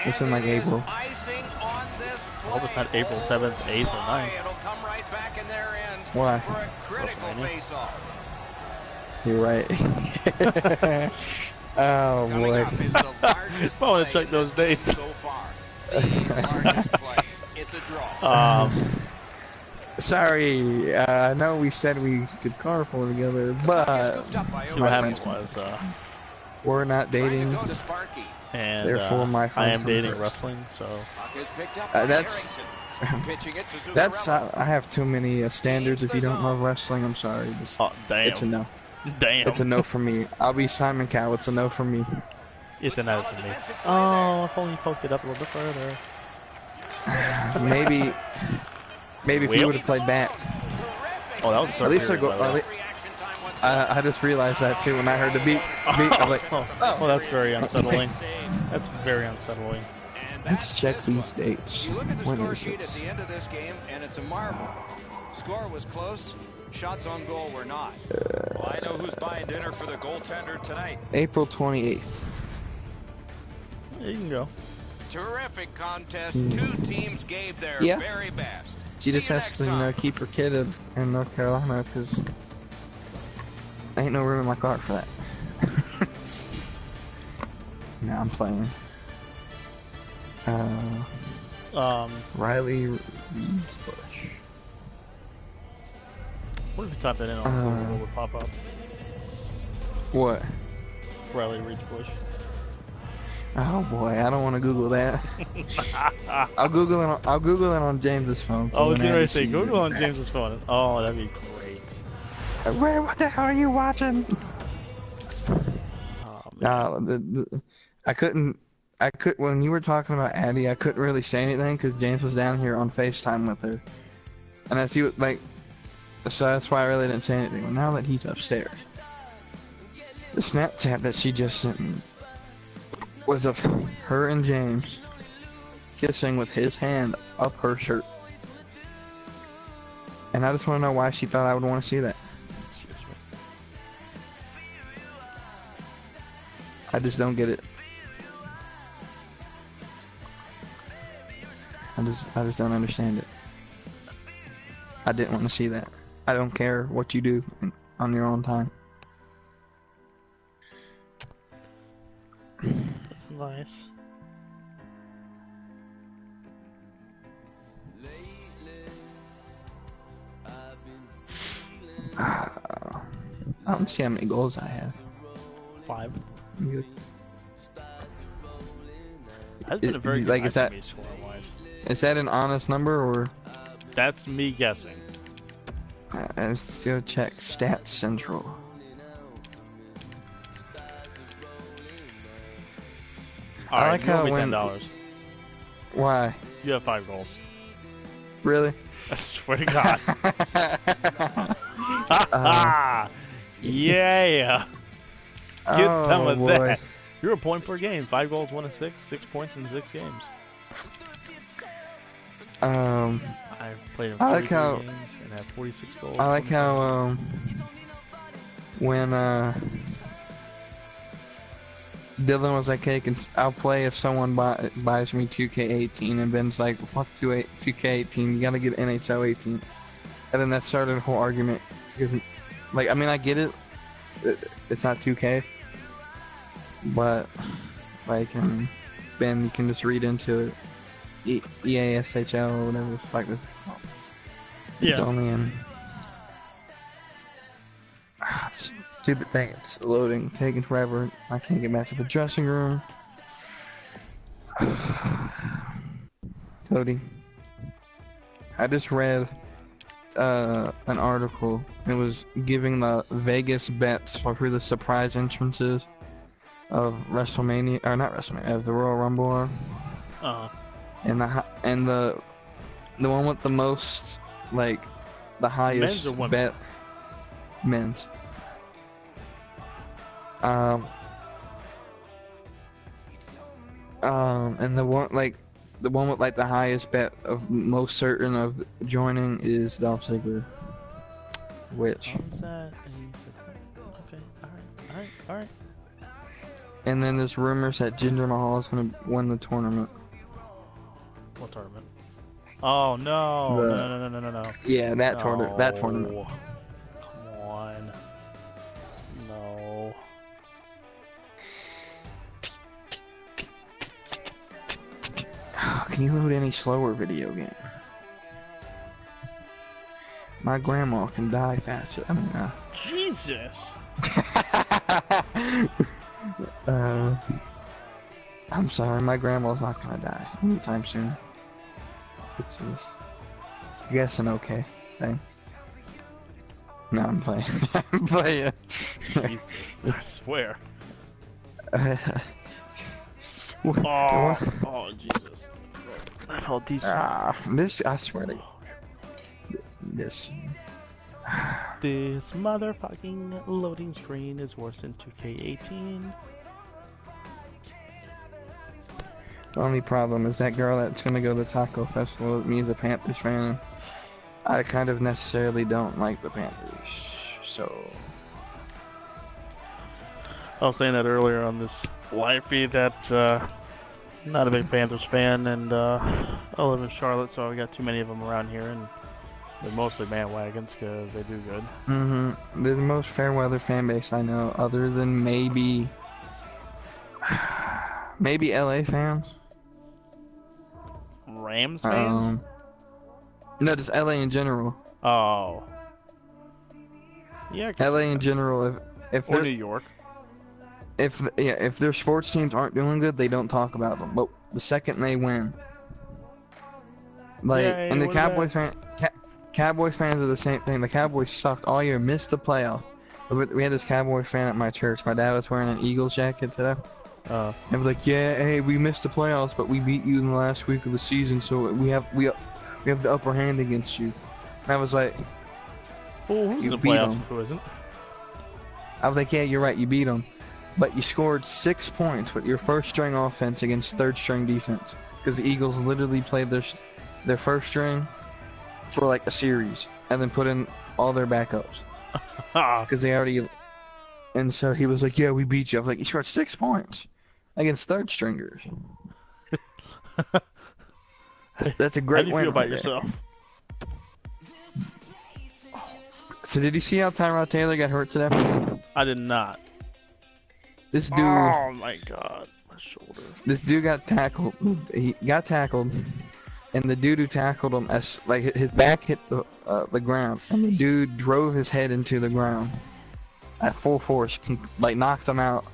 It's in
And
like
it is
April.
Icing on this
I hope it's
play.
not April 7th, 8th, or 9th.
It'll come right back in their end.
Why?
For a critical
WrestleMania.
face-off.
You're right. Oh
Coming
boy.
up is the largest
I wanna
play
check
in
those
this game
dates.
so far. The largest play. It's a draw.
Sorry, I know we said we could carpool together, but
Scooped up by
See what happened
friends
was,
we're not
Trying to
dating.
go to Sparky.
and
Therefore, my
I
friends
am
come
dating
first.
wrestling, so
Puck is picked up by
That's
Erickson. Pitching it to
that's
Zuccarello.
I have too many standards. If you don't love wrestling, I'm sorry.
oh damn,
It's a no.
damn,
It's a no for me. I'll be Simon Cowell. It's a no for me.
It's a no
Solid
for me.
defensive play
Oh, if only you poked it up a little bit further.
Maybe if you
Well.
would have played back.
Terrific
Oh, that was
At least I
perfect,
go.
by the way.
reaction time once
I just realized that too when I heard the beat. I'm like,
Oh, that's very unsettling. That's very unsettling.
And
let's
that's
check
this
these
one.
dates.
You look at the
When
score
is
sheet at
this?
the end of this game, and it's a marvel. Score was close. Shots on goal were not.
Well, I know who's buying dinner for the goaltender tonight.
April 28th.
Yeah, you can go.
Terrific contest. Two teams gave their
Yeah.
very best.
She just
See you
has
next
to,
time.
keep her kid in North Carolina because ain't no room in my car for that. No, I'm playing. Riley Reeves Bush.
What if you type that in on Google? What would pop up?
What?
Riley Reed Bush.
Oh boy, I don't want to Google that. I'll Google it on James's phone.
I was
when
getting ready
Abby
to say
sees
Google
it.
on James's phone. Oh, that'd be great.
Where? What the hell are you watching?
Oh, man.
I couldn't. When you were talking about Addie, I couldn't really say anything because James was down here on FaceTime with her, and as he was like, so that's why I really didn't say anything. But now that he's upstairs, the Snapchat that she just sent me was of her and James kissing with his hand up her shirt, And I just want to know why she thought I would want to see that.
Excuse me.
I just don't get it. I just don't understand it. I didn't want to see that. I don't care what you do on your own time.
That's nice.
I don't see how many goals I have.
5.
I'm good.
That's been a very good
like,
night
is that-
for me score-wise.
Is that an honest number or?
That's me guessing.
I still check Stats Central.
All
I
right,
like
you owe
how
me
when-
$10.
Why?
You have 5 goals.
Really?
I swear to God. Yeah. Get some of
boy.
that. You're a point per game. 5 goals, 1 assist, 6 points in 6 games. I've played in
I like
43
how-
games and have 46 goals.
I like
27
how when Dylan was like, "Hey, I'll play if someone buys me 2K18," and Ben's like, "Fuck 2K18, you gotta get NHL 18." And then that started a whole argument because, like, I mean, I get it, it's not 2K, but like, Ben, you can just read into it. EASHL or whatever the fuck this. It's
Yeah.
only in. Stupid thing, it's loading, taking forever. I can't get back to the dressing room. Cody, I just read an article. It was giving the Vegas bets for who the surprise entrances of WrestleMania, or not WrestleMania, of the Royal Rumble are. And the one with the most, like, the highest
Men's or women's?
bet. Men's. And the one with like the highest bet of most certain of joining is Dolph Ziggler. Which,
How's that? Okay, alright.
and then there's rumors that Jinder Mahal is gonna win the tournament.
What tournament? Oh, no.
The-
No.
Yeah, that tournament. That
No.
tournament.
Come on. No.
Can you load any slower video game? My grandma can die faster. I mean,
Jesus.
I'm sorry, my grandma's not gonna die anytime soon. Which is, I guess, an okay thing. No, I'm playing. I'm playing.
Jesus. I swear.
What?
Oh, Jesus. I felt decent.
This, I swear to this.
This motherfucking loading screen is worse than 2K18.
The only problem is that girl that's gonna go to the Taco Festival with me as a Panthers fan. I kind of necessarily don't like the Panthers, so.
I was saying that earlier on this live feed that I'm not a big Panthers fan, and I live in Charlotte, so I got too many of them around here, and they're mostly bandwagons because they do good.
They're the most fair weather fan base I know, other than maybe LA fans.
Rams fans?
No, just LA in general.
Oh. Yeah, I guess
LA
that's
in
fine.
general, if
Or
they're
New York.
if their sports teams aren't doing good, they don't talk about them. But the second they win, like,
Yay,
and the
what
Cowboys
about-
Cowboys fans are the same thing. The Cowboys sucked all year, missed the playoff. We had this Cowboy fan at my church. My dad was wearing an Eagles jacket today. And was like, "Yeah, hey, we missed the playoffs, but we beat you in the last week of the season, so we have the upper hand against you." And I was like,
Oh, who's
You
in the
beat
playoffs?
'em.
Who isn't?
"Yeah, you're right, you beat them, but you scored 6 points with your first string offense against third string defense, because the Eagles literally played their first string for like a series." and then put in all their backups
Ah,
because they already. And so he was like, "Yeah, we beat you." I was like, "You scored 6 points against third stringers. That's a
how
great
do you
win
feel about
right there."
yourself?
So did you see how Tyrod Taylor got hurt today?
I did not.
This dude,
Oh my god, my shoulder.
this dude got tackled. He got tackled, and the dude who tackled him, as like his back hit the ground, and the dude drove his head into the ground at full force, like knocked him out,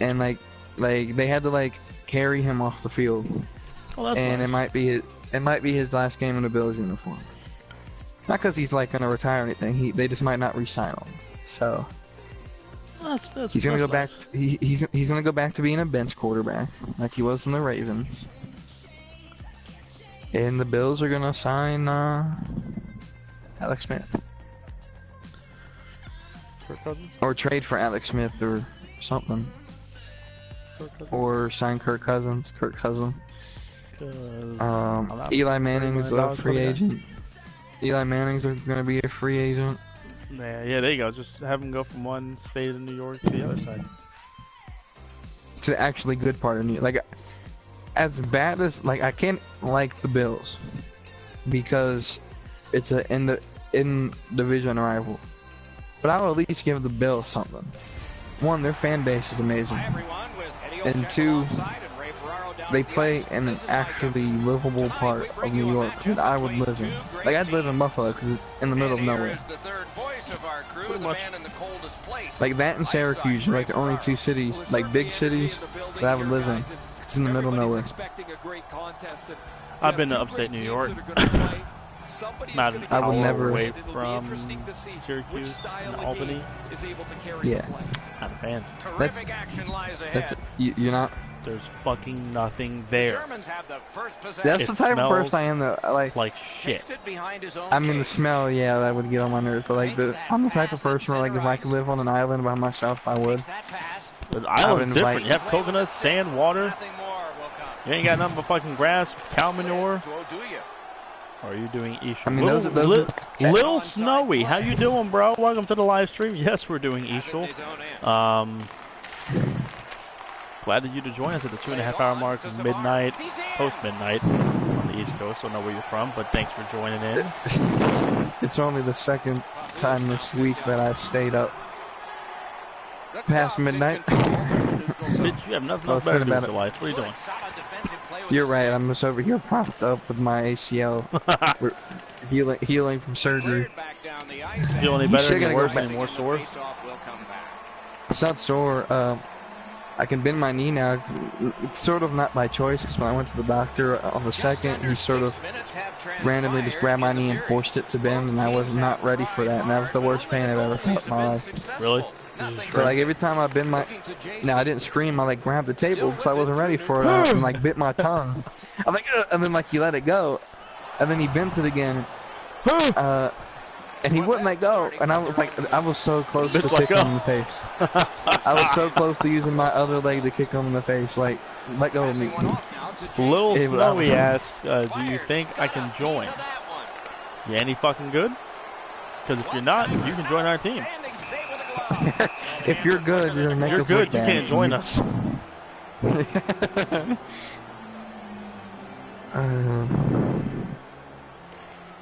and like they had to like carry him off the field,
Oh, that's
and
nice.
it might be his last game in the Bills uniform. Not because he's like gonna retire or anything. They just might not re-sign him. So
That's
he's gonna go back.
nice.
He's gonna go back to being a bench quarterback like he was in the Ravens. And the Bills are gonna sign Alex Smith
Kirk Cousins?
or trade for Alex Smith or something,
Kirk Cousins?
or sign Kirk Cousins.
'Cause I'm not
Eli
paying
Manning's
$30
a
million
free
for that.
agent. Eli Manning's gonna be a free agent.
Yeah, there you go. Just have him go from one state of New York to the other side.
To the actually good part of New York. Like, as bad as like I can't like the Bills because it's a in division rival, but I will at least give the Bills something. One, their fan base is amazing, and two, they play in an actually livable part of New York that I would live in. Like, I'd live in Buffalo because it's in the middle of nowhere.
Pretty much.
Like that and Syracuse are like the only two cities, like big cities, that I would live in. It's in the middle of nowhere.
I've been to upstate New York. Not an
I would
hour
never-
away from Syracuse and Albany.
Yeah,
Not a fan.
that's you're not.
There's fucking nothing there.
That's
It
the type of
smells
person I am. Though,
Like shit.
I mean, the smell, yeah, that would get on my nerves. But like, I'm the type of person where like, if I could live on an island by myself, I would.
The island's
invite-
different. You have coconuts, sand, water. You ain't got nothing but fucking grass, cow manure. Or are you doing EASHL?
I mean, those are-
Lil Snowy, how you doing, bro? Welcome to the live stream. Yes, we're doing EASHL. Glad that you to join us at the 2.5 hour mark of midnight, post midnight on the East Coast. Don't know where you're from, but thanks for joining in.
It's only the second time this week that I stayed up past midnight.
Bitch, you have nothing
Well,
else better to do
about
with
it.
your life. What are you doing?
You're right. I'm just over here propped up with my ACL, We're healing from surgery.
Feel any
You
better?
should
Any
gotta go
worse?
back.
Any more sore?
It's not sore. I can bend my knee now. It's sort of not by choice because when I went to the doctor on the second, he sort of randomly just grabbed my knee and forced it to bend, and I was not ready for that. And that was the worst pain I've ever felt in my life.
Really?
But like every time I bend my, no, I didn't scream. I like grabbed the table because I wasn't ready for it, and like bit my tongue. I'm like, "Ugh," and then like he let it go, and then he bent it again, and he wouldn't let go. And I was like, I was so close to
Just let
kicking
go.
him in the face. I was so close to using my other leg to kick him in the face. Like, let go of me.
Lil
It-
Snowy asks, do you think I can join? You any fucking good? Because if you're not, you can join our team.
If you're good, you're gonna make
You're
us look
good, you
bad.
can't join us.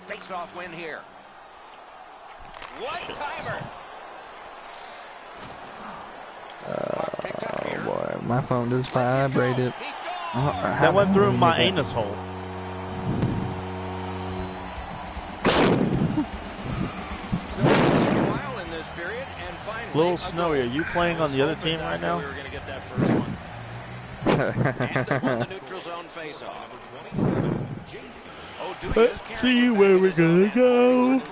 Face-off win here. One timer.
Oh boy, my phone just vibrated.
That went through my anus hole. Lil Snowy, are you playing on the other team right now?
We were going to get that first one. And to pull the neutral zone face-off.
Let's see where we're gonna go.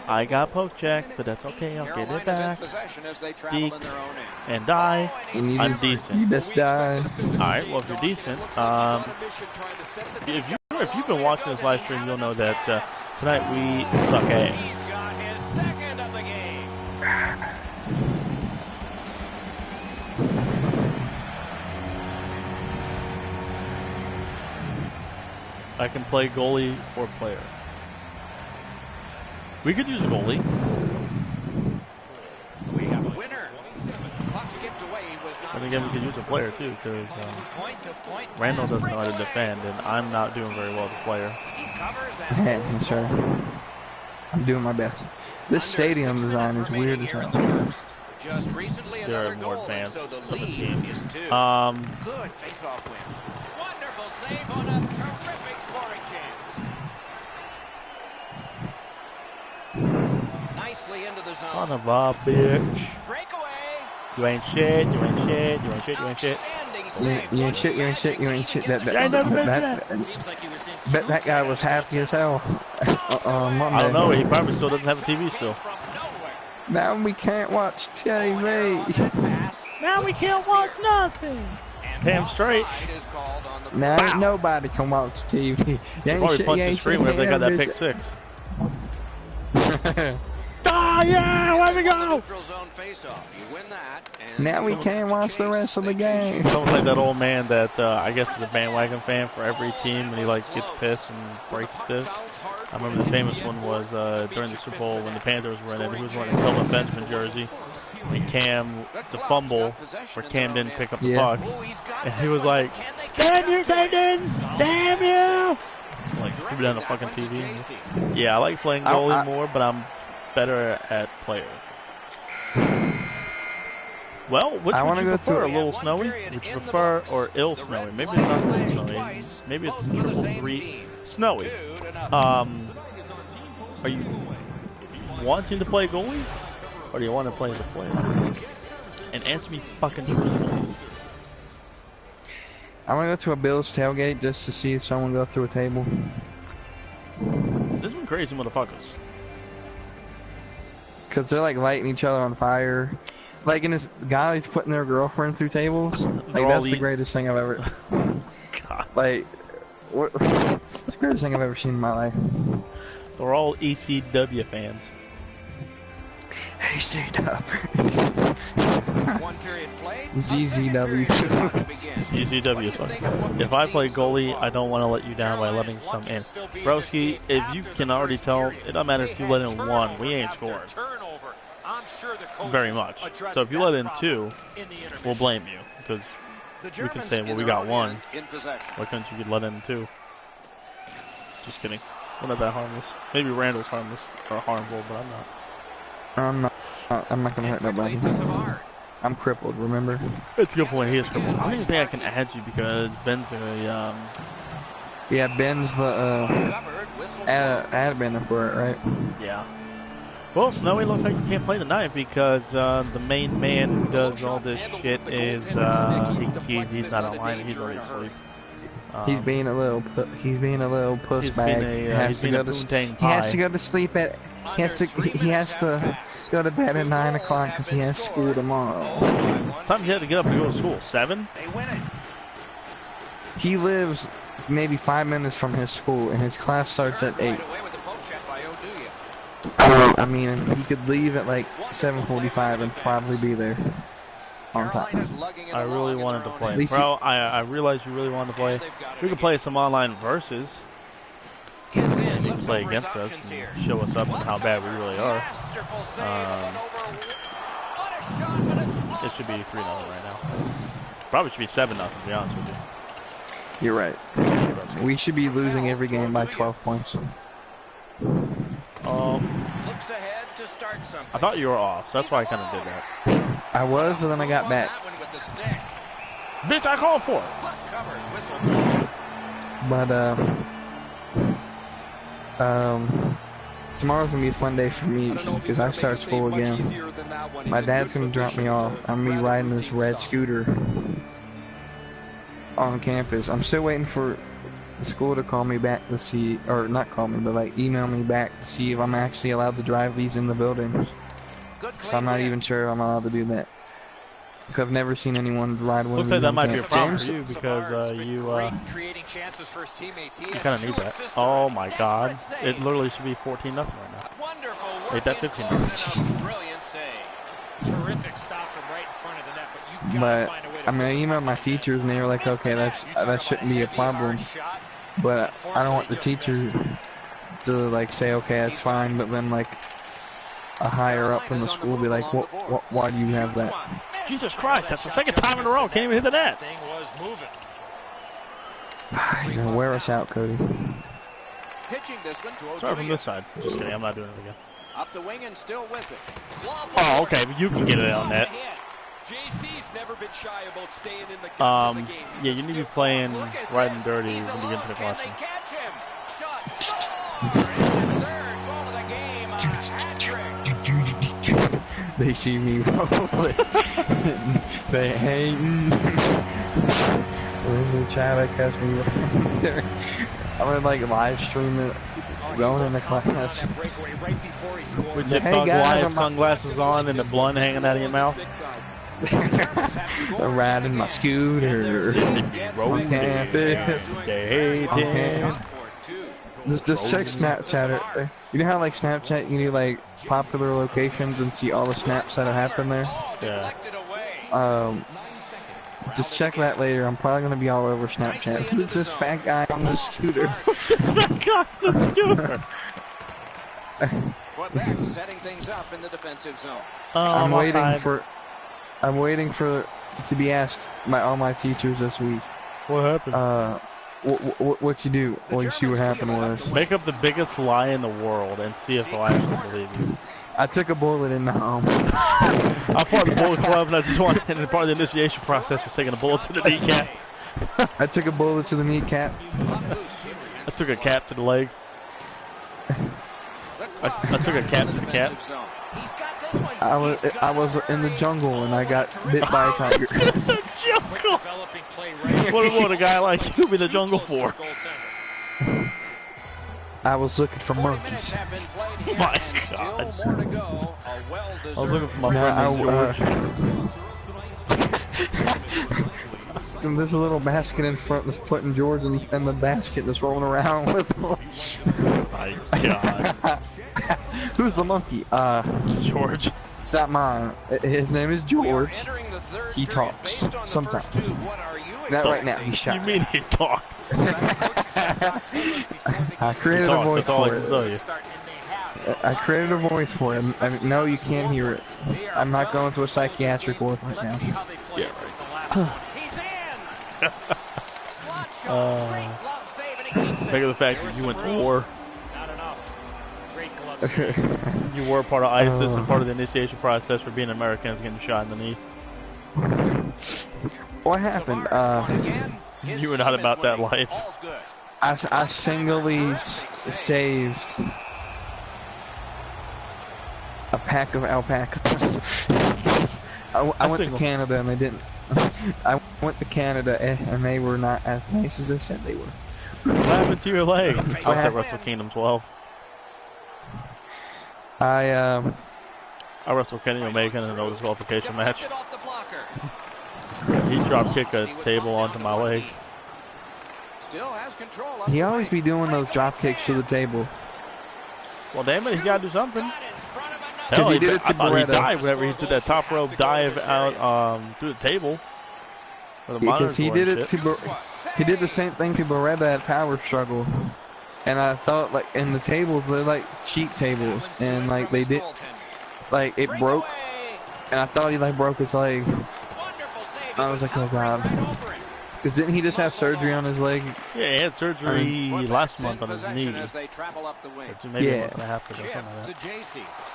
I got poke check, but that's okay. I'll get it
Carolina's in
back.
possession as they travel
Deke
in their own end.
and die.
And you
I'm
just,
decent.
You just died.
All right. Well, if you're decent, if you've been watching this live stream, you'll know that tonight we suck ass.
He's got his second of the game.
I can play goalie or player. We could use a goalie.
We have a winner. Puck skipped away. Was not
And again, we could use a player too, because
point-to-point
Randall
pass
doesn't know how to
breakaway.
defend, and I'm not doing very well as a player.
He covers
Yeah,
and
sure. I'm doing my best. This stadium design is weird as hell.
Just recently
They're
another
more
goal, and
advanced
so the
of a
lead
team.
is 2. Good face-off win. Wonderful save on a terrific scoring chance. Nicely into the zone.
Son of a bitch.
Breakaway.
You ain't shit, you ain't shit, you ain't shit, you ain't shit.
Outstanding save.
You ain't shit, you ain't shit, you ain't shit.
I ain't never been to that.
Seems like he was in
Bet that guy was happy as hell on
I
Monday.
don't know, he probably still doesn't have a TV still.
From nowhere.
Now we can't watch TV.
Pass.
Now we can't watch nothing.
And
Damn straight.
offside is called on the
Now ain't nobody can watch TV. You ain't
Probably
shit,
punched
you
the
ain't
screen
shit,
whenever they got that
you
pick
ain't
six.
shit.
Ah, yeah, let me go.
neutral zone face-off. You win that. And
Now we can't watch the rest of the game.
Someone's like that old man that I guess is a bandwagon fan for every team, and he like gets pissed and breaks this. I remember the famous one was during the Super Bowl when the Panthers were in it. He was wearing a Kelvin Benjamin jersey, and Cam the fumble where Cam didn't pick up the
Yeah.
puck, and he was like, "Damn you, Taken! Damn you!" Like threw it on the fucking TV. Yeah, I like playing goalie more, but I'm better at player. Well, which
I
would
wanna
you
go
prefer?
to-
A little snowy? Would you prefer or ill snowy? Maybe it's not really snowy. Maybe it's triple three snowy. Are you wanting to play goalie, or do you want to play as a player? And answer me fucking truthfully.
I want to go to a Bills tailgate just to see someone go through a table.
This one crazy motherfuckers.
Because they're like lighting each other on fire. Like in this guys putting their girlfriend through tables. Like
all
that's the
eat-
greatest thing I've ever.
God,
Like, what? It's the greatest thing I've ever seen in my life.
they're all ECW fans.
Hey,
One period played.
ZZW.
ECW is fun. If I play goalie, I don't want to let you down by letting some in. Broski, if you can already tell, it doesn't matter if you let in one, we ain't scoring. Very much. So if you let in two, we'll blame you, because we can say, well, we got one. Why couldn't you let in two? Just kidding. We're not that harmless. Maybe Randall's harmless or harmful, but I'm not.
I'm not gonna hurt nobody. I'm crippled, remember?
It's a good point. He is crippled. I don't even think I can add you because Ben's a
Yeah, Ben's the admin for it, right?
yeah. Well, Snowy looks like you can't play tonight because the main man who does all this shit is he's not online. He's already asleep.
He's being a little puss
He's
bag.
been a,
He has to go to sleep at. He has to go to bed at 9 o'clock because he has school tomorrow.
What time he had to get up to go to school? 7?
They win it.
He lives maybe 5 minutes from his school, and his class starts at 8.
Right away with the poke check by Oduya.
I mean, he could leave at like 7:45 and probably be there on time.
Carolina's lugging it
I
along
really
in
wanted
their
to
own
play.
end.
Bro, I realized you really wanted to play. We could play some online versus.
Gets in,
You can
looks
play
over his
against us
options here.
and show us up and how bad we really are.
Masterful save on over. What a shot, but it's
It should be 3-0 right now. Probably should be 7-0 to be honest with you.
You're right. We should be losing every game by 12 points.
looks ahead to start something.
I thought you were off, so that's why I kind of did that.
I was, but then I got back.
That one with the stick.
Bitch, I called for it.
Puck covered, whistle.
But tomorrow's gonna be a fun day for me because I start school again. My dad's gonna drop me off. I'm gonna be riding this red scooter on campus. I'm still waiting for the school to call me back to see, or not call me, but like email me back to see if I'm actually allowed to drive these in the buildings. Because I'm not even sure I'm allowed to do that. Because I've never seen anyone ride one
Looks
of
like
these
that
on
might be a
campus.
problem
James?
for you because you
creating chances for his teammates. He
you
has
kind of
two
need that.
assists
Oh
already.
my God! It literally should be 14-0 right now.
Wonderful work.
Ain't that 15?
in close and a brilliant save.
Terrific stop from right in front of the net, but you gotta
But
find a way to
I mean, I emailed my teachers and they were like, okay, that shouldn't be a problem. But I don't want the teacher to like say, okay, that's fine, but then like a higher up in the school will be like, why do you have that?
Jesus Christ, that's the second time in a row. Can't even hit the net.
Thing was moving.
You're gonna wear us out, Cody.
Pitching this one to
Sorry from this side. Just kidding, I'm not doing it again.
Up the wing and still with it.
Oh, okay, but you can get it on net.
JC's never been shy about staying in the game.
Yeah, you need to be playing right and dirty when you get into the
Can
question.
they catch him? Shot. His third goal of the game. A hat trick.
They see me rolling. They hating. When they try to catch me rolling. I'm gonna like live stream it going into class.
With your thug live sunglasses on and the blunt hanging out of your mouth.
I'm riding my scooter on campus. Just check Snapchat. You know how like Snapchat you do like popular locations and see all the snaps that have happened there?
Yeah.
Just check that later. I'm probably gonna be all over Snapchat. Who's this fat guy on the scooter?
That guy on the scooter.
Quebec setting things up in the defensive zone.
I'm waiting for to be asked by all my teachers this week.
What happened?
What you do? Well, you see what happened was.
Make up the biggest lie in the world and see if they'll actually believe you.
I took a bullet in the arm.
I'm part of the bullet club, and I just want, and part of the initiation process was taking a bullet to the kneecap.
I took a bullet to the kneecap.
I took a cap to the leg. I took a cap to the cap.
I was in the jungle and I got bit by a tiger.
Jungle. What would a guy like you be in the jungle for?
I was looking for monkeys.
My God. I was looking for my friend George.
There's a little basket in front that's putting George in the basket that's rolling around with him.
My God.
Who's the monkey?
It's George.
It's not mine. His name is George. He talks sometimes. Not right now. He's shy.
You mean he talks?
I created a voice for it.
Tell you.
I created a voice for him. I mean, no, you can't hear it. I'm not going to a psychiatric ward right now.
Yeah, right. Think of the fact that you went to war. You were part of ISIS and part of the initiation process for being Americans getting shot in the knee.
What happened?
You were not about that life.
I singly saved a pack of alpacas. I went to Canada and they didn't. I went to Canada and they were not as nice as they said they were.
What happened to your leg? I was at Wrestle Kingdom 12. I wrestled Kenny Omega in an no disqualification match. He drop kicked a table onto my leg.
He always be doing those drop kicks to the table.
Well, damn it, he gotta do something.
Hell, he did it to
I thought he
Beretta.
died whenever he did that top rope dive out through the table.
Because he did it to he did the same thing to Beretta at Power Struggle. And I thought, like, in the tables, they're like cheap tables, and like they did, like it broke, and I thought he like broke his leg. I was like, oh god, because didn't he just have surgery on his leg?
Yeah, he had surgery last month on his knee. Maybe
Yeah.
a month and a half ago, something like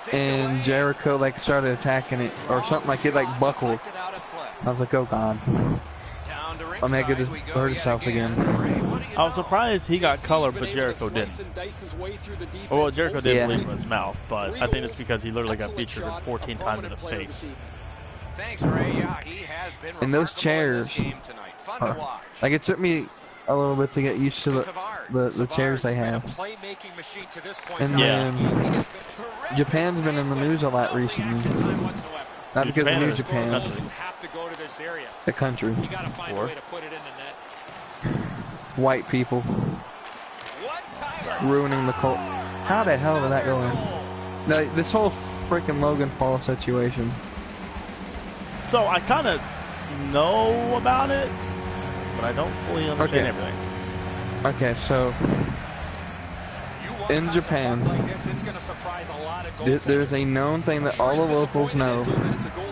that.
And Jericho like started attacking it or something, like it like buckled. I was like, oh god, Omega just hurt himself again.
I was surprised he got color, but Jericho didn't. Well, Jericho did bleed from his mouth, but I think it's because he literally got featured 14 times in the face.
Thanks, Ray. Yeah, he has been
And those chairs, like it took me a little bit to get used to the chairs they have. And then Japan's been in the news a lot recently. Not because of New Japan, the country. White people ruining the cult. How the hell did that go in? No, this whole freaking Logan Paul situation.
So I kind of know about it, but I don't fully understand everything.
Okay, so in Japan,
Like this, it's going to surprise a lot of
there's a known thing that all the locals know.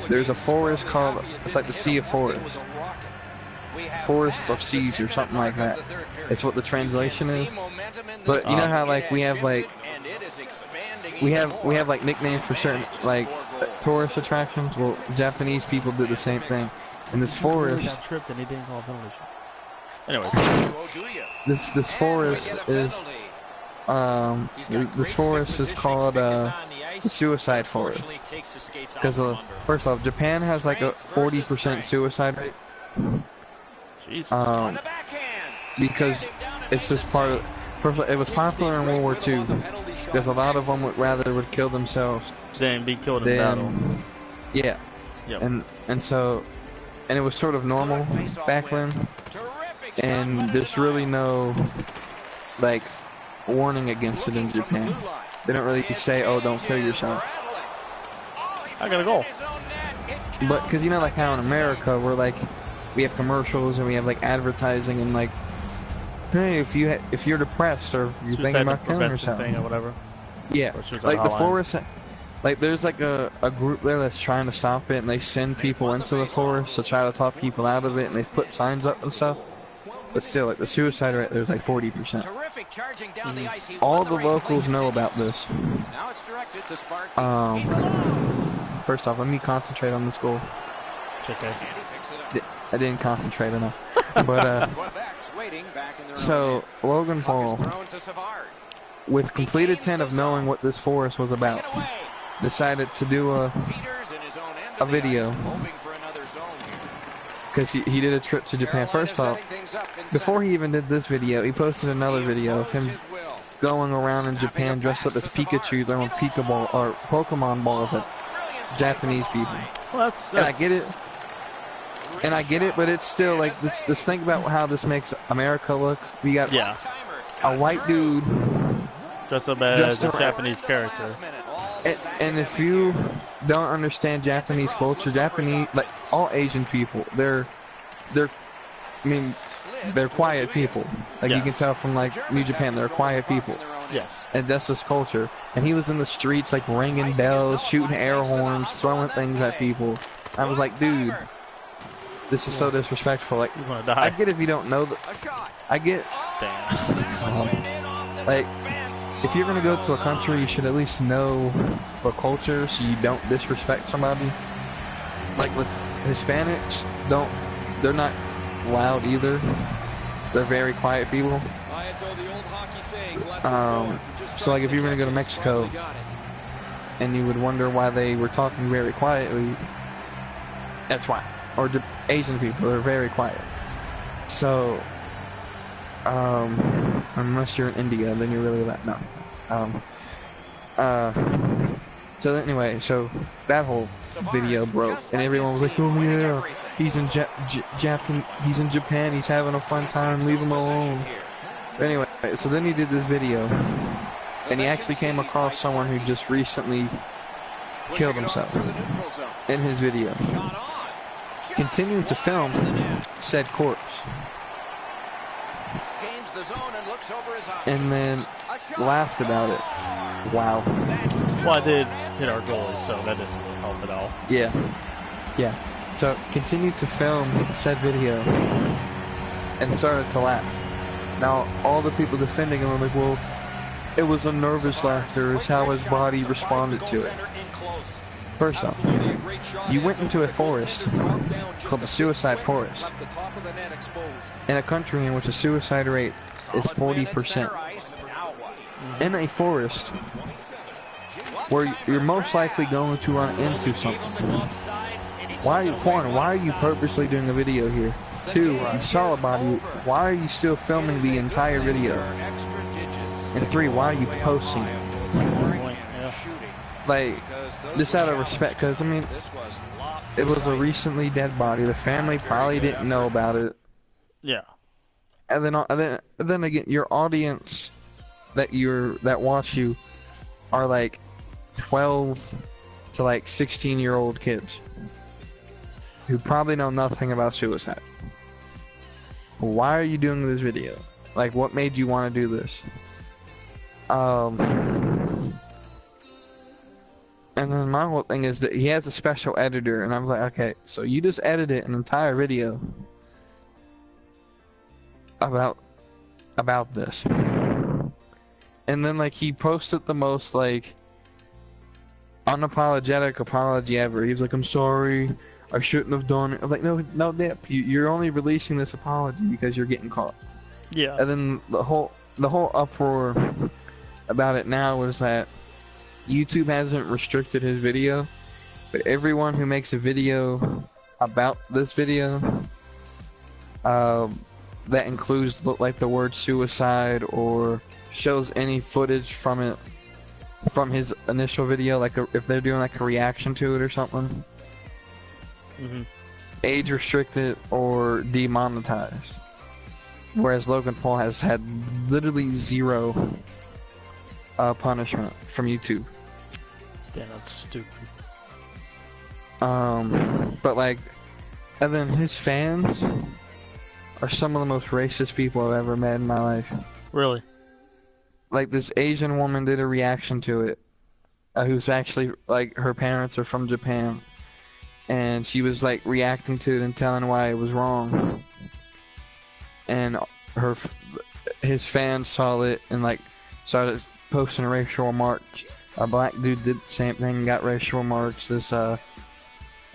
There's a forest called, it's like the Sea of Forests. Forests of Seas or something like that. It's what the translation is. But you know how like we have like like nicknames for certain like tourist attractions? Well, Japanese people did the same thing. And this forest,
Tripped and he didn't call penalty. Anyway,
this forest is this forest is called the suicide forest. Because first off, Japan has like a 40% suicide rate. Because it's just part of. First, it was popular in World War II because a lot of them would kill themselves
than be killed in battle.
Yeah,
Yep.
and so it was sort of normal back then, and there's really no like warning against it in Japan. They don't really say, "Oh, don't kill yourself."
I got a goal.
But because you know, like how in America we're like. We have commercials and we have like advertising and like, hey, if you're depressed or if you're thinking about killing yourself,
thing or whatever.
Yeah, like the forest, like there's like a group there that's trying to stop it, and they send people into the forest to try to talk people out of it, and they've put signs up and stuff. But still, like the suicide rate there's like 40%. All the locals know about this. First off, let me concentrate on this goal.
Okay.
I didn't concentrate enough. But so Logan Paul, with complete intent of knowing what this forest was about, decided to do a video because he did a trip to Japan. First off, before he even did this video, he posted another video of him going around in Japan dressed up as Pikachu, throwing Pokemon balls at Japanese people.
Well,
and I get it, but it's still like this thing about how this makes America look. We got a white dude
dressed up as a Japanese character.
And if you don't understand Japanese culture, like all Asian people, they're quiet people. Like you can tell from like New Japan, they're quiet people.
Yes.
And that's this culture. And he was in the streets like ringing bells, shooting air horns, throwing things at people. I was like, dude. This is so disrespectful. Like, I get if you don't know I get. Like, if you're gonna go to a country, you should at least know the culture, so you don't disrespect somebody. Like, with Hispanics, they're not loud either. They're very quiet people. So like, if you're gonna go to Mexico, and you would wonder why they were talking very quietly, that's why. Or Asian people are very quiet. So, unless you're in India, then you're really loud. No. So anyway, so that whole video broke, and everyone was like, "Oh yeah, he's in he's in Japan, he's having a fun time, leave him alone." But anyway, so then he did this video, and he actually came across someone who just recently killed himself in his video. Continued to film said corpse, and then laughed about it. Wow.
Well, I did hit our goal, so that doesn't really help at all.
Yeah. So continued to film said video and started to laugh. Now all the people defending him were like, well, it was a nervous laughter, it's how his body responded to it. First off, you went into a forest called the Suicide Forest in a country in which the suicide rate is 40%. In a forest where you're most likely going to run into something. Why are you purposely doing a video here? 2, you saw a body. Why are you still filming the entire video? And 3, why are you posting it? Like, just out of respect, because I mean, it was a recently dead body. The family probably didn't know about it.
Yeah.
And then again, your audience that watch you are like 12 to like 16-year-old kids who probably know nothing about suicide. Why are you doing this video? Like, what made you want to do this? And then my whole thing is that he has a special editor, and I'm like, okay, so you just edited an entire video about this. And then, like, he posted the most, like, unapologetic apology ever. He was like, I'm sorry, I shouldn't have done it. I'm like, no, Dip, you're only releasing this apology because you're getting caught.
Yeah.
And then the whole uproar about it now is that YouTube hasn't restricted his video, but everyone who makes a video about this video, that includes like the word suicide or shows any footage from it, from his initial video, like if they're doing like a reaction to it or something, age restricted or demonetized. Whereas Logan Paul has had literally zero punishment from YouTube.
Yeah, that's stupid.
But like, and then his fans are some of the most racist people I've ever met in my life.
Really?
Like, this Asian woman did a reaction to it, who's actually, like, her parents are from Japan, and she was like reacting to it and telling why it was wrong. And his fans saw it and like started posting racial remarks. A black dude did the same thing and got racial remarks. This I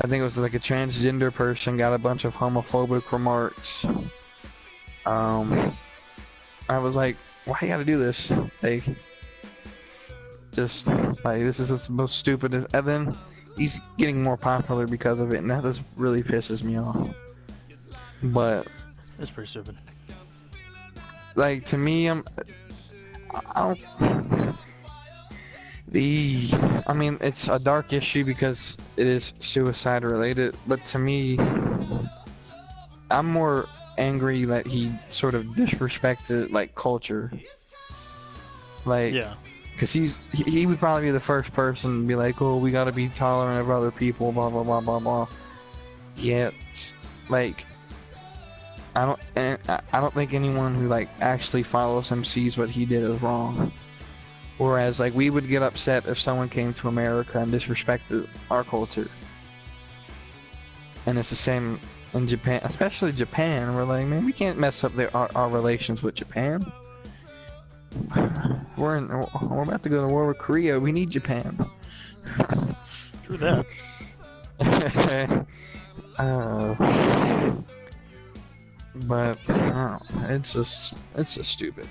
think it was like a transgender person got a bunch of homophobic remarks. I was like, why you gotta do this? Like, just like, this is the most stupidest. And then he's getting more popular because of it, and that just really pisses me off. But
It's pretty stupid.
like, to me, I mean, it's a dark issue because it is suicide related, but to me, I'm more angry that he sort of disrespected like culture. Like,
Yeah.
because he would probably be the first person to be like, oh, we gotta be tolerant of other people, blah blah blah blah blah. Yet, like, I don't think anyone who like actually follows him sees what he did as wrong. Whereas, like, we would get upset if someone came to America and disrespected our culture. And it's the same in Japan, especially Japan. We're like, man, we can't mess up our relations with Japan. We're about to go to war with Korea. We need Japan.
True that.
But it's just stupid.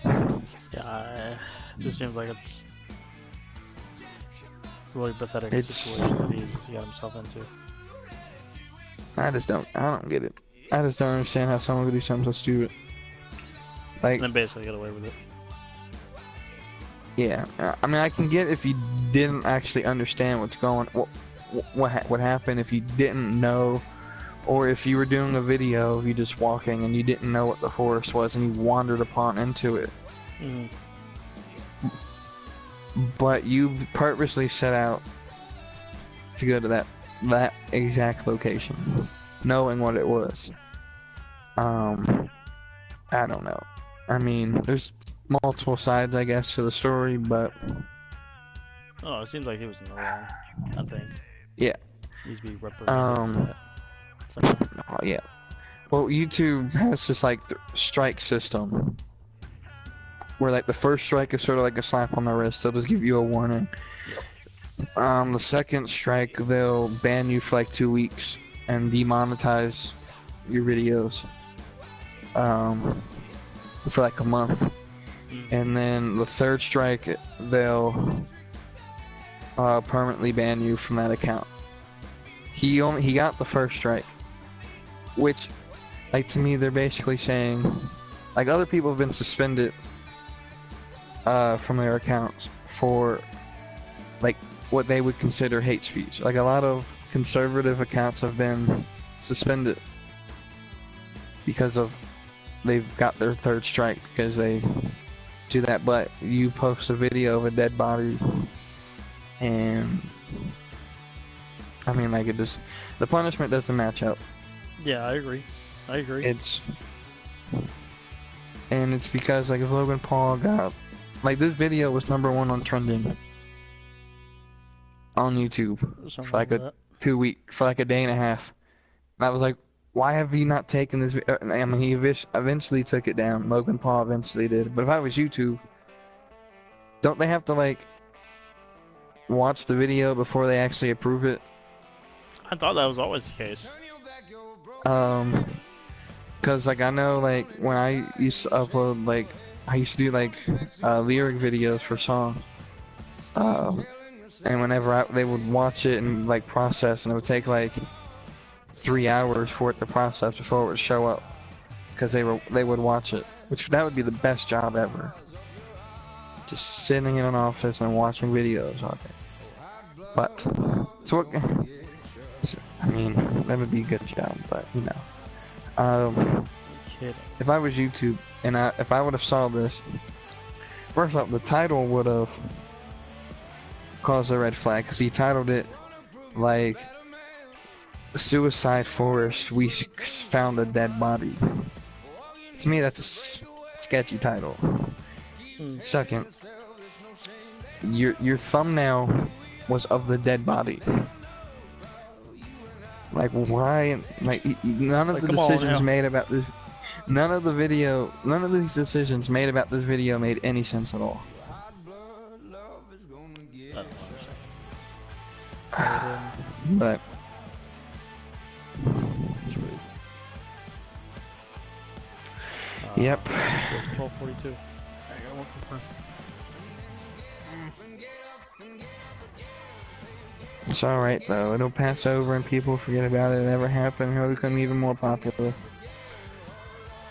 Yeah, it just seems like it's a really pathetic
It's-
situation that he got himself into.
I don't get it. I just don't understand how someone could do something so stupid. Like,
And then basically get away with it.
yeah, I mean, I can get if you didn't actually understand what happened, if you didn't know, or if you were doing a video, you just walking and you didn't know what the forest was and you wandered into it.
Mhm.
But you purposely set out to go to that exact location, knowing what it was. I don't know. I mean, there's multiple sides, I guess, to the story, but
Oh, it seems like he was in the wrong, I think.
yeah.
Needs to be reprimanded for that. So,
Oh, yeah. Well, YouTube has this like strike system where like the first strike is sort of like a slap on the wrist. They'll just give you a warning. The second strike, they'll ban you for like 2 weeks and demonetize your videos for like a month. And then the third strike, they'll permanently ban you from that account. He got the first strike, which, like, to me, they're basically saying, like, other people have been suspended from their accounts for like what they would consider hate speech. Like, a lot of conservative accounts have been suspended because of they've got their third strike because they do that. But you post a video of a dead body, and I mean, like, it just, the punishment doesn't match up.
yeah, I agree.
And it's because, like, if Logan Paul got Like, this video was #1 on trending on YouTube
Something
for like
like
a
that.
2 week, for like a day and a half. And I was like, why have you not taken this? I mean, he eventually took it down. Logan Paul eventually did. But if I was YouTube, don't they have to, like, watch the video before they actually approve it?
I thought that was always the case.
Cause like I know, like, when I used to upload, like, I used to do like lyric videos for songs, and whenever they would watch it and like process, and it would take like 3 hours for it to process before it would show up, cause they would watch it, which that would be the best job ever. Just sitting in an office and watching videos all day. But so what? I mean, that would be a good job, but you know. If I was YouTube and if I would have saw this, first off, the title would have caused a red flag, because he titled it like "Suicide Forest, we found a dead body." To me, that's a sketchy title. Second, your thumbnail was of the dead body. Like, why? Like, none of the decisions made about this. None of these decisions made about this video made any sense at all. But yep.
12:42.
It's alright though. It'll pass over and people forget about it. It never happened. It'll become even more popular.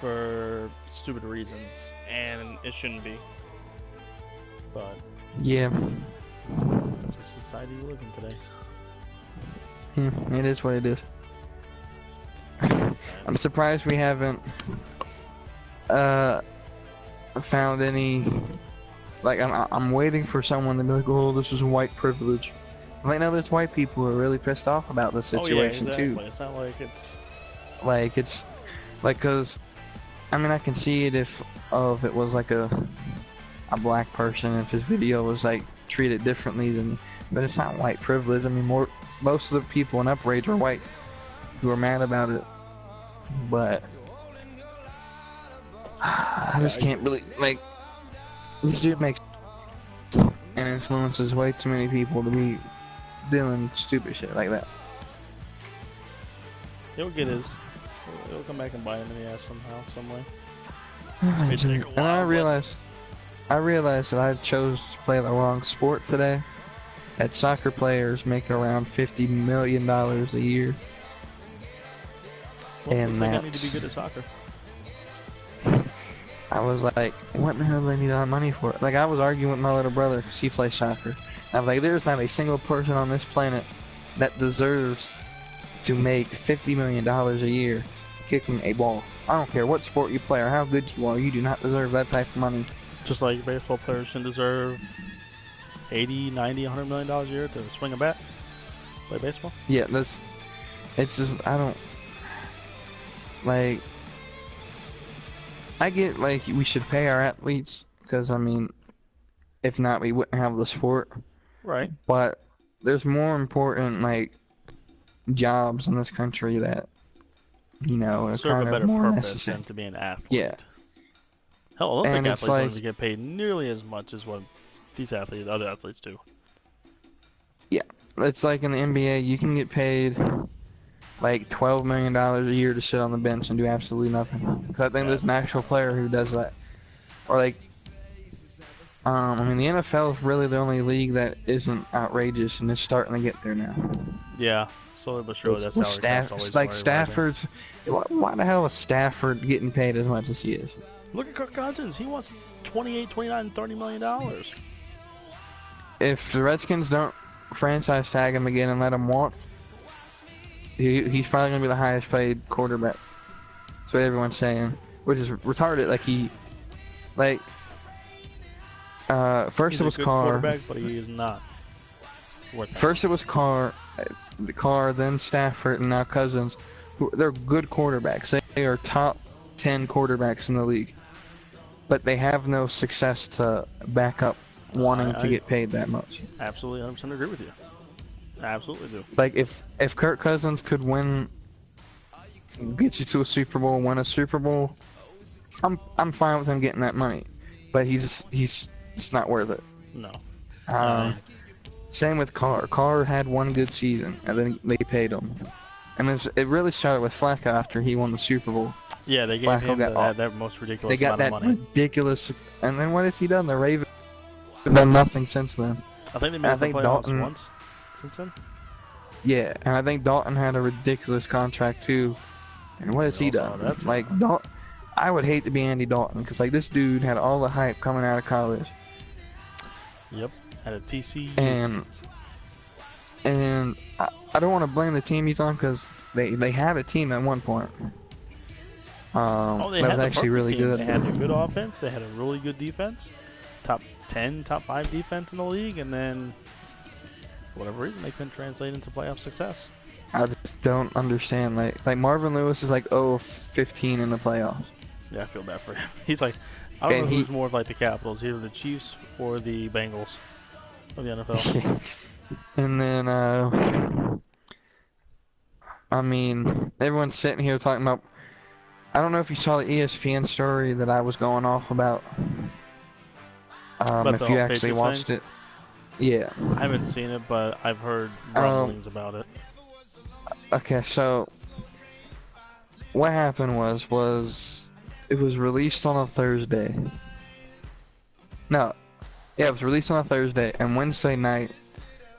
For stupid reasons, and it shouldn't be. But
yeah,
that's the society we live in today.
It is what it is. I'm surprised we haven't found any. Like, I'm waiting for someone to be like, "Oh, this is white privilege." Like, no, there's white people who are really pissed off about this situation too.
It's not like it's
like, cause I mean, I can see it if it was like a black person, if his video was like treated differently than, but it's not white privilege. I mean, most of the people in Uprage are white who are mad about it, but I just can't really, like, this dude makes and influences way too many people to be doing stupid shit like that.
He'll get his. He'll come back and bite him in the ass somehow, some way.
And I realized that I chose to play the wrong sport today. That soccer players make around $50 million a year.
Well,
And
I need to be good at soccer.
I was like, what the hell do they need all that money for? Like, I was arguing with my little brother because he plays soccer. I was like, there's not a single person on this planet that deserves to make $50 million a year kicking a ball. I don't care what sport you play or how good you are, you do not deserve that type of money.
Just like baseball players shouldn't deserve 80, 90, $100 million a year to swing a bat, play baseball.
Yeah, it's just, I don't, like, I get, like, we should pay our athletes, because, I mean, if not, we wouldn't have the sport.
Right.
But there's more important, like, jobs in this country that, you know, are
serve
kind
a better
of more
purpose
necessary.
than to be an athlete.
Yeah.
Hell, Olympic
And
athletes
it's like,
don't get paid nearly as much as what these other athletes do.
yeah, it's like in the NBA, you can get paid like $12 million a year to sit on the bench and do absolutely nothing. Because I think there's an actual player who does that. Or like, I mean, the NFL is really the only league that isn't outrageous, and it's starting to get there now.
Yeah, slowly but surely. That's how
It's like Stafford's. Why the hell is Stafford getting paid as much as he is?
Look at Kirk Cousins. He wants 28, 29, $30 million.
If the Redskins don't franchise tag him again and let him walk, he's probably going to be the highest paid quarterback. That's what everyone's saying, which is retarded. First it was Carr.
But he is not.
First it was Carr, then Stafford, and now Cousins. They're good quarterbacks. They are top 10 quarterbacks in the league. but they have no success to back up wanting to
I
get paid that much.
absolutely 100% agree with you. I absolutely do.
Like if Kirk Cousins could get you to a Super Bowl, win a Super Bowl, I'm fine with him getting that money, but it's not worth it.
No.
Same with Carr. Carr had one good season, and then they paid him. And it really started with Flacco after he won the Super Bowl.
Yeah, they gave
Flacco
him
got
that most ridiculous
They got
amount
that
of money.
ridiculous, and then what has he done? The Ravens have done nothing since then.
I think they made the playoffs once since then.
Yeah, and I think Dalton had a ridiculous contract too. And what has he done? Like Dalton, I would hate to be Andy Dalton because like this dude had all the hype coming out of college.
Yep, at a TCU.
And I don't want to blame the team he's on because they had a team at one point.
They
that
had
was actually really
team.
good.
They had a good offense. They had a really good defense. Top 10, top 5 defense in the league. And then, for whatever reason, they couldn't translate into playoff success.
I just don't understand. Like Marvin Lewis is like 0-15 in the playoffs.
Yeah, I feel bad for him. He's like, I don't know who's more like the Capitals, either the Chiefs or the Bengals of the NFL.
And then, I mean, everyone's sitting here talking about. I don't know if you saw the ESPN story that I was going off about. If you actually watched it. Yeah.
I haven't seen it, but I've heard rumblings about it.
Okay, so what happened was it was released on a Thursday. No. Yeah, it was released on a Thursday, and Wednesday night,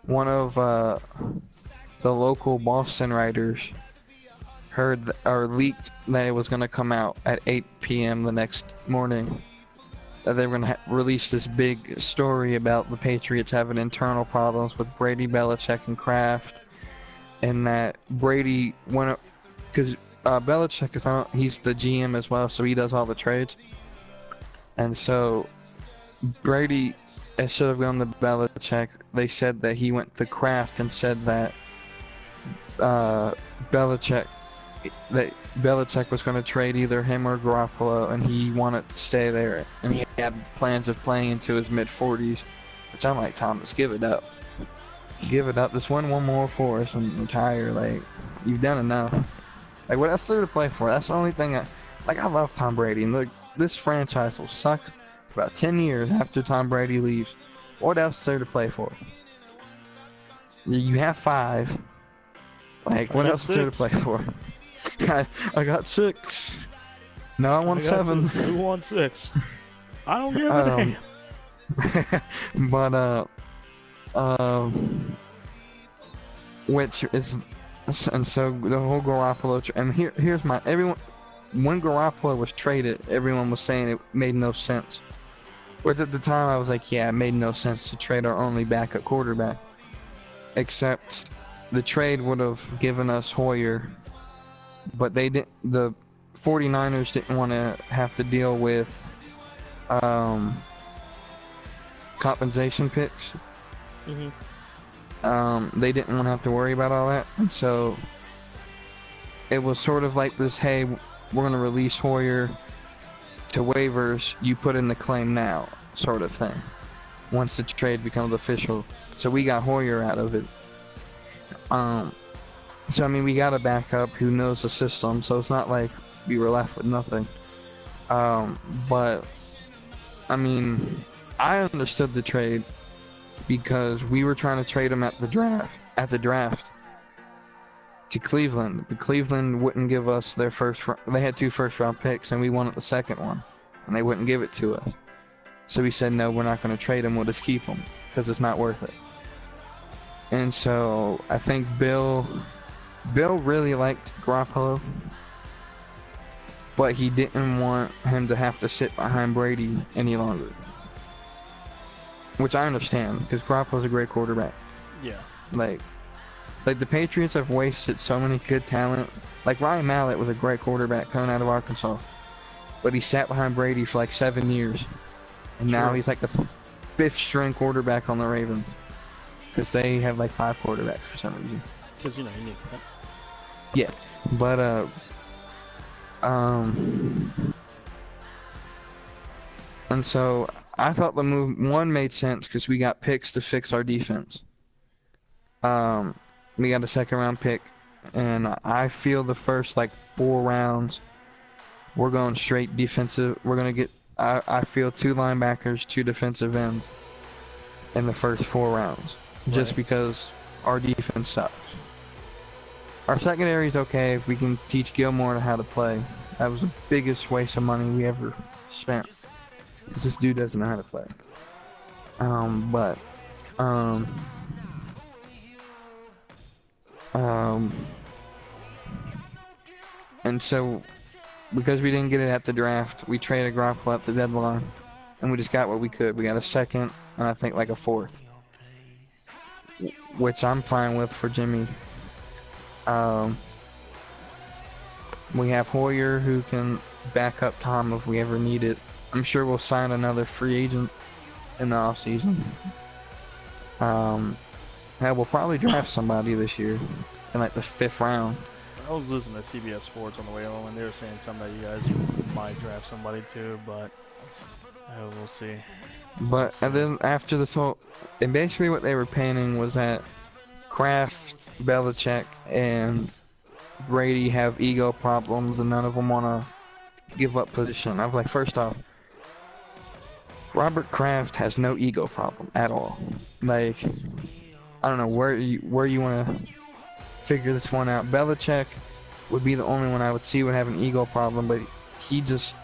one of the local Boston writers heard or leaked that it was going to come out at 8 p.m. the next morning. That they were going to release this big story about the Patriots having internal problems with Brady, Belichick, and Kraft, and that Brady went because Belichick he's the GM as well, so he does all the trades, and so Brady, instead of going to Belichick, they said that he went to Kraft and said that Belichick was going to trade either him or Garoppolo, and he wanted to stay there, and he had plans of playing into his mid-40s, which I'm like, Thomas, give it up. Give it up. Just win one more for us and retire. Like, you've done enough. Like, what else is there to play for? That's the only thing I love Tom Brady, and look, this franchise will suck for about 10 years after Tom Brady leaves. What else is there to play for? You have 5. Like, what else is there to play for? I got 6. No, I won 7.
Who won 6? I don't give a damn.
But which is, and so the whole Garoppolo, and here's my everyone. When Garoppolo was traded, everyone was saying it made no sense. But at the time, I was like, yeah, it made no sense to trade our only backup quarterback. Except the trade would have given us Hoyer, but they didn't. The 49ers didn't want to have to deal with compensation picks.
Mm-hmm.
They didn't want to have to worry about all that, and so it was sort of like this: hey, we're going to release Hoyer to waivers. You put in the claim now, sort of thing. Once the trade becomes official, so we got Hoyer out of it. So I mean, we got a backup who knows the system, so it's not like we were left with nothing. But I mean, I understood the trade because we were trying to trade him at the draft to Cleveland, but Cleveland wouldn't give us their they had 2 first-round picks, and we wanted the second one, and they wouldn't give it to us. So we said, no, we're not going to trade him, we'll just keep him, because it's not worth it. And so I think Bill really liked Garoppolo, but he didn't want him to have to sit behind Brady any longer. Which I understand, because Garoppolo's a great quarterback.
Yeah.
Like the Patriots have wasted so many good talent. Like Ryan Mallett was a great quarterback coming out of Arkansas, but he sat behind Brady for like 7 years, and now he's like the 5th string quarterback on the Ravens, because they have like 5 quarterbacks for some reason.
Because you need that.
Yeah, but And so I thought the move one made sense because we got picks to fix our defense. We got a second round pick, and I feel the first like 4 rounds we're going straight defensive. We're gonna get. I feel 2 linebackers, 2 defensive ends in the first 4 rounds, just
Right.
because our defense sucks. Our secondary is okay if we can teach Gilmore how to play. That was the biggest waste of money we ever spent. 'Cause this dude doesn't know how to play. But um, and so because we didn't get it at the draft, we traded Garoppolo at the deadline, and we just got what we could. We got a second, and I think like a fourth, which I'm fine with for Jimmy. We have Hoyer who can back up Tom if we ever need it. I'm sure we'll sign another free agent in the offseason. Yeah, we'll probably draft somebody this year in like the 5th round.
I was listening to CBS Sports on the way home, and they were saying something that you guys might draft somebody too, but we'll see.
But and then after this whole, and basically what they were painting was that Kraft, Belichick, and Brady have ego problems, and none of them want to give up position. I was like, first off, Robert Kraft has no ego problem at all. Like, I don't know where you want to figure this one out. Belichick would be the only one I would see would have an ego problem, but I just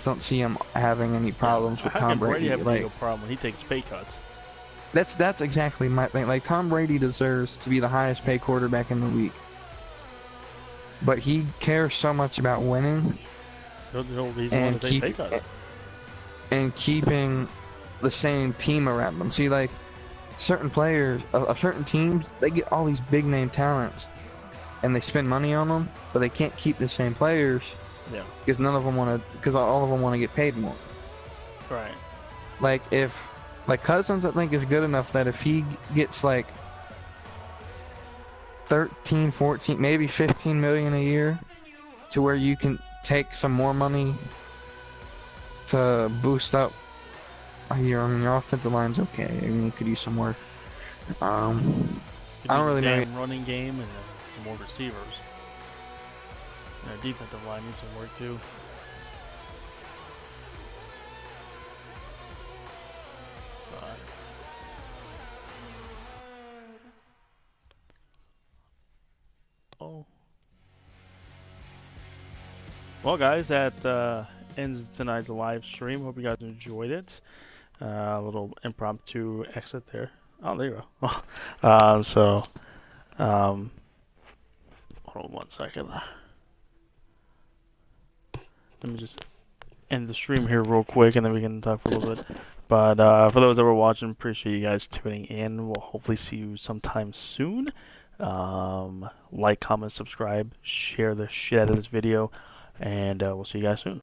don't see him having any problems with
How
Tom
can
Brady.
have an
Like,
ego problem when he takes pay cuts?
that's exactly my thing. Like, Tom Brady deserves to be the highest paid quarterback in the league, but he cares so much about winning
He's the one to take pay cuts.
and keeping the same team around them. See, like, certain players of certain teams, they get all these big name talents and they spend money on them, but they can't keep the same players
Yeah.
because all of them want to get paid more.
Right.
Like, if Cousins, I think, is good enough that if he gets like 13, 14, maybe 15 million a year, to where you can take some more money to boost up your offensive line's okay. I mean, you could use some work. I don't really know.
Running game and some more receivers. And our defensive line needs some work too. Well, guys, that ends tonight's live stream. Hope you guys enjoyed it. A little impromptu exit there. Oh, there you go. Hold on 1 second. Let me just end the stream here real quick, and then we can talk for a little bit. But for those that were watching, appreciate you guys tuning in. We'll hopefully see you sometime soon. Like, comment, subscribe, share the shit out of this video, and we'll see you guys soon.